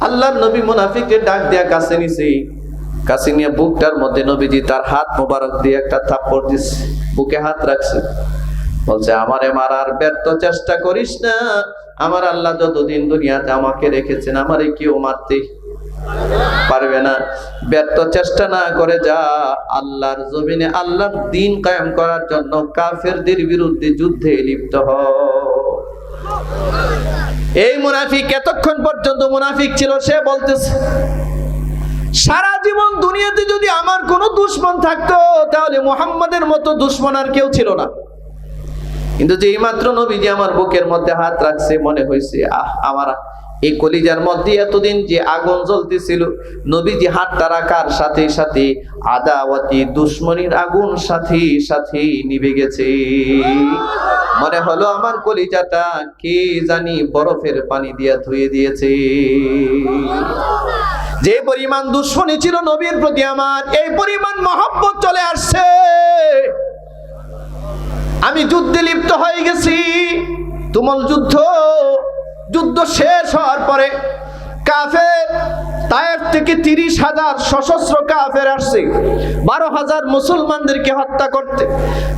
আল্লাহর নবী মুনাফিককে ডাক দিয়া কাছে নিছে। কাছে নিয়ে বুকটার মধ্যে নবীজি তার হাত মোবারক দিয়ে একটা থাপ্পড় দিছে, বুকে হাত রাখছে, বলছে আমারে মারার ব্যর্থ চেষ্টা করিস না। আমার আল্লাহ যতদিন দুনিয়াতে আমাকে রেখেছেন আমারে কেউ মারতে পারবে না। ব্যর্থ চেষ্টা না করে যা আল্লাহর জমিনে আল্লাহর দ্বীন কায়েম করার জন্য কাফেরদের বিরুদ্ধে যুদ্ধে লিপ্ত হ। এই মুনাফিক এতক্ষণ পর্যন্ত মুনাফিক ছিল, সে বলতেছে সারা জীবন দুনিয়াতে যদি আমার কোনো দুশমন থাকতো তাহলে মুহাম্মাদের মতো দুশমন আর কেউ ছিল না। কিন্তু যেই মাত্র নবীজি আমার বুকের মধ্যে হাত রাখছে মনে হয়েছে আমার এই কলিজার মধ্যে এতদিন যে আগুন জ্বলতেছিল, নবীজি হাতটা রাখার সাথে সাথে আদাওয়াতি দুশমনির আগুন সাথে সাথে নিভে গেছে। মনে হলো আমার কলিজাটা কে জানি বরফের পানি দিয়া ধুয়ে দিয়েছে। যে পরিমাণ দুশমনি ছিল নবীর প্রতি আমার, এই পরিমাণ মহব্বত চলে আসছে। আমি যুদ্ধে লিপ্ত হয়ে গেছি। তুমুল যুদ্ধ শেষ হওয়ার পরে কাফের তায়েফ থেকে 30,000 সশস্ত্র কাফের আসছে 12,000 মুসলমানদেরকে হত্যা করতে।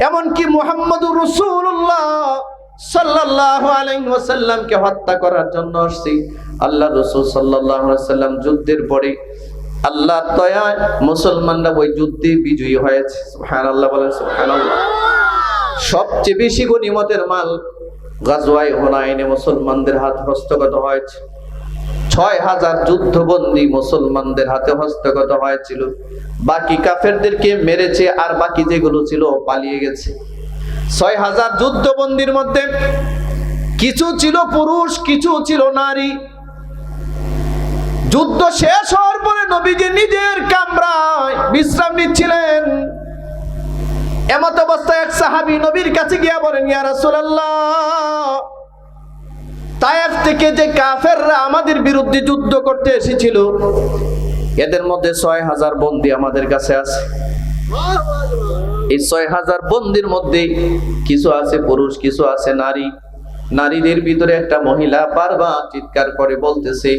এমনকি মুহাম্মদুর রাসূলুল্লাহ সাল্লাল্লাহু আলাইহি ওয়াসাল্লামকে হত্যা করার জন্য আসছে। আল্লাহ রাসূল সাল্লাল্লাহু আলাইহি ওয়াসাল্লাম যুদ্ধের পরে আল্লাহর দয়ায় মুসলমানরা ওই যুদ্ধে বিজয়ী হয়েছে। সুবহানাল্লাহ বলেন, সুবহানাল্লাহ। সবচেয়ে বেশি গনিমতের মাল গাজওয়ায়ে হুনাইনে মুসলমানদের হাতে হস্তগত হয়েছে। ৬,০০০ যুদ্ধবন্দী মুসলমানদের হাতে হস্তগত হয়েছিল। বাকি কাফেরদেরকে মেরেছে, আর বাকি যেগুলো ছিল পালিয়ে গেছে। ৬,০০০ যুদ্ধবন্দীর মধ্যে কিছু ছিল পুরুষ, কিছু ছিল নারী। যুদ্ধ শেষ হওয়ার পরে নবীজি নিজের কামরায় বিশ্রাম নিচ্ছিলেন। এমত অবস্থায় এক সাহাবী নবীর কাছে গিয়া বলেন, ইয়া রাসূলুল্লাহ, তায়েফ থেকে যে কাফেররা আমাদের বিরুদ্ধে যুদ্ধ করতে এসেছিল, এদের মধ্যে ৬,০০০ বন্দী আমাদের কাছে আছে। এই ৬,০০০ বন্দীর মধ্যে কিছু আছে পুরুষ, কিছু আছে নারী। নারীদের ভিতরে একটা মহিলা বারবার চিৎকার করে বলতেছে,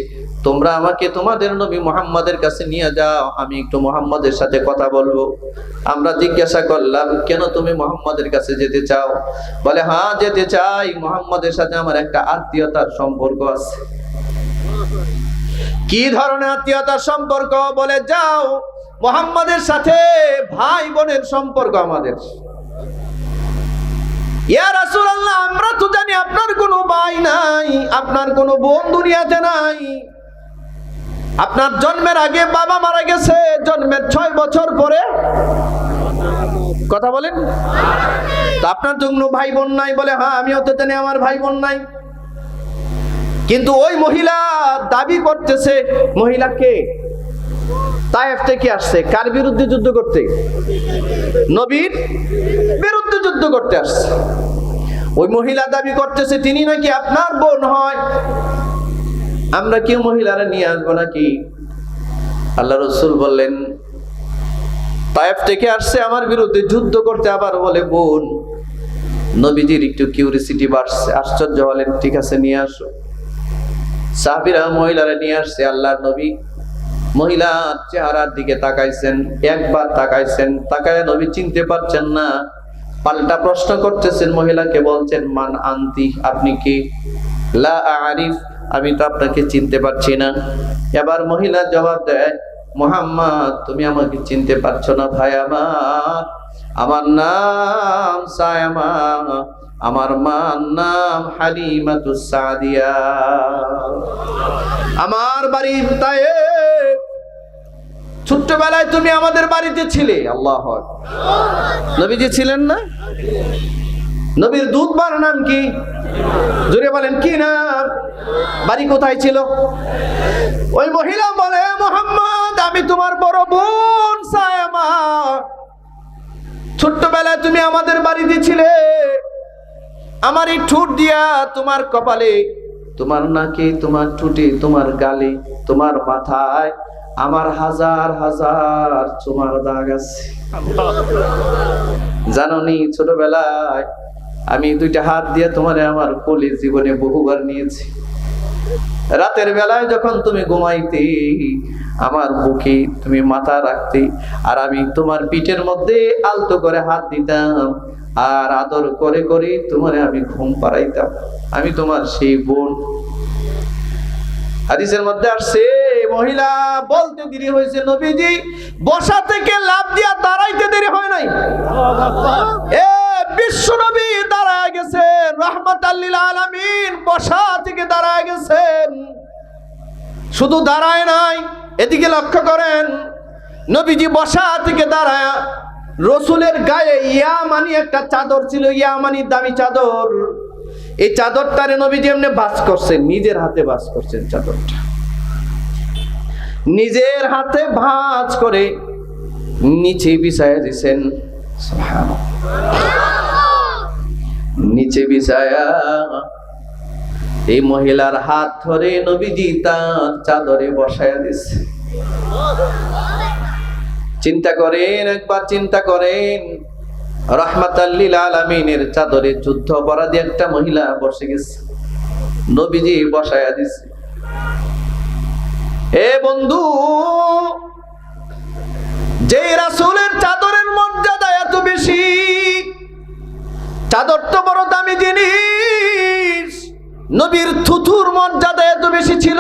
তোমরা আমাকে তোমাদের নবী মুহাম্মাদের কাছে নিয়ে যাও, আমি একটু মুহাম্মাদের সাথে কথা বলবো। আমরা জিজ্ঞাসা করলাম, কেন তুমি মুহাম্মাদের কাছে যেতে চাও? বলে, হ্যাঁ যেতে চাই, মুহাম্মাদের সাথে আমার একটা আত্মীয়তার সম্পর্ক আছে। কি ধরনের আত্মীয়তার সম্পর্ক? বলে, যাও, মুহাম্মাদের সাথে ভাই বোনের সম্পর্ক আমাদের। ইয়া রাসূলুল্লাহ, আমরা তো জানি আপনার কোনো ভাই নাই, আপনার কোনো বোন দুনিয়াতে নাই। আপনার জন্মের আগে বাবা মারা গেছে, জন্মের ৬ বছর পরে কথা বলেন, তা আপনার তো কোনো ভাই বোন নাই? বলে, হ্যাঁ আমিও তো জানি আমার ভাই বোন নাই। কিন্তু ওই মহিলা দাবি করতেছে, মহিলাকে তায়েফ থেকে আসছে কার বিরুদ্ধে যুদ্ধ করতে? নবীর বিরুদ্ধে যুদ্ধ করতে আসছে। ওই মহিলা দাবি করতেছে তিনি নাকি আপনার বোন হয়। আমরা কি মহিলারা নিয়ে আসবো নাকি? আল্লাহ রাসূল বললেন, তায়েফ থেকে আসছে আমার বিরুদ্ধে যুদ্ধ করতে, আবার বলে বোন। নবীজির একটু কিউরিসিটি বাড়ছে, আশ্চর্য হলেন, ঠিক আছে নিয়ে আসো। সাহাবীরা মহিলারা নিয়ে আসছে। আল্লাহর নবী মহিলার চেহারার দিকে তাকাইছেন, একবার তাকাইছেন, তাকায় নবী চিনতে পারছেন না। পাল্টা প্রশ্ন করতেছেন, মহিলাকে বলছেন, মান আনতি, আপনি কি? লা আরিফ, আমি তো আপনাকে চিনতে পারছি না। এবার মহিলা জবাব দেয়, মুহাম্মদ, তুমি আমাকে চিনতে পারছো না ভাই আমার, আমার নাম সায়মা, আমার মার নাম হালিমাতুস সাদিয়া, আমার বাড়ি তায়েফ। ছোট্টবেলায় তুমি আমাদের বাড়িতে ছিলে। আল্লাহু আকবার। নবীজি ছিলেন না? নবীর দুধবার নাম কি? জোরে বলেন, কি নাম? বাড়ি কোথায় ছিল? ওই মহিলা বলে, মুহাম্মদ, আমি তোমার বড় বোন সায়মা, ছোট্টবেলায় তুমি আমাদের বাড়িতে ছিলে। আমার এই ঠোঁট দিয়া তোমার কপালে, তোমার নাকে, তোমার ঠোঁটে, তোমার গালে, তোমার মাথায় আমার হাজার হাজার চুমার দাগ আছে। জানোনি ছোটবেলায় আমি 2টা হাত দিয়ে তোমারে আমার কোলে জীবনে বহুবার নিয়েছি। রাতের বেলায় যখন তুমি ঘুমাইতে আমার বুকে তুমি মাথা রাখতে, আর আমি তোমার পিঠের মধ্যে আলতো করে হাত দিতাম, আর আদর করে করে তোমারে আমি ঘুম পাড়াইতাম। আমি তোমার সেই বোন। হাদিসের মধ্যে আসছে, মহিলা বলতে দেরি হয়েছে, নবীজি বসা থেকে লাফ দিয়া দাঁড়াইতে দেরি হয় নাই। এ বিশ্ব নবী দাঁড়ায় গেছেন, রাহমাতাল লিল আলামিন, বসা থেকে দাঁড়ায় গেছেন। শুধু দাঁড়ায় নাই, এদিকে লক্ষ্য করেন, নবীজি বসা থেকে দাঁড়ায় রসুলের গায়ে ইয়ামানি একটা চাদর ছিল, ইয়ামানি দামি চাদর। এই চাদরটারে নবীজি এমনি ভাঁজ করছেন, নিজের হাতে ভাঁজ করছেন চাদরটা, নিজের হাতে ভাঁজ করে নিচে বিছায়া দিয়েছেন। নিচে বিছায়া এই মহিলার হাত ধরে নবীজি তার চাদরে বসায়া দিয়েছে। চিন্তা করেন, একবার চিন্তা করেন, রাহমাতাল লিল আলামিনের চাদরে যুদ্ধ অপরাধী একটা মহিলা বসে গেছে, নবীজি বসায়া দিছে। এ বন্ধু, যে রাসূলের চাদরের মর্যাদা এত বেশি, চাদর তো বড় দামি জিনিস, নবীর থুথুর মর্যাদা এত বেশি ছিল,